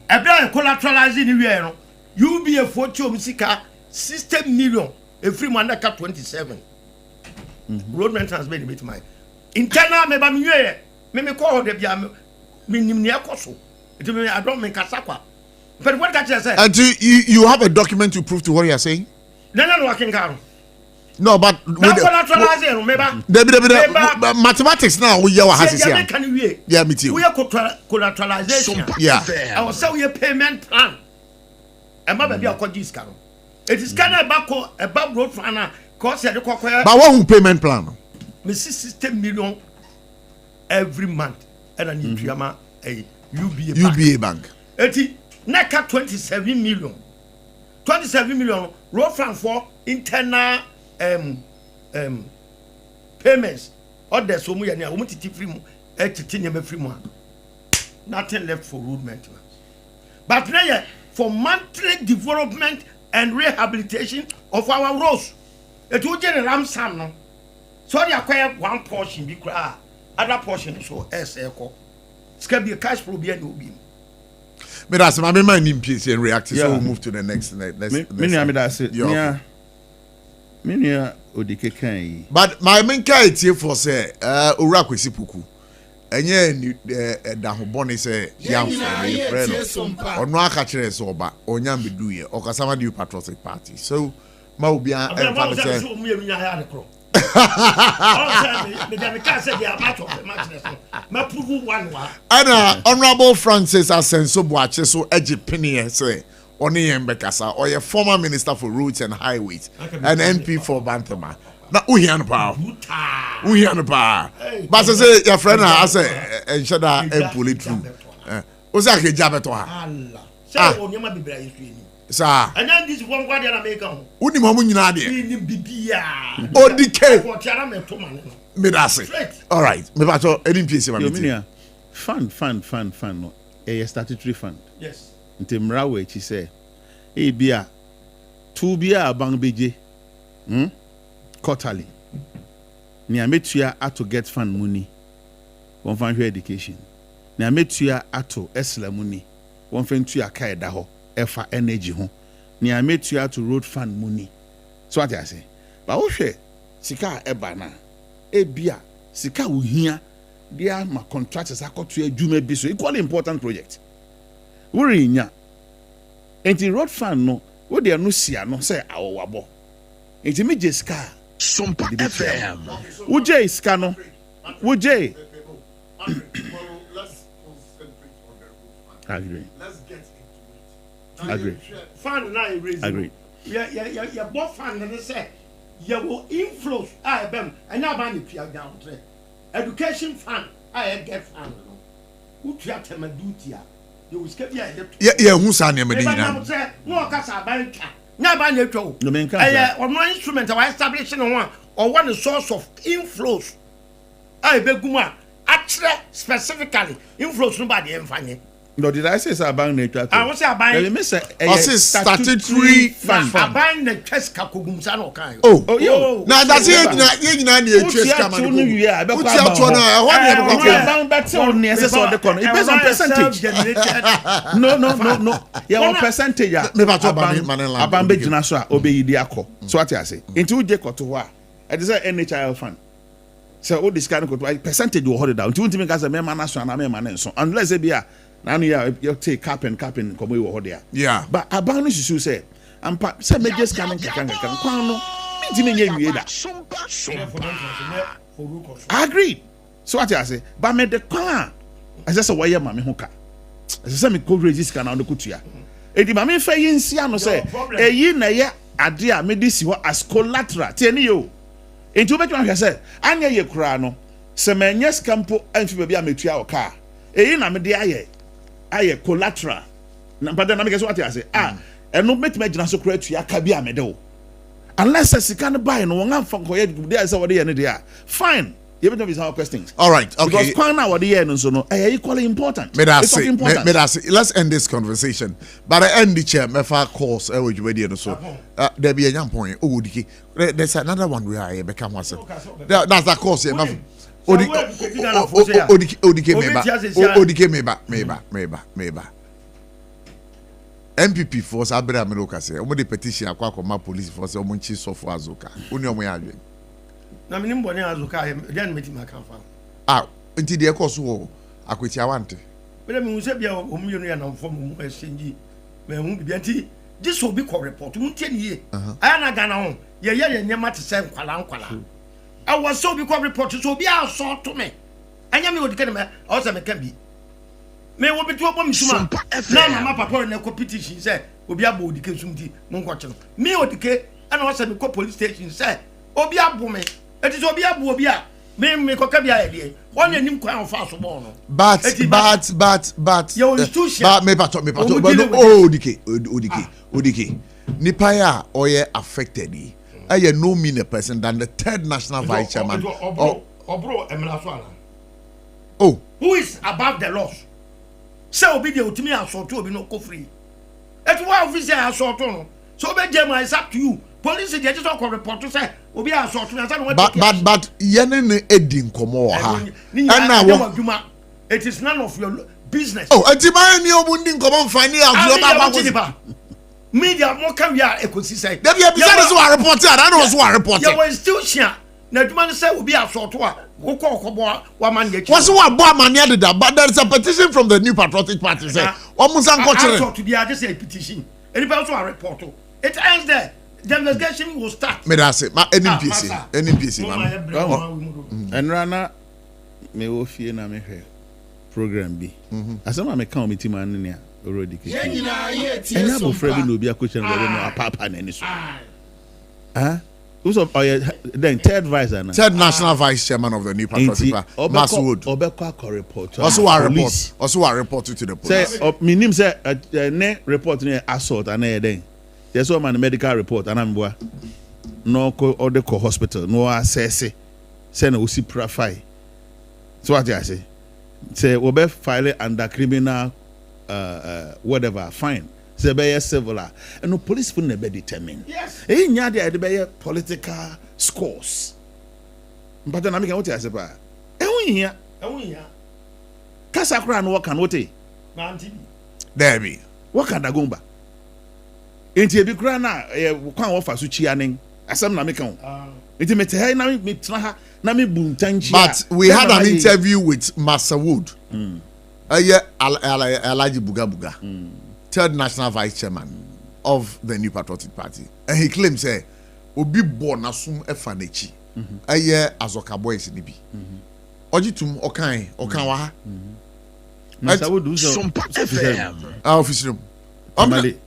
Every collateralizing the year. You be a fortune musica 60 million every month. 27 road maintenance made a bit mine internal me call the coso. I don't make a sakwa. But what that you say? And you have a document to prove to what you are saying? No, working car. No, but the mathematics now we has here. Yeah, me too. We are collateralization. Yeah. I will say we a payment plan. And my baby, I call this car. It is kind of about road fund. But what who payment plan? Me 60 million every month. And I need to a UBA bank. 27 million. 27 million road fund for internal payments. Other so much and I want to free nothing left for road maintenance. But now for monthly development and rehabilitation of our roads. It will get a ramsam no. So they acquire one portion be cry, other portion so echo. It's gonna be a cash flow be no beam. But that's my mind in peace and react. So we'll move to the next. That's it. Yeah. Minia odike kan. But my main character for say ora kwesi puku. Enye da hobone say yam friend. Ono aka kire so oba onyam bedu ye. Okasama the patriotic party. So ma obi an say Anna Honorable Francis Asenso Boache so Ejipini say Oni Mbekasa or a former minister for roads and highways and MP for Bantama. Now we hear the power. But I say your friend I say and shut up and pull it through. Osaka Jabeto. Sir. And then this one guardian American. Uni mamu nyina de. Ni bibia. ODK. What tiara me to man. Me dase. All right. Me ba to eni mpese ma me. Yominia. Fund no. A statutory fund. Yes. Nti mra we chi say e bia two bia bang beje. Quarterly. Ni ametua ato get fund money. One fan education. Ni ametua ato esla money. One fan tua kai da ho. Efa energy ho. Ni ametua to road fund money. So what I say? But wo hwe sika eba na e bia sika wo hia dia ma contractors akoto adwuma bi so equally important project. Wo rinya. Enti road fund no wo de no sia no say awowabo. Enti me je sika SOMPA FM. Wo je sika no. Wo je. Agree. Let's get into it. Agree. Fund now raise. Agree. Yeah, both fund and say you will influence bem and now ban the down there. Education fund, I get fund. Who treat them a duty? You will skip Yeah, who san ya medina? No kasa banka. Na ban the show. No men can. Or no instrument or establishing one or one source of influence. I beguma actually specifically influence nobody enfanye. No, did I say about nature? I was say about. Let me say statutory fund. About the chest kakugumsa no kan. Oh. Now that's it. Na chest come on. Yeah, What's about better on the SS of the corner? It based on percentage. No. Yeah, on percentage. Me ba to ban be jina so a obeyi di akọ. So what I say? Into we je koto ho a. I say NHIL fund. So all this kind of percentage will hold it down. Until you make us a member national and a member so unless they be a now you take capping come over there. Yeah. But about this issue say and say me just can kwano me me nye da. I agree. So what I say? But me the kwan I just say why ma me ho ka. I say me go register can on the kutua. E di ma me fa yinsia no say eyi na ye ade a me di si ho as collateral. Tieni yo. Enti obetwa hwe say anya ye kura no se manyes campo anfi ba bia metua o car. Eyi na me de aye collateral. Na pada na me so what I say eno metima gina so kura tua ka bia me de o. Unless sika no buy no won amfa ko ye dey say what dey ne dey fine. You better be some questions. All right, okay. Because kwan na what dey no so no equally important. It's important. Let's end this conversation. But I end the chair me fa course e we dwedi no so. There be a young point. Odike. There's another one where I become one. That's the course. Odike meba. MPP force abira me loka say omo de petition akwa ma police force omo nchi sofo azoka. Oni omo ya adwen. Na me nimbo ne azoka then meti makanfa. Nti de ekoso wo akweti awante. Bele me hu se bia omo yenu ya na mfom mu exchange. Me hu bia nti this will be co report. Mu tie ni ye. Aya na Ghana ho. Ye nyema te se nkwala. I was so be co report so be a so to me. Anya me odike me o se me kan bi. Me wo bitu obo misuma na mama papa na competition say obi abo odike sumti mo nkoche no me odike ana wo say me ko police station say obi abo me eti obi abo obi a me ko ka bia ye won anim kwan fa so bo no but your institution but me pato odike nipa ya oye affected aye no mean a person than the third national vice chairman obro emla so ala who is above the laws. Say obi de otimi assault obi no ko free. Etu wa officer assault no. So be jam is up to you. Police dey just call report to say obi assault na say no. But yene ne edi nkomo ha. Na wo it is none of your business. Enti man ni obu ndi nkomo mfani azu ba. Media mo kan ya ekosi say. Dem ye be say so report and I know so report. You will still share. Na duma say obi assault wa what's what boy mania did that? But there is a petition from the New Patriotic Party. Say, to be just a petition. Anybody also a report. It ends there. The investigation will start. Me that say, NPC, man. And Rana, me wo fie na me hwe program bi. Asema me kan committee man ni already. Enya bo frɛ bi no obi akɔhyɛ no no apapa na ni so. Who's up? Oh, yeah, then third vice, third national vice chairman of the New Patriotic Party, Masoud. Obeko report. Also, I report. Also, I report to the police. Say, my name say, ne report ne assault and then. There's one medical report and I'm no ko or the hospital no assess. Say no see profile. So what I say we file under criminal whatever fine. Say be civil and no police will never determine. Yes. Nya dey be political scores. But then I make what I say ba. Ehun here. Kasa kra no work and what There be. What can da gomba? Enti ebi kra na kwan wo fa so chia nen. Asem na make on. Enti me te na me tena ha na me buntanchi. But we had an interview with Masoud. Alaji Buga. Third national vice chairman of the New Patriotic Party. And he claims obi born asum efanechi. Azoka boys ni bi. Ojitum okan wa ha. Masoud do SOMPA FM. Officer. Omunyina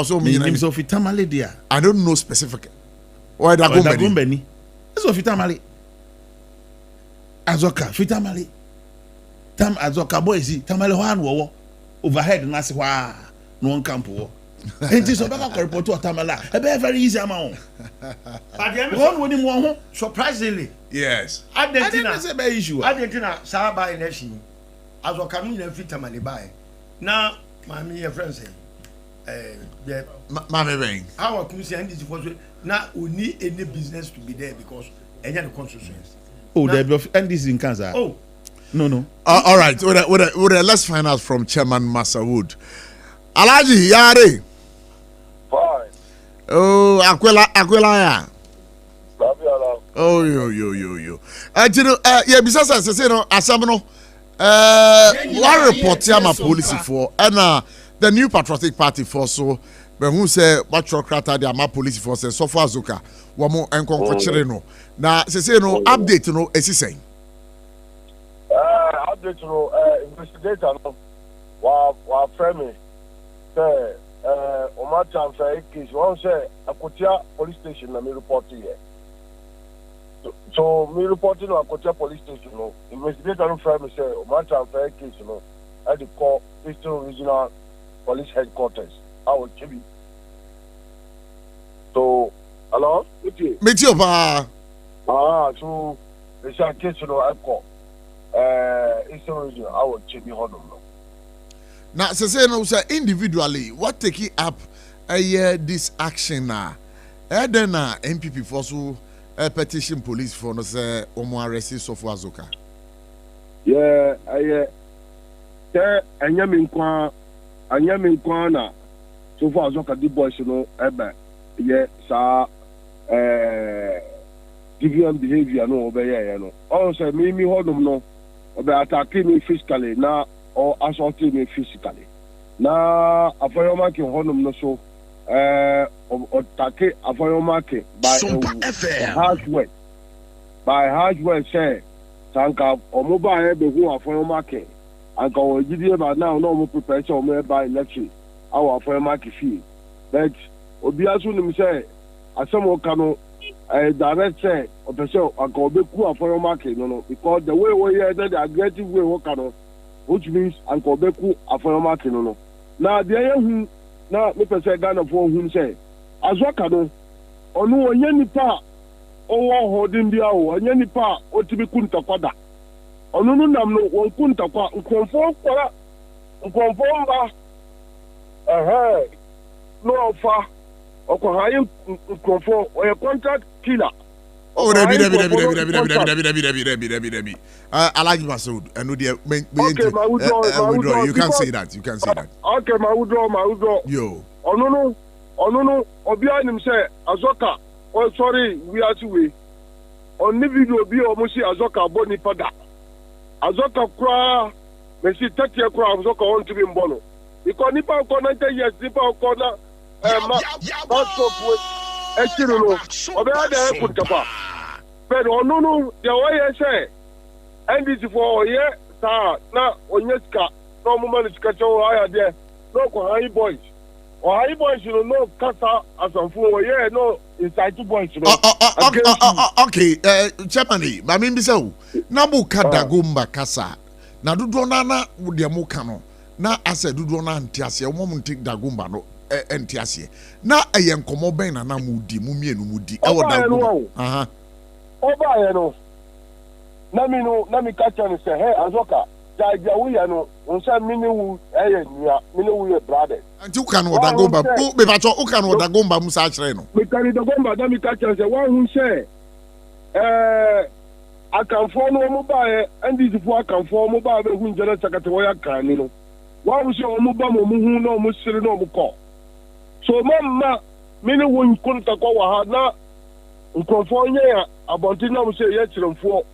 so omunyina. So fitamale dia. I don't know specific. Why da gombeni? So fitamale. Azoka fitamale. Tam azoka boys tamale ho an wo. Overhead na se wa no one camp wo. Enti so beka ko report to tamala. E be very easy amount. But the one woni mo ho surprisingly. Yes. Argentina say be issue. Argentina sa ba election. Azoka no nyina fitamale bae. Na mami your friend say Mami bang. Our commission and this for now we need any business to be there because any of the constituencies. Oh, there be and this in Kansas. Oh. No. All right. Let's find out from Chairman Masoud. Alaji Yare. Fine. Oh, Aquila ya. Oh, yo. Yeah, besides say no asam one report here my policy for and the New Patriotic Party for so but who say what your crata the my policy for say so far zuka wo mo enkonko kire no na say no update no esi say update no investigator no wa frame say o ma transfer case one say Akotia police station na me report here. So me reporting on Akotia police station no investigator no frame say o ma transfer case no at the call Eastern Regional Police Headquarters. I will give you. So hello? Meet you ba. So the case no I call Eastern Regional I will check you no. Now say no say individually what take it up this action na then MPP for so petition police for no say omo arrest Sofo Azoka. Anyame nkwa na Sofo Azoka di boys no ebe sa deviant behavior no obeye no all say me hodom no obe attack me physically na or assault me physically na afoyoma ke hodom no so attack afoyoma ke by harsh word say tanka omoba ebe hu afoyoma ke anka o jidie ba now no mo prepare so mo by election our afoyoma ke fi but obi aso nim say asemo ka no direct say opese anka obeku afoyoma ke no because the way we hear the aggressive way we can which means anka obeku afoyoma ke no na de yehu na me pese Ghana for hu say Azoka no onu onye nipa owo holding dia o onye nipa otibi kunta kwada onu nu nam no won kunta kwa nkonfo kwara nkonfo mba no ofa okwa hayin nkonfo o contract killer. Oh, Debbie. Alaji Masoud, and withdraw. You can't say that. Okay, my withdraw. Yo. Oh no. Obia him say Azoka. Oh sorry, we are two way. On the video be almost Azoka boni pada. Azoka kra, me see 30 year kra Azoka want to be mbono. Because nipa ko 90 years, nipa ko na Obia de put kapa. But no, the way I say, and this for a year, sir, now, on your ska, no moment is catch over there, no, high boys. Or boys, you know, kasa asamfo. Yeah, no, inside 2 boys. Okay, Chairman, I mean, so Nabu Kadagumba Kasa. Na dodoɔ na wode mo ka no na asɛ dodoɔ na ntiaseɛ wo mo nti dagomba no ntiaseɛ na ɛyɛ nkɔmɔ bɛn na na mudi mu mienu mudi ɛwɔ dagomba aha oba yɛ no na mi ka kyɛ no sɛ he azoka jaja wo yɛ no nsa mini wu ɛyɛ nua mini wu yɛ brother anti wo ka no dagomba o be ba wo ka no dagomba mu sa kyerɛ no mi ka ni dagomba da mi ka kyɛ sɛ wa hu sɛ akanfo no mo ba e ndizifo akanfo mo ba be hu njere sakate wo ya kan ni no wa wo se o mo ba mo hu no mo sire no mo ko so mamma mini won kun ta ko wa ha na nkonfo nye ya abonti na mo se ye kiremfo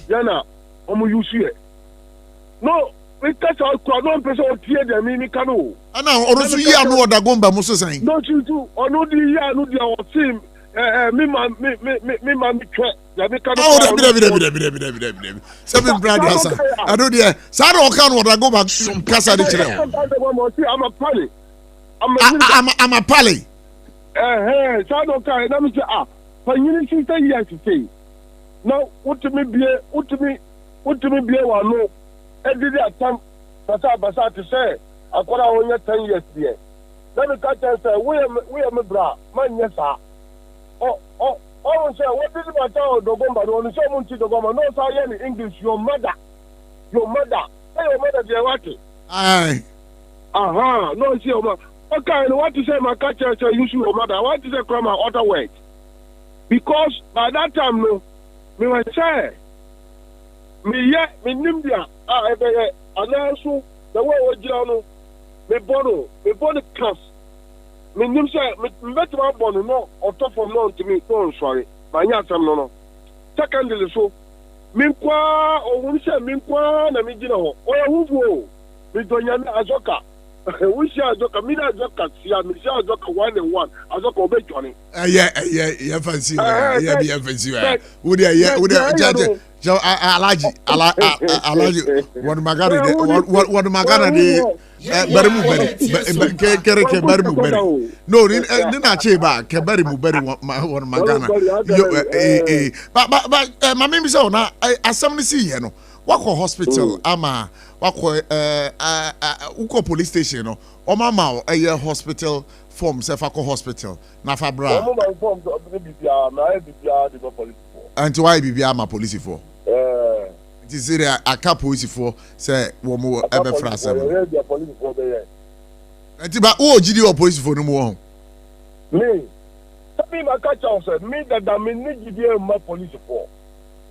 yana o mo yusu e no we ka sa ko no pese o tie de mi ka no ana ono su yi anu odagomba mo so san no tu ono di yi anu di o team mi ma mi twa ya mi ka no bi seven brothers ado de sa do ka no odagomba kasa de kire I'm a pally. Sa do ka na mi se panyini si say yes say now utimi bie wa no edidi atam basa to say akwara wonya 10 years bie na mi ka say we am bra man yesa say what did my child dogomba no so mun ti dogomba no say in English your mother hey your mother dey what aye no see your mother okay no what to say my catch say you your mother what to say come other words because by that time no me was say me nimdia ebe anaso the way we jira no me bono class me nim say me betima bono no auto from no to me no sorry ma nya sam no secondly so me kwa ohun say me kwa na me jira ho o hufu me donya na azoka we see azoka me na azoka sia me see azoka 1-1 azoka obejoni yeah fancy yeah fancy wo dia judge alaji what magana de bari mu kere bari mu bari no ni na che ba ke bari mu bari what magana but mama mi say na asam ni si here no wako hospital ama wako uko police station no o mama hospital form se fa ko hospital na fa bra o mama form so bibia na bibia de police for and why bibia ma police for it is there aka police for say wo mo ebe fra asem and ba o gidi o police for no mo me sabi ma ka cha say me that me ni gidi ma police for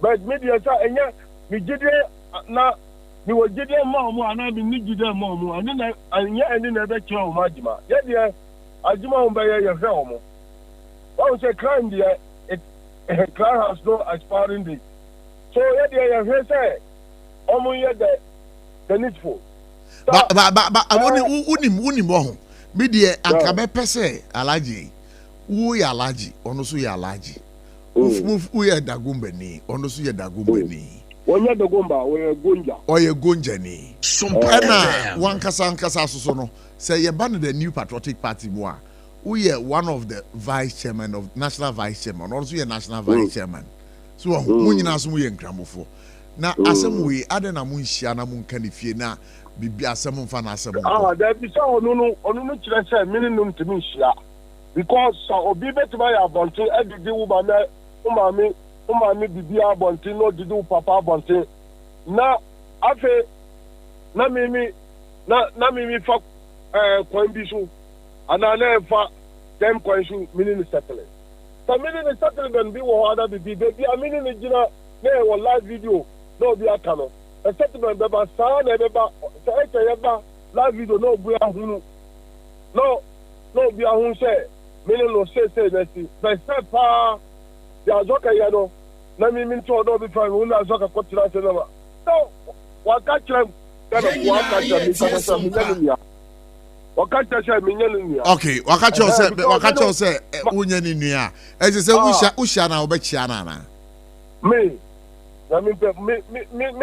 but me dey say enya mi gidi na mi wo gidi ma mu ana mi ni gidi ma mu ani na anya ani na be kira o ma jima ye dey ajima o be ye hwe o mo what say crime there crime has no expiring date so ye dey ye hwe say o mo ye the needful ba unim ho me dey aka be pese alaji wo ya alaji ono so ya alaji wo ye dagomba ni ono so ye dagomba ni onye dogomba oye gonja ni na wankasa so no say ye ban the new patriotic party mo a we are one of the vice chairman of national vice chairman also ye national vice chairman so mo nyina so mo ye nkramofo na asem we ade na mo nhia na mo nka ne fie na bibi asem mfa na asem da bi so onu kire say minimum to me nhia because obi betima ya bonto edidi wo ba na umami bibi abonti no didu papa abonti na afe na mimi fa kwan bi so ana na fa dem kwan so mini settle so mini settlement bi wo ada bibi bi amini ni gina na wo live video no bi aka no a settlement be ba sa na be ba so e ba live video no bu ahunu no bi ahun say mini no say na si by step pa ya zoka ya no na mi to do bi fa una zoka ko tira se na ba so wakachira kana wakachira mi kana sa mi nyanya wakachira mi nyanya okay wakachira se unya ni nua e se usha na obechia na me na mi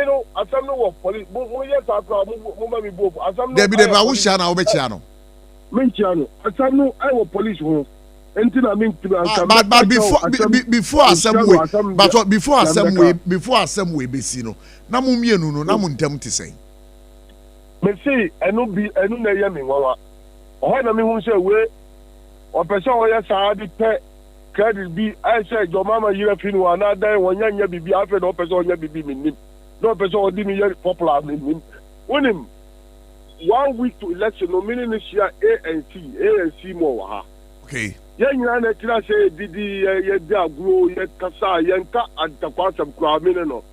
no asam no wo police mo yes akra mo ma mi bo asam no de ba usha na obechia no mentia asam no I will police ho enti na but before assembly besi no na mo mienu no na mo ntem te sen me say enu na ye me wawa o na me hu say we o pese o ye saa di pe credit bi I say your mama yire fi no na dan wonyanya bibi afa na o pese onya bibi minnim na o pese o di me ye popular minnim wonim 1 week to election no meaning this year ANC more ha okay nyina na kira say didi ye da agro ye kasa ye nka antakwasam kwa mene no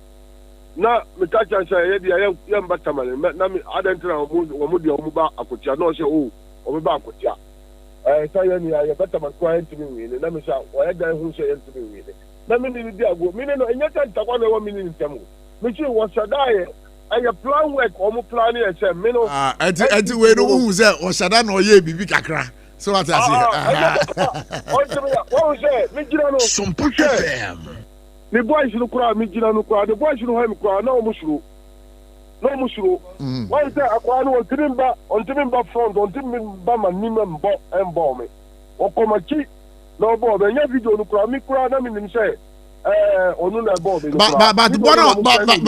na metacha say ye dia ye mbatamale na me adentra wo mu dia wo ba akotia na o say o o ba akotia say ye ni ye bataman kwa ntimi wi na me say o ye dan hu say ntimi wi na me ni dia agro mene no enya ta ntakwa na wo mene ntemu me chi wo sadaye aye plan work o mu plan ye say me no enti we no hu say o sada na o ye bibi kakra. So what I say? SOMPA FM. The boys no cry, me jina no cry. The boys no have me cry. No mushro. Why say akwa no ontimba front, ontimba manima mbo embo me. Okomachi no bo be nya video no cry. Me cry na me nim say onu na bo be. But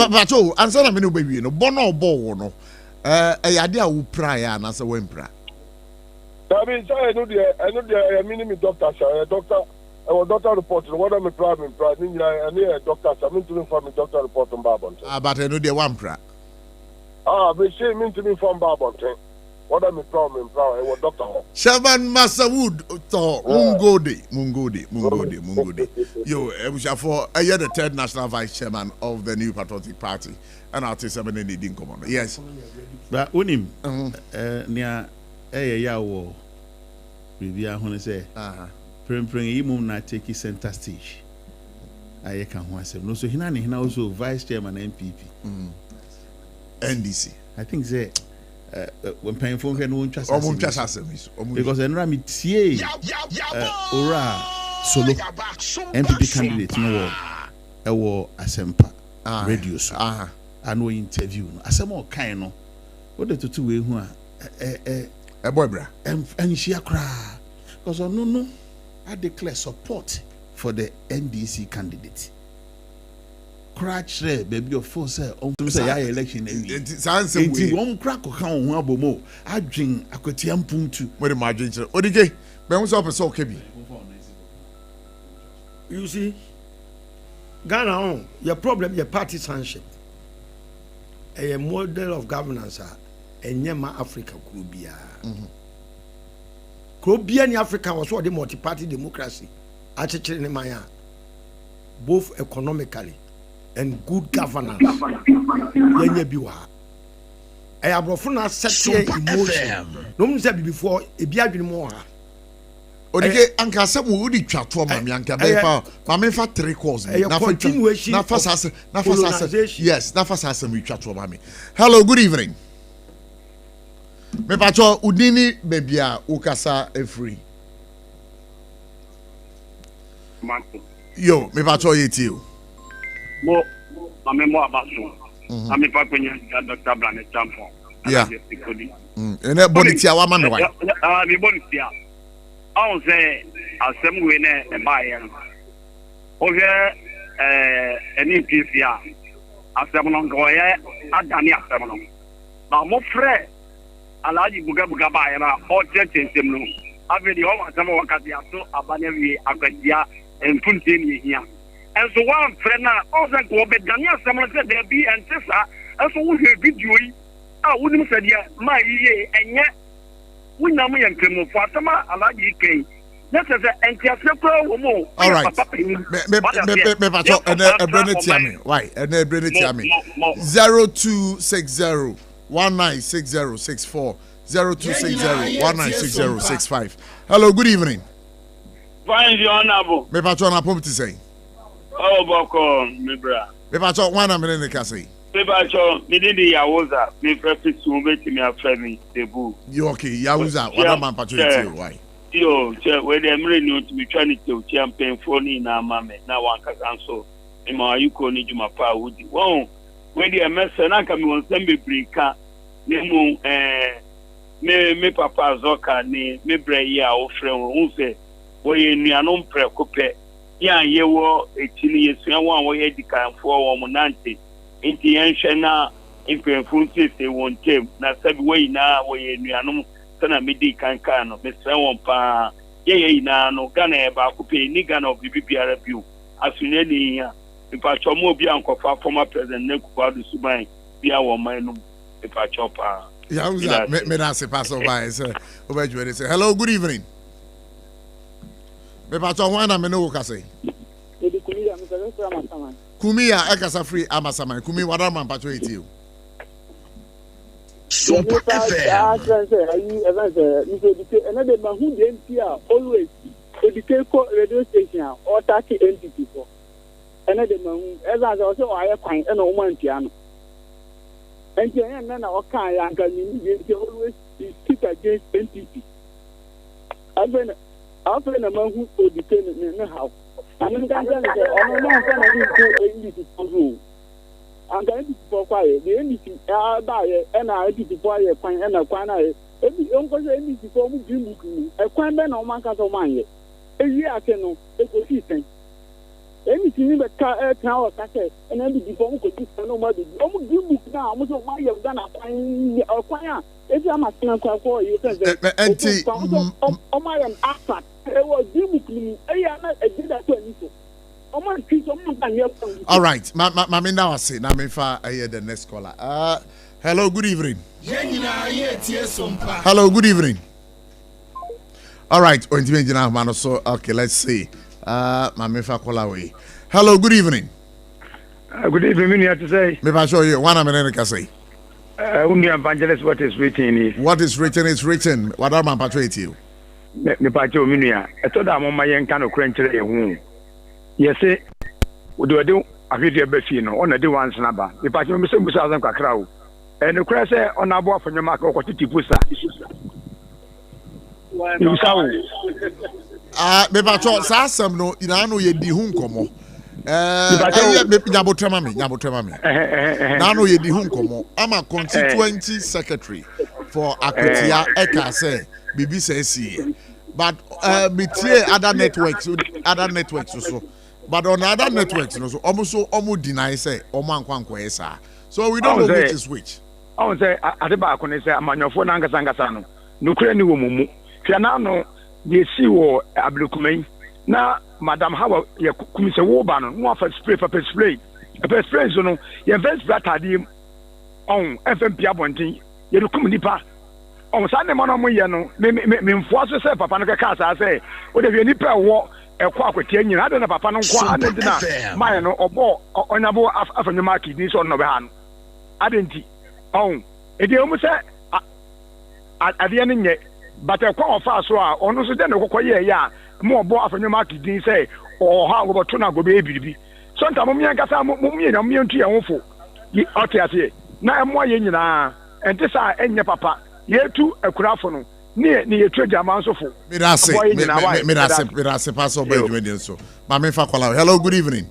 but so answer na me no be wi no. Bono bo no. Yade a wo pra ya na say wen pra. Dabi say I know the minimum doctor doctor report what am problem ni a doctor I mean to inform doctor report on Babon. But I know the one pra. They say mean to inform Babon. What am problem I doctor. Shaban Masawood Mungode. Yo, for the third national vice chairman of the New Patriotic Party and I'll say something in the come on. Yes. But unim near ya wo bibia hono say prempren yi mum na take center stage aye kan ho asem no so hina also vice chairman NPP NDC I think say when paying for no ntwa asem because enra me tie ora solo NPP candidate no wo asempa radio so ano interview no asem o kan no what the tutu we hu a boy bra and she cry because no I declare support for the NDC candidate crash baby of force say election one crack kan ho abomo adwen akwatiam puntu where the margin odije be won so person kebi you see Ghana on your problem your partisanship a model of governance enyema Africa krobia krobia ni Africa was what the multi-party democracy achechire ne maya both economically and good governance yenye biwa e abrofo na set emotion no mu say before e bia adwene mo ha odike anka asem wo di twato ma me anka be fa ma me fa 3 course na fa sase yes na fa sase me twato ma me. Hello, good evening. Me pacho udini bebia ukasa free. Yo, me pacho yeti o. Mo amemo abaso. Ami pa kwenya Dr. Blanet Champo. Yeah. Ene bonitia wa ma me wa. Me bonitia. I say asem we na e ba ye no. O je eni pifia. Asem no ngo ye adani asem no. Na mo frɛ alaji buga ba ye na o chentem no. Avedi o wa sama wakati aso abane wi akwadia empunte ni hia. And so one friend na o se ko be dani asem no se there be entesa. And so we hear video yi. Wouldn't say ya my ye enye we na mo yankemo for atama alaji ken that is an anti-african woman. All right, me pacho ebrenetiame why ebrenetiame 0260 196064 0260 196065. Hello, good evening. Fine, your honorable. Me pacho na pom ti say. Oh boko me bra. Me pacho wana me ne ka say. Pebacho, me did the Yahuza, me prefix to make me a friend, the boo. You okay, Yahuza, what a man patriotic, why? Yo, where the American to be trying to champagne for me now, mamma, now one can so. And my you call need my power would you? Whoa, where the MS and I come on Sunday breaker, Nemo, me papa zoka ni me brɛ ya wo frɛ wo sɛ wo ye nuanom prɛko pɛ ya ye wo etini yesua wo an wo ye dikanfo wo mo nante nti yɛnhwɛ na impemfo sese won tem na sabi wo ina wo ye nuanom sana me di kanka no me sɛ won pa ye ina no Ghana e ba ko pɛ ni Ghana obi biara biu asunye ni ya ipacho mo bi ankofa former president Nekuado Suban bia wo man no ipacho pa yeah me na se pass over say obejuere say hello good evening me pacho wan na me no ka say Kumia e kasa free amasaman Kumi wada man pacho eti o SOMPA FM always educate radio station or 30 entities for and the man as I also I find and woman piano and then okay and can always sit against entity I've been a man who educate in the house and then I'm going to for quiet. The NDC buy and I did to buy a coin and a coin. Every uncle NDC for me, a coin man on my castle mine. A year I can know, it was eating. Anything in the car tower cafe and then before could do no more. Almost do book now, almost of my have done a fine or choir. If I'm a single for you, oh my after it was do book. I did that to anything. All right, Mami now I say, now me fa hear the next caller. Hello, good evening. Hello, good evening. All right, so okay, let's see. Mami fa call away. Hello, good evening. Good evening, you have to say. Me fa show you one minute can say. Only evangelist what is written is. What is written is written. What am I portraying you? Me pa cho minia. I thought I'm on my young kind of crunch home. Yes, we do a video befino on a day once number. The party of Mr. Musazan Kakrao and the crash on our board from your mark or Tipusa. You saw Bebacho Sassam no, you know, ye di hunkomo. Nyabotremami. Nano ye di hunkomo. I'm a constituency secretary for Akretia Eka say, BB says, but other networks also. But on other networks, so almost deny say Oman. So we don't know which is which. I would say at the back when they say I'm on your phone Sangasano. No cranny woman. Fianano, they see war Ablukume. Now, Madam Howard, you come say Warban, no for spray for spray. A best friend, you know, your best brother on FMP Abonti, you come nipa. On Sunday morning, me force yourself upon the casa. I say, whatever you need per war. A quack with 10 years. I don't have a pan on quack. My no or more on a board after the market this on the hand. I didn't. Oh, it almost said at the end yet, but a quack fast so on also then a quack, more board after the market didn't say, or how about Tuna go baby. Sometimes I got some mummy and me and tea and awful. You ought to say, now I'm more in and this I end your papa. Year 2 a craft near trade amounts of Mirase pass over you so. Mame fa call. Hello, good evening.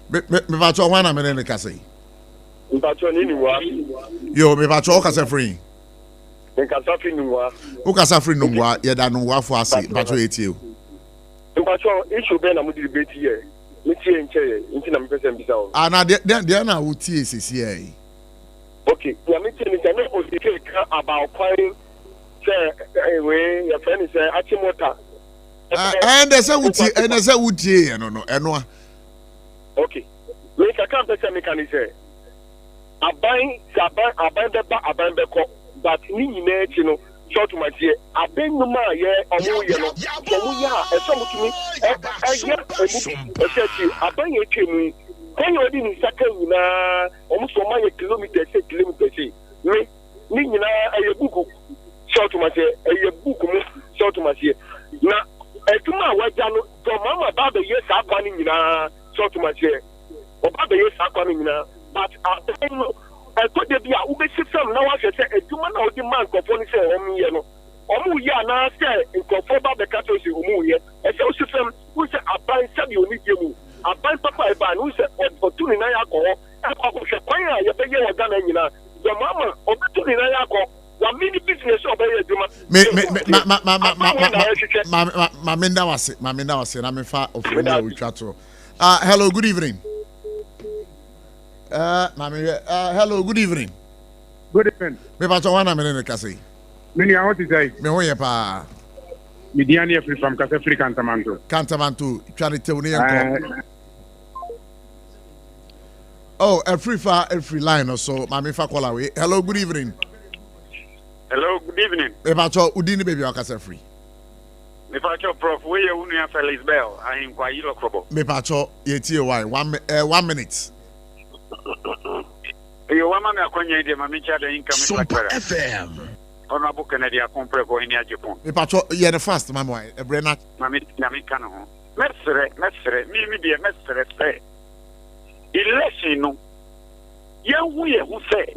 Me va cho wana me ne kase. Mpacho ni wa. Yo me va cho kase free. Me kasa free ni wa. O kasa free no wa ye da no wa fo ase mpacho etie. Mpacho issue be na mu debate here. Me tie nche nti na me pese mbisa o. Na de na wo tie sisi e. Okay, ya me tie ni say no o dike about kwai say we your friend say achimota. And they say wutie no eno. Okay. We can pese me kan say aban beko but ni nyina echi no short my tie aban no ma ye omo ye no omo ya eso mutumi aban ye twemu when you dey in second nyina omo so ma ye kilometer me ni nyina aye buku short my tie aye buku mu short my tie na etuma waja no to mama ba be ye sa kwa ni nyina short my tie oba be ye sa kwa ni nyina but I thought they be a ube system now. I said, a human or the man company say, Omuya now say, in conform the cattle, Omuya, a system who said, I buy some you need you. I buy Papa Ban, who said, for 29 alcohol, and I was a choir, you pay your gun, the mama, or 29 alcohol, One mini business over here. Maminda was it. I'm far of hello, good evening. Hello, good evening. Good evening. Me ba to wana me ne kase. Me ni awon ti say. Me ho ye pa. Me diani e free from kase free Kantamanto. Kantamanto, charity we enko. Oh, a free line or so. Mami fa call away. Hello, good evening. Hello, good evening. Me ba to udini baby akase free. Me pa to prof we ye unu ya Felix Bell. Ahin kwa yilo krobo. Me pa to ye tie why 1 minute. Yo wama me akonye de mami cha de income SOMPA FM. Honorable Kennedy akompre ko hini Japan. Me pa to ye the first mama e brena. Mami na me kan ho. Mesre mi de mesre se. Election no. Ye hu se.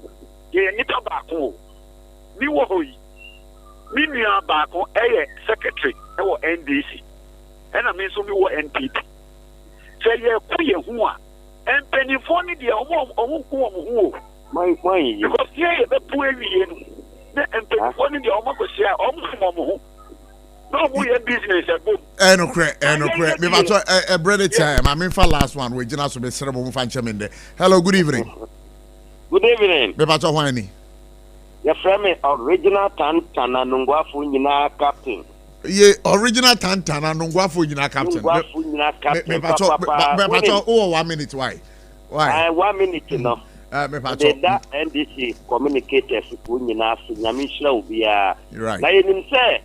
Ye nipa ba ko. Mi wo hoyi. Mi nua ba ko eye secretary e wo NDC. And I mean so mi wo NPP. Say ye ku ye hu a and penny phone the because here the poor and penny phone the almost share almost no we business no credit me about a bread time I mean for last one we just be cerebral fan chairman. Hello, good evening. Good evening. Me about wani your friend original Tantana Nungwafu nyina captain. Ye original Tantana Nungwafu nyina captain. Me pato 1 minute why? 1 minute no. Me pato that NDC communicators ku nyina so nyamishira obia. Right. Na yenim se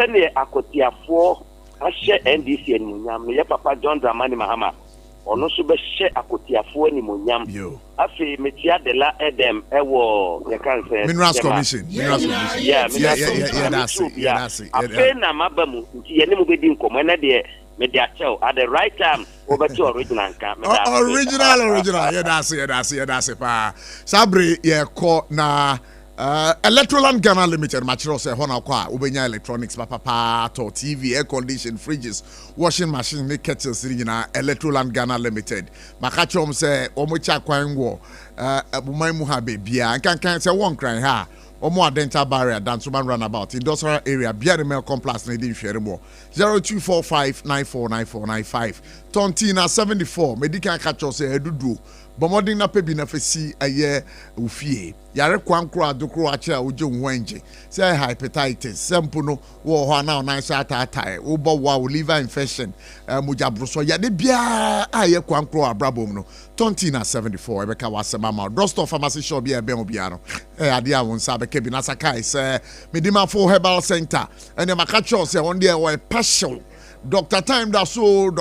ne akotiafo ahye NDC enyam ye papa John Dramani Mahama. Ono so be hye akotiafo enyam. Afi metia de la edem ewo ye kan say Minerals Commission. Yeah, that's it. Afi na mabamu nti ye ne mu bedi nkomo na de media tell at the right time over to original can original that's it pa sabre ye ko na Electroland Ghana Limited material say hona kwa ubenya electronics papa to TV, air condition, fridges, washing machine, make kettles na Electroland Ghana Limited. Makachom say omocha kwan wo abumai mu ha bebia kan say one cry ha omo dental barrier dan so man runabout industrial area bia mail complex na dey hwere mo 0245949495 Tontina 74 medical catcher say edudu bomodin na pebi na fesi aye ofie yare kwankro adokro ache a oje nwenje say hepatitis sample no wo ho na na sha atatai wo bo wa liver infection mujabroso yade bia aye kwankro abrabom no Tontina 74 ebeka wasema ma Dostor pharmacy shop bia be obia no ade a won sa beka bi na sakai say medima for herbal center and makacho say on there we partial Dr. Time da so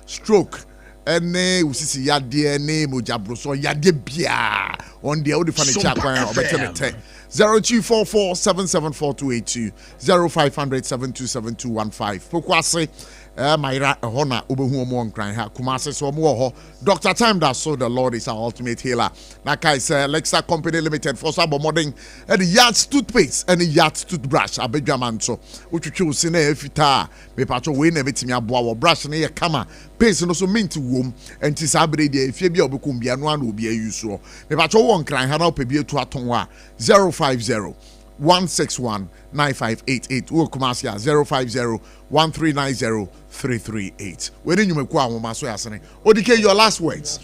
stroke ene usisi yade ne mojabroso yade bia on the old furniture kwan obetete 0244774282 0500727215 pokwase Myra Hona Ubehu Omo Nkran ha Kumase so mo ho Dr. Time da so the Lord is our ultimate healer. Nakai say Lexa Company Limited for sabo modern and the Yacht toothpaste and the Yacht toothbrush abedwaman so utwetwe se na efita me pacho we na betimi aboa wo brush na ye kama paste no so mint wom enti sabre dia efie bia obekum bia no ana obi ayuso me pacho wo Nkran ha na opebie tu aton a 050 161 9588 wo Kumasi 050-1390-338. When you make kwa mama so yasene. Odike your last words.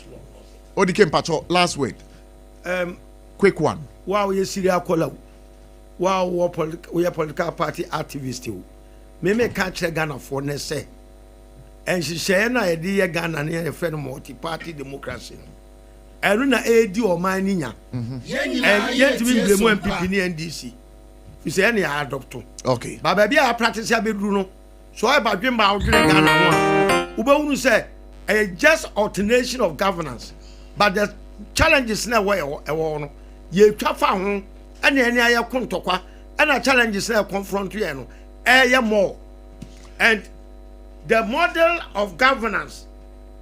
Odike mpacho last word. Quick one. Wow, you see the call. Wow, we are political party activist. Me catch Ghana for ne say. And she share na idea Ghana near friend multi-party democracy. And na AD or maninya. And yet we blame MPP ni NDC. You say any adopt. Okay. But baby I practice ya be Bruno. So I about dream about Ghana one. Ube say a just alternation of governance, but the challenges now where you tough and any aya kontokwa and a challenges now confront you more and the model of governance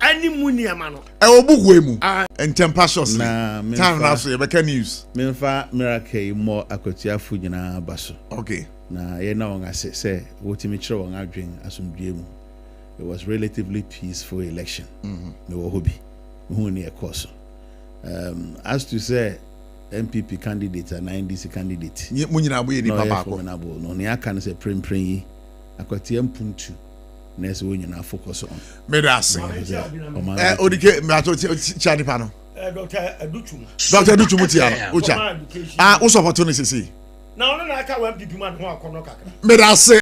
any money amano. Obukwemu and temptations na time na so you news. Memfa miracle more akotiafu nyina baso. Okay. Na ye na won say wotimi kire won adwen asomdue mu. It was relatively peaceful election. Me wo hobi. Hu ne ekoso. As to say MPP candidate and NDC candidate. Mu nyina boye ni papa ko. No ne aka no say prempren yi akwati ampuntu na so nyina focus on. Me da se. Odike me ato chani pa no. Dr. Aduchum. Dr. Aduchum tia no. Ucha. Ah, wo support no sisi. Na ono na aka 1 PP man ho akono kakra. Me da se.